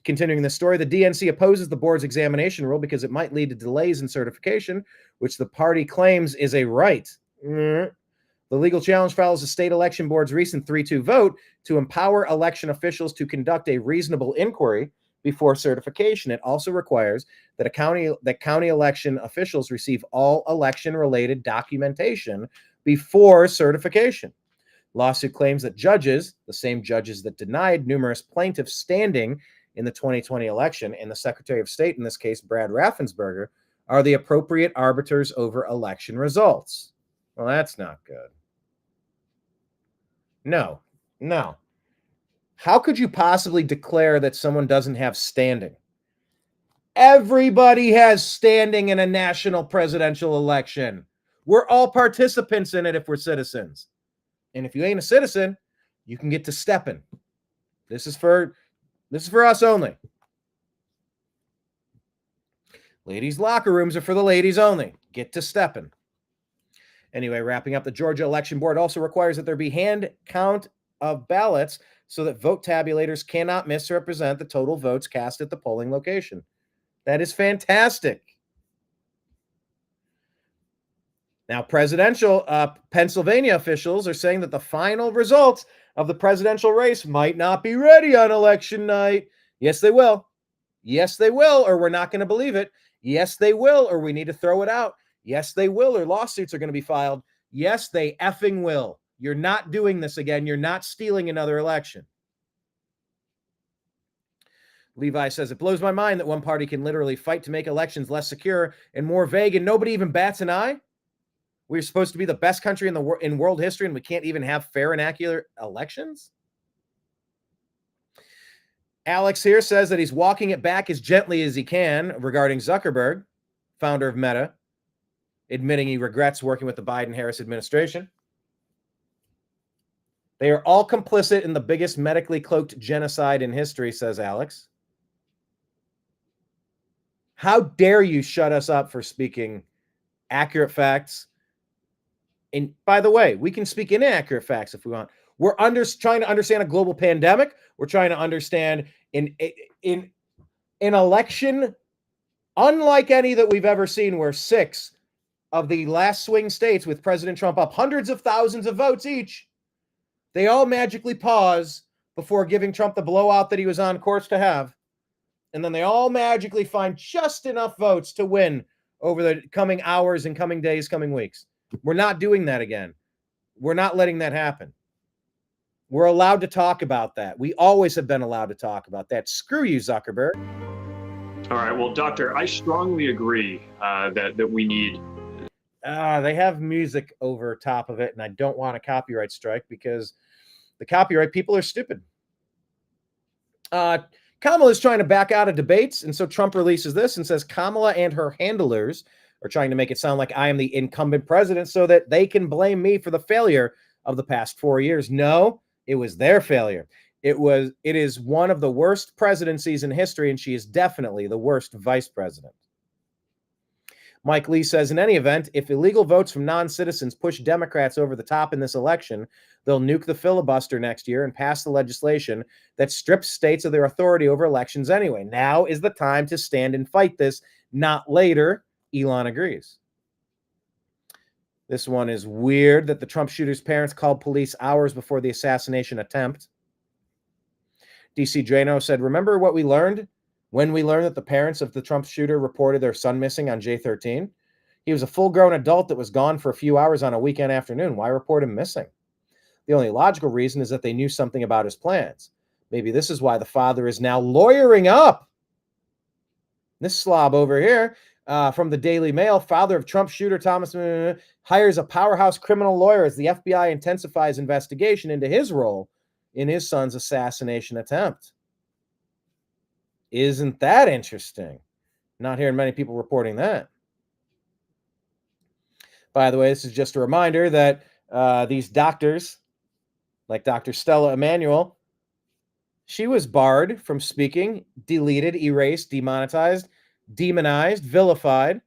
Continuing the story, the DNC opposes the board's examination rule because it might lead to delays in certification, which the party claims is a right. The legal challenge follows the state election board's recent 3-2 vote to empower election officials to conduct a reasonable inquiry before certification. It also requires that county election officials receive all election-related documentation before certification. Lawsuit claims that judges, the same judges that denied numerous plaintiffs standing in the 2020 election, and the Secretary of State, in this case, Brad Raffensperger, are the appropriate arbiters over election results. Well, that's not good. No. How could you possibly declare that someone doesn't have standing? Everybody has standing in a national presidential election. We're all participants in it if we're citizens. And if you ain't a citizen, you can get to stepping. This is for us only. Ladies' locker rooms are for the ladies only. Get to stepping. Anyway, wrapping up, the Georgia Election Board also requires that there be hand count of ballots so that vote tabulators cannot misrepresent the total votes cast at the polling location. That is fantastic. Now, Pennsylvania officials are saying that the final results of the presidential race might not be ready on election night. Yes, they will. Yes, they will, or we're not going to believe it. Yes, they will, or we need to throw it out. Yes, they will, or lawsuits are going to be filed. Yes, they effing will. You're not doing this again. You're not stealing another election. Levi says, it blows my mind that one party can literally fight to make elections less secure and more vague, and nobody even bats an eye. We're supposed to be the best country in world history, and we can't even have fair and accurate elections? Alex here says that he's walking it back as gently as he can regarding Zuckerberg, founder of Meta, admitting he regrets working with the Biden-Harris administration. They are all complicit in the biggest medically cloaked genocide in history, says Alex. How dare you shut us up for speaking accurate facts? And by the way, we can speak inaccurate facts if we want. We're trying to understand a global pandemic. We're trying to understand in an election unlike any that we've ever seen, where 6 of the last swing states with President Trump up hundreds of thousands of votes each, they all magically pause before giving Trump the blowout that he was on course to have. And then they all magically find just enough votes to win over the coming hours and coming days, coming weeks. We're not doing that again. We're not letting that happen. We're allowed to talk about that. We always have been allowed to talk about that. Screw you, Zuckerberg. All right. Well, Doctor, I strongly agree that we need. They have music over top of it, and I don't want a copyright strike because the copyright people are stupid. Kamala is trying to back out of debates, and so Trump releases this and says Kamala and her handlers are trying to make it sound like I am the incumbent president so that they can blame me for the failure of the past 4 years. No, it was their failure. It is one of the worst presidencies in history, and she is definitely the worst vice president. Mike Lee says, in any event, if illegal votes from non-citizens push Democrats over the top in this election, they'll nuke the filibuster next year and pass the legislation that strips states of their authority over elections anyway. Now is the time to stand and fight this, not later. Elon agrees. This one is weird that the Trump shooter's parents called police hours before the assassination attempt. DC Drano said, remember what we learned when we learned that the parents of the Trump shooter reported their son missing on J13? He was a full-grown adult that was gone for a few hours on a weekend afternoon. Why report him missing? The only logical reason is that they knew something about his plans. Maybe this is why the father is now lawyering up. This slob over here from the Daily Mail, father of Trump shooter Thomas hires a powerhouse criminal lawyer as the FBI intensifies investigation into his role in his son's assassination attempt. Isn't that interesting? Not hearing many people reporting that. By the way, this is just a reminder that these doctors, like Dr. Stella Emanuel, she was barred from speaking, deleted, erased, demonetized, demonized, vilified.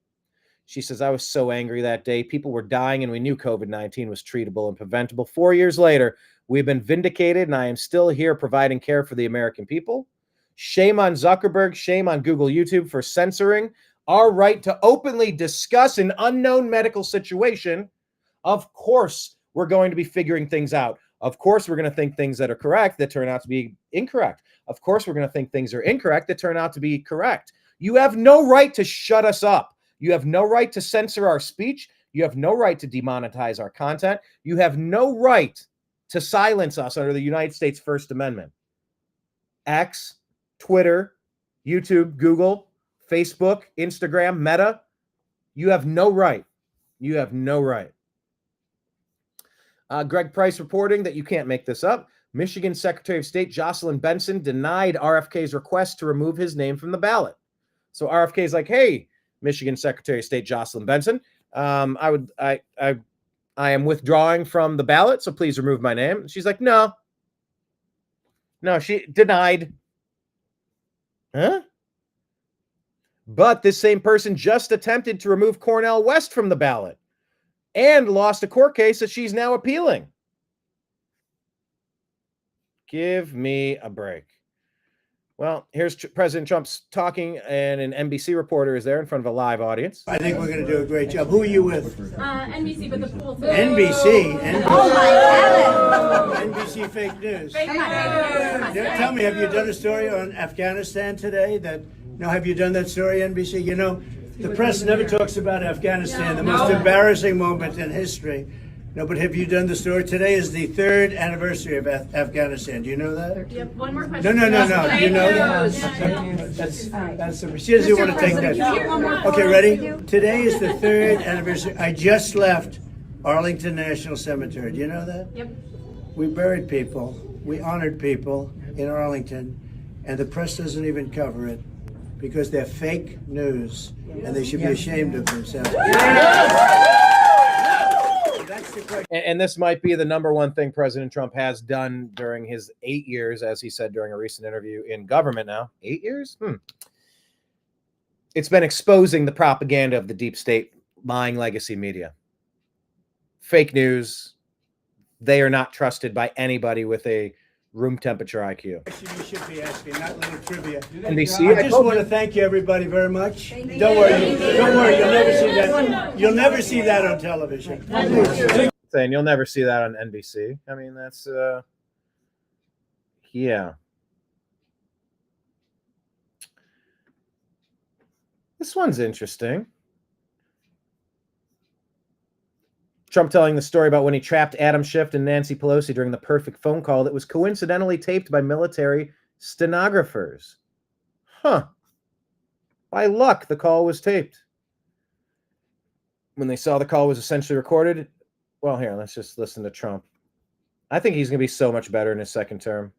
She says, I was so angry that day. People were dying and we knew COVID-19 was treatable and preventable. 4 years later, we've been vindicated and I am still here providing care for the American people. Shame on Zuckerberg, shame on Google, YouTube for censoring our right to openly discuss an unknown medical situation. Of course, we're going to be figuring things out. Of course, we're going to think things that are correct that turn out to be incorrect. Of course, we're going to think things are incorrect that turn out to be correct. You have no right to shut us up. You have no right to censor our speech. You have no right to demonetize our content. You have no right to silence us under the United States First Amendment. X, Twitter, YouTube, Google, Facebook, Instagram, Meta, you have no right. You have no right. Greg Price reporting that you can't make this up. Michigan Secretary of State Jocelyn Benson denied RFK's request to remove his name from the ballot. So RFK is like, hey, Michigan Secretary of State Jocelyn Benson, I am withdrawing from the ballot, so please remove my name. And she's like, no, she denied. Huh? But this same person just attempted to remove Cornel West from the ballot and lost a court case that she's now appealing. Give me a break. Well, here's President Trump's talking, and an NBC reporter is there in front of a live audience. I think we're going to do a great job. Who are you with? NBC, but the pool. NBC? Oh my God. NBC fake news. Fake news. Tell me, have you done a story on Afghanistan today? Have you done that story, NBC? You know, the press never talks about Afghanistan, the most embarrassing moment in history. No, but have you done the story? Today is the 3rd anniversary of Afghanistan. Do you know that? Yep. One more question. No. Do you know that? That's she doesn't want to take that. Okay, ready? Today is the 3rd anniversary. I just left Arlington National Cemetery. Do you know that? Yep. We buried people. We honored people in Arlington, and the press doesn't even cover it because they're fake news, and they should be ashamed of themselves. And this might be the number one thing President Trump has done during his 8 years, as he said during a recent interview, in government now. 8 years? It's been exposing the propaganda of the deep state lying legacy media. Fake news. They are not trusted by anybody with a room temperature IQ. You should be asking, not little trivia. NBC, I just want to thank you, everybody, very much. Don't worry, you'll never see that. You'll never see that on television. Saying you'll never see that on NBC. I mean, that's yeah. This one's interesting. Trump telling the story about when he trapped Adam Schiff and Nancy Pelosi during the perfect phone call that was coincidentally taped by military stenographers. Huh. By luck, the call was taped. When they saw the call was essentially recorded, well, here, let's just listen to Trump. I think he's going to be so much better in his second term.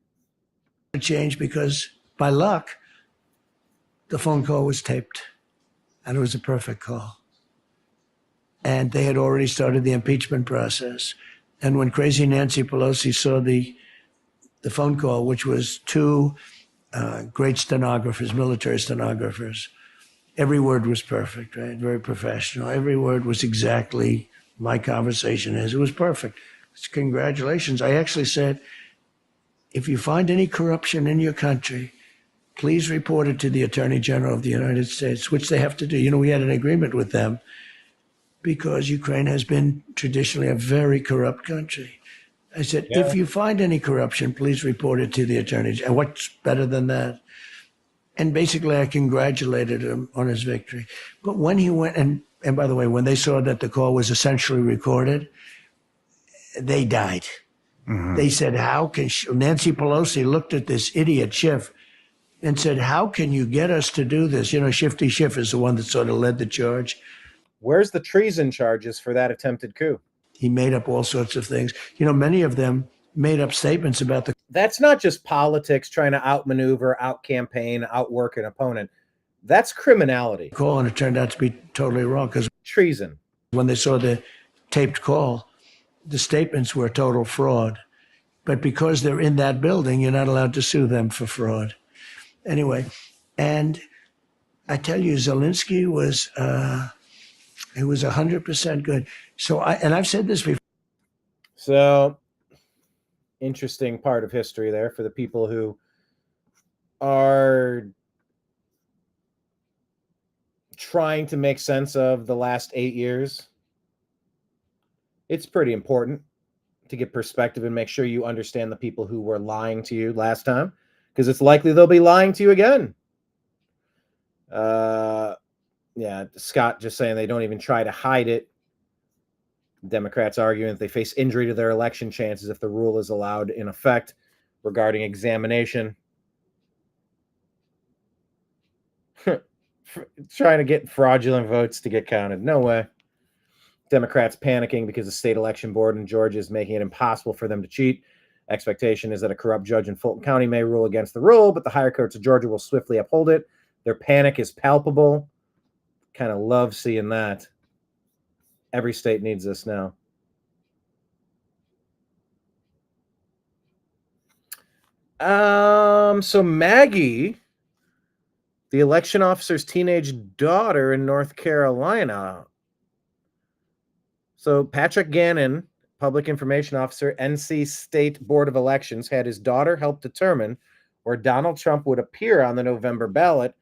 Change because, by luck, the phone call was taped, and it was a perfect call. And they had already started the impeachment process. And when crazy Nancy Pelosi saw the phone call, which was 2 great stenographers, military stenographers, every word was perfect, right? Very professional. Every word was exactly my conversation is. It was perfect. Congratulations. I actually said, if you find any corruption in your country, please report it to the Attorney General of the United States, which they have to do. You know, we had an agreement with them because Ukraine has been traditionally a very corrupt country. I said, if you find any corruption, please report it to the Attorney General. And what's better than that? And basically, I congratulated him on his victory. But when he went, and by the way, when they saw that the call was essentially recorded, they died. Mm-hmm. They said, how can Nancy Pelosi looked at this idiot Schiff and said, how can you get us to do this? You know, Shifty Schiff is the one that sort of led the charge. Where's the treason charges for that attempted coup? He made up all sorts of things. You know, many of them made up statements about the... That's not just politics trying to outmaneuver, out-campaign, outwork an opponent. That's criminality. Call, and it turned out to be totally wrong because... Treason. When they saw the taped call, the statements were total fraud. But because they're in that building, you're not allowed to sue them for fraud. Anyway, and I tell you, Zelensky was... It was 100% good. So I've said this before. So interesting part of history there for the people who are trying to make sense of the last 8 years, it's pretty important to get perspective and make sure you understand the people who were lying to you last time, because it's likely they'll be lying to you again. Yeah, Scott just saying they don't even try to hide it. Democrats arguing that they face injury to their election chances if the rule is allowed in effect regarding examination. Trying to get fraudulent votes to get counted. No way. Democrats panicking because the state election board in Georgia is making it impossible for them to cheat. Expectation is that a corrupt judge in Fulton County may rule against the rule, but the higher courts of Georgia will swiftly uphold it. Their panic is palpable. Kind of love seeing that. Every state needs this now. So Maggie, the election officer's teenage daughter in North Carolina. So Patrick Gannon, public information officer, NC State Board of Elections, had his daughter help determine where Donald Trump would appear on the November ballot.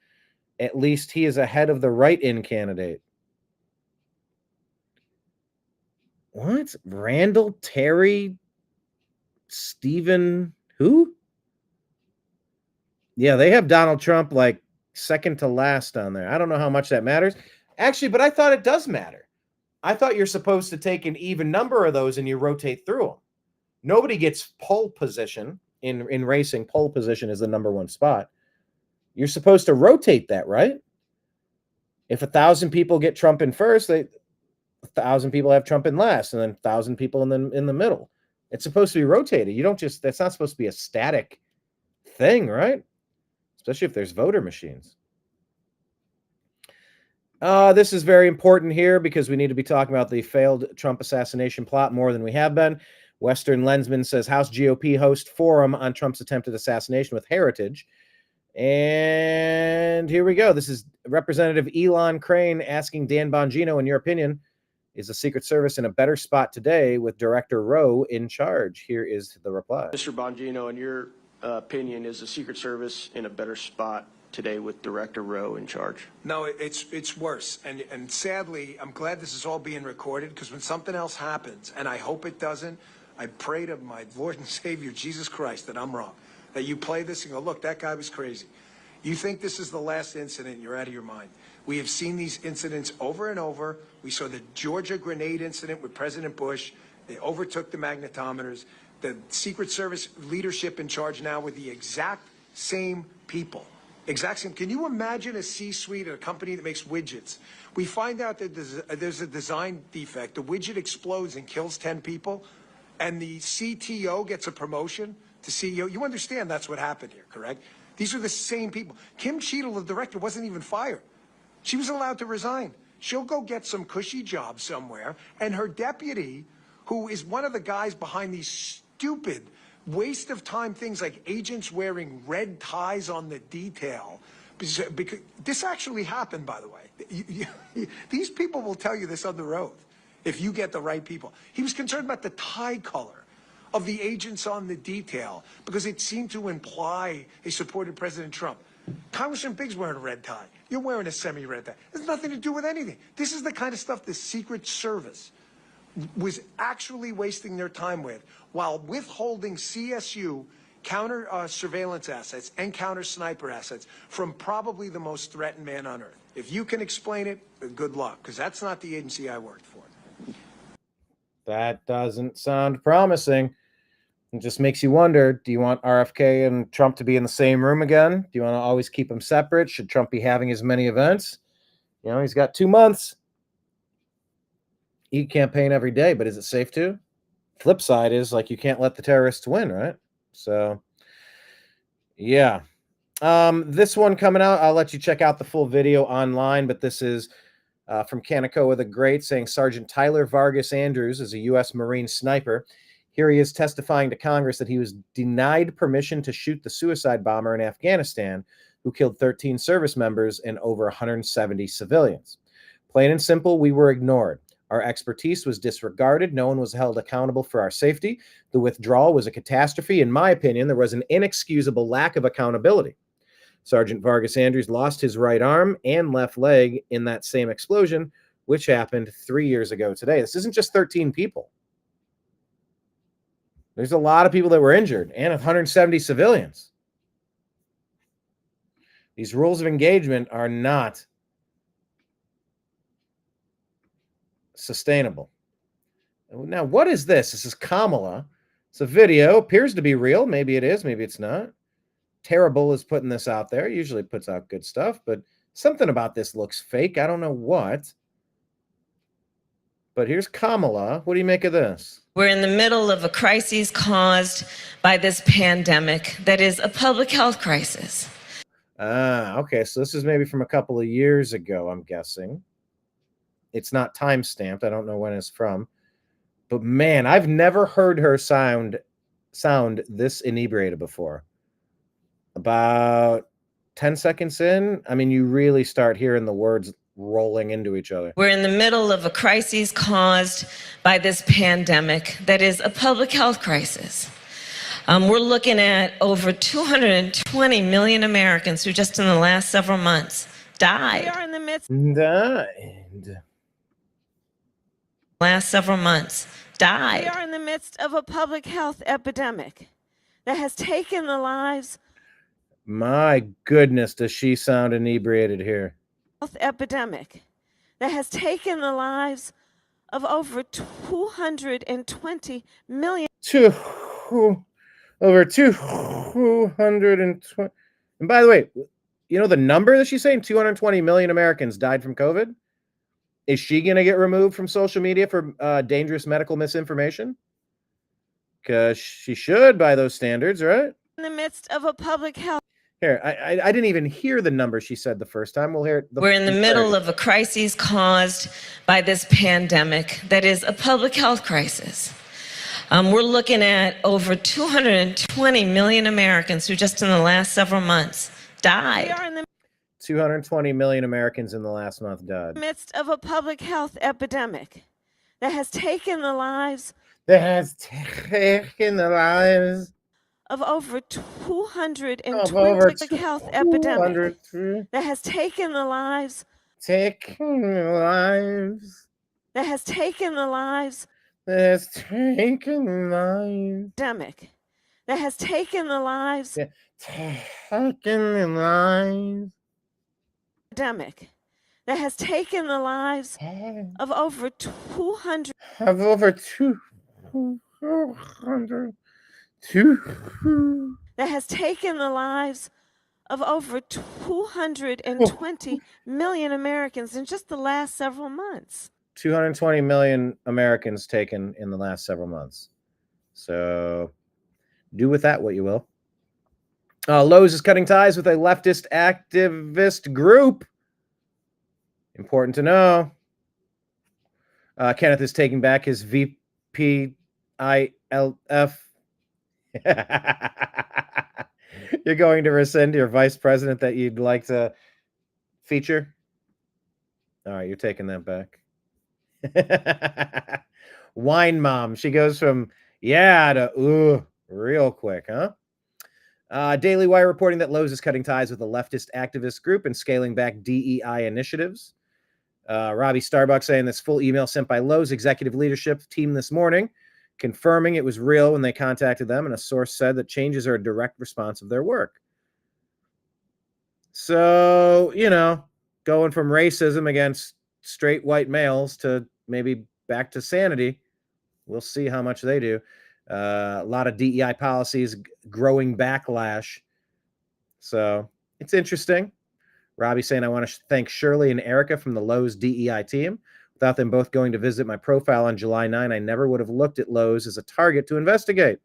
At least he is ahead of the write-in candidate. What? Randall, Terry, Stephen, who? Yeah, they have Donald Trump like second to last on there. I don't know how much that matters. Actually, but I thought it does matter. I thought you're supposed to take an even number of those and you rotate through them. Nobody gets pole position in racing. Pole position is the number one spot. You're supposed to rotate that, right? If 1,000 people get Trump in first, 1,000 people have Trump in last, and then 1,000 people in the middle. It's supposed to be rotated. You don't just, that's not supposed to be a static thing, right? Especially if there's voter machines. This is very important here because we need to be talking about the failed Trump assassination plot more than we have been. Western Lensman says House GOP host forum on Trump's attempted assassination with Heritage. And here we go. This is Representative Elon Crane asking Dan Bongino, in your opinion, is the Secret Service in a better spot today with Director Rowe in charge? Here is the reply. Mr. Bongino, in your opinion, is the Secret Service in a better spot today with Director Rowe in charge? No, it's worse. And sadly, I'm glad this is all being recorded, because when something else happens, and I hope it doesn't, I pray to my Lord and Savior, Jesus Christ, that I'm wrong. That you play this and go, look, that guy was crazy. You think this is the last incident, you're out of your mind. We have seen these incidents over and over. We saw the Georgia grenade incident with President Bush. They overtook the magnetometers. The Secret Service leadership in charge now with the exact same people. Exact same. Can you imagine a C-suite at a company that makes widgets? We find out that there's a design defect. The widget explodes and kills 10 people, and the CTO gets a promotion to CEO. You understand that's what happened here, correct? These are the same people. Kim Cheadle, the director, wasn't even fired. She was allowed to resign. She'll go get some cushy job somewhere, and her deputy, who is one of the guys behind these stupid waste of time things like agents wearing red ties on the detail. Because this actually happened, by the way. These people will tell you this under oath if you get the right people. He was concerned about the tie color of the agents on the detail because it seemed to imply he supported President Trump. Congressman Biggs wearing a red tie. You're wearing a semi-red tie. It has nothing to do with anything. This is the kind of stuff the Secret Service was actually wasting their time with while withholding CSU counter surveillance assets and counter sniper assets from probably the most threatened man on earth. If you can explain it, good luck, because that's not the agency I worked for. That doesn't sound promising. It just makes you wonder, do you want RFK and Trump to be in the same room again? Do you want to always keep them separate? Should Trump be having as many events? You know, he's got 2 months. He campaign every day, but is it safe to? Flip side is, like, you can't let the terrorists win, right? So, yeah. This one coming out, I'll let you check out the full video online, but this is from Kanakoa the Great saying Sergeant Tyler Vargas Andrews is a U.S. Marine sniper. Here he is testifying to Congress that he was denied permission to shoot the suicide bomber in Afghanistan who killed 13 service members and over 170 civilians. Plain and simple, we were ignored. Our expertise was disregarded. No one was held accountable for our safety. The withdrawal was a catastrophe. In my opinion, there was an inexcusable lack of accountability. Sergeant Vargas Andrews lost his right arm and left leg in that same explosion, which happened 3 years ago today. This isn't just 13 people. There's a lot of people that were injured and 170 civilians. These rules of engagement are not sustainable. Now, what is this? This is Kamala. It's a video. Appears to be real. Maybe it is. Maybe it's not. Terrible is putting this out there. Usually puts out good stuff, but something about this looks fake. I don't know what. But here's Kamala. What do you make of this? We're in the middle of a crisis caused by this pandemic that is a public health crisis. Okay. So this is maybe from a couple of years ago, I'm guessing. It's not time stamped. I don't know when it's from. But man, I've never heard her sound this inebriated before. About 10 seconds in, I mean, you really start hearing the words rolling into each other. We're in the middle of a crisis caused by this pandemic that is a public health crisis. We're looking at over 220 million Americans who just in the last several months died. We are in the midst. Last several months died. We are in the midst of a public health epidemic that has taken the lives. My goodness, does she sound inebriated here? Health epidemic that has taken the lives of over 220 million. Over 220. And by the way, you know the number that she's saying? 220 million Americans died from COVID. Is she going to get removed from social media for dangerous medical misinformation? Because she should by those standards, right? In the midst of a public health. Here, I didn't even hear the number she said the first time. We'll hear it. We're in the middle of a crisis caused by this pandemic that is a public health crisis. We're looking at over 220 million Americans who just in the last several months died. We are in the 220 million Americans in the last month died. midst of a public health epidemic that has taken the lives. Of over 220 health epidemic that has taken the lives. That has taken the lives. Epidemic that has taken the lives. Epidemic that has taken the lives of over 200. Of over 200. That has taken the lives of over 220 million Americans in just the last several months. 220 million Americans taken in the last several months. So do with that what you will. Lowe's is cutting ties with a leftist activist group. Important to know. Kenneth is taking back his VPILF. You're going to rescind your vice president that you'd like to feature? All right, you're taking that back. Wine mom. She goes from yeah to real quick, huh? Daily Wire reporting that Lowe's is cutting ties with a leftist activist group and scaling back DEI initiatives. Robbie Starbuck saying this full email sent by Lowe's executive leadership team this morning, confirming it was real when they contacted them, and a source said that changes are a direct response of their work. So, you know, going from racism against straight white males to maybe back to sanity. We'll see how much they do. A lot of DEI policies, growing backlash. So it's interesting. Robbie saying, I want to thank Shirley and Erica from the Lowe's DEI team. Without them both going to visit my profile on July 9, I never would have looked at Lowe's as a target to investigate.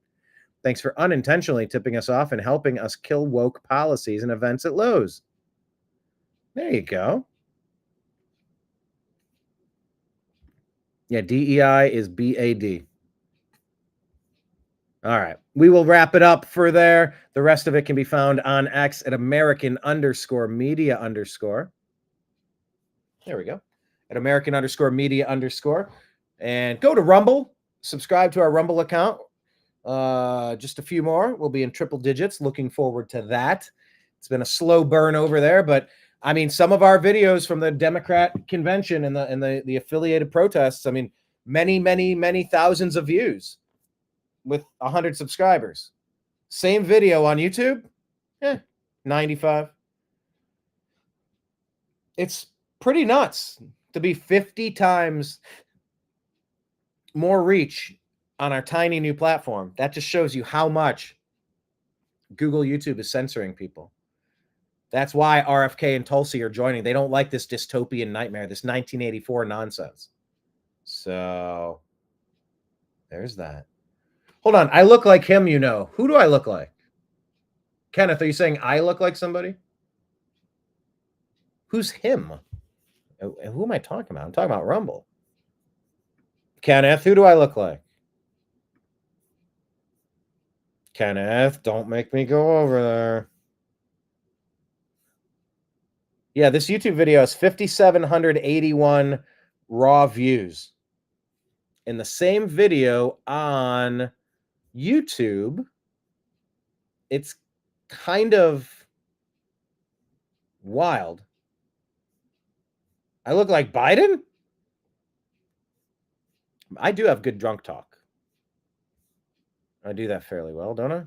Thanks for unintentionally tipping us off and helping us kill woke policies and events at Lowe's. There you go. Yeah, DEI is BAD. All right. We will wrap it up for there. The rest of it can be found on X at American_media_. There we go. At American_media_. And go to Rumble. Subscribe to our Rumble account. Just a few more. We'll be in triple digits. Looking forward to that. It's been a slow burn over there, but I mean, some of our videos from the Democrat convention and the affiliated protests, I mean, many thousands of views with 100 subscribers. Same video on YouTube, 95. It's pretty nuts to be 50 times more reach on our tiny new platform. That just shows you how much Google YouTube is censoring people. That's why RFK and Tulsi are joining. They don't like this dystopian nightmare, this 1984 nonsense. So there's that. Hold on. I look like him, you know. Who do I look like? Kenneth, are you saying I look like somebody? Who's him? Who am I talking about? I'm talking about Rumble. Kenneth, who do I look like? Kenneth, don't make me go over there. Yeah, this YouTube video has 5,781 raw views. In the same video on YouTube, it's kind of wild. I look like Biden? I do have good drunk talk. I do that fairly well, don't I?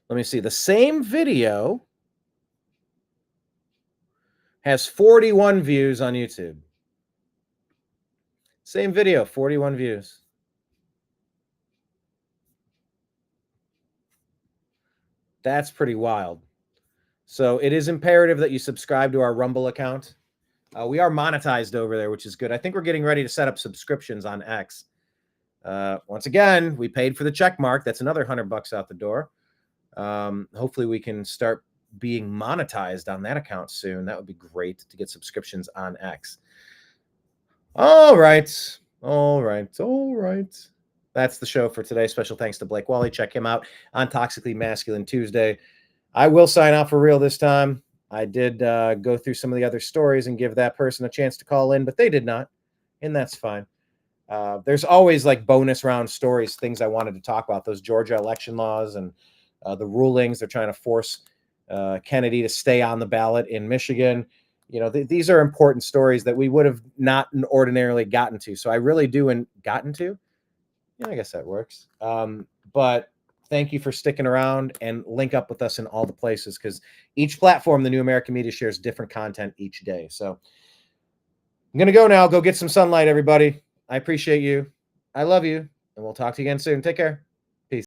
Let me see. The same video has 41 views on YouTube. Same video, 41 views. That's pretty wild. So it is imperative that you subscribe to our Rumble account. We are monetized over there, which is good. I think we're getting ready to set up subscriptions on X. Once again, we paid for the check mark. That's another $100 out the door. Hopefully we can start being monetized on that account soon. That would be great to get subscriptions on X. All right. That's the show for today. Special thanks to Blake Walley. Check him out on Toxically Masculine Tuesday. I will sign out for real this time. I did go through some of the other stories and give that person a chance to call in, but they did not, and that's fine. There's always like bonus round stories, things I wanted to talk about, those Georgia election laws and the rulings. They're trying to force Kennedy to stay on the ballot in Michigan. You know, these are important stories that we would have not ordinarily gotten to. So I really do gotten to. Yeah, I guess that works. But thank you for sticking around and link up with us in all the places, because each platform, the New American Media, shares different content each day. So I'm going to go now. Go get some sunlight, everybody. I appreciate you. I love you. And we'll talk to you again soon. Take care.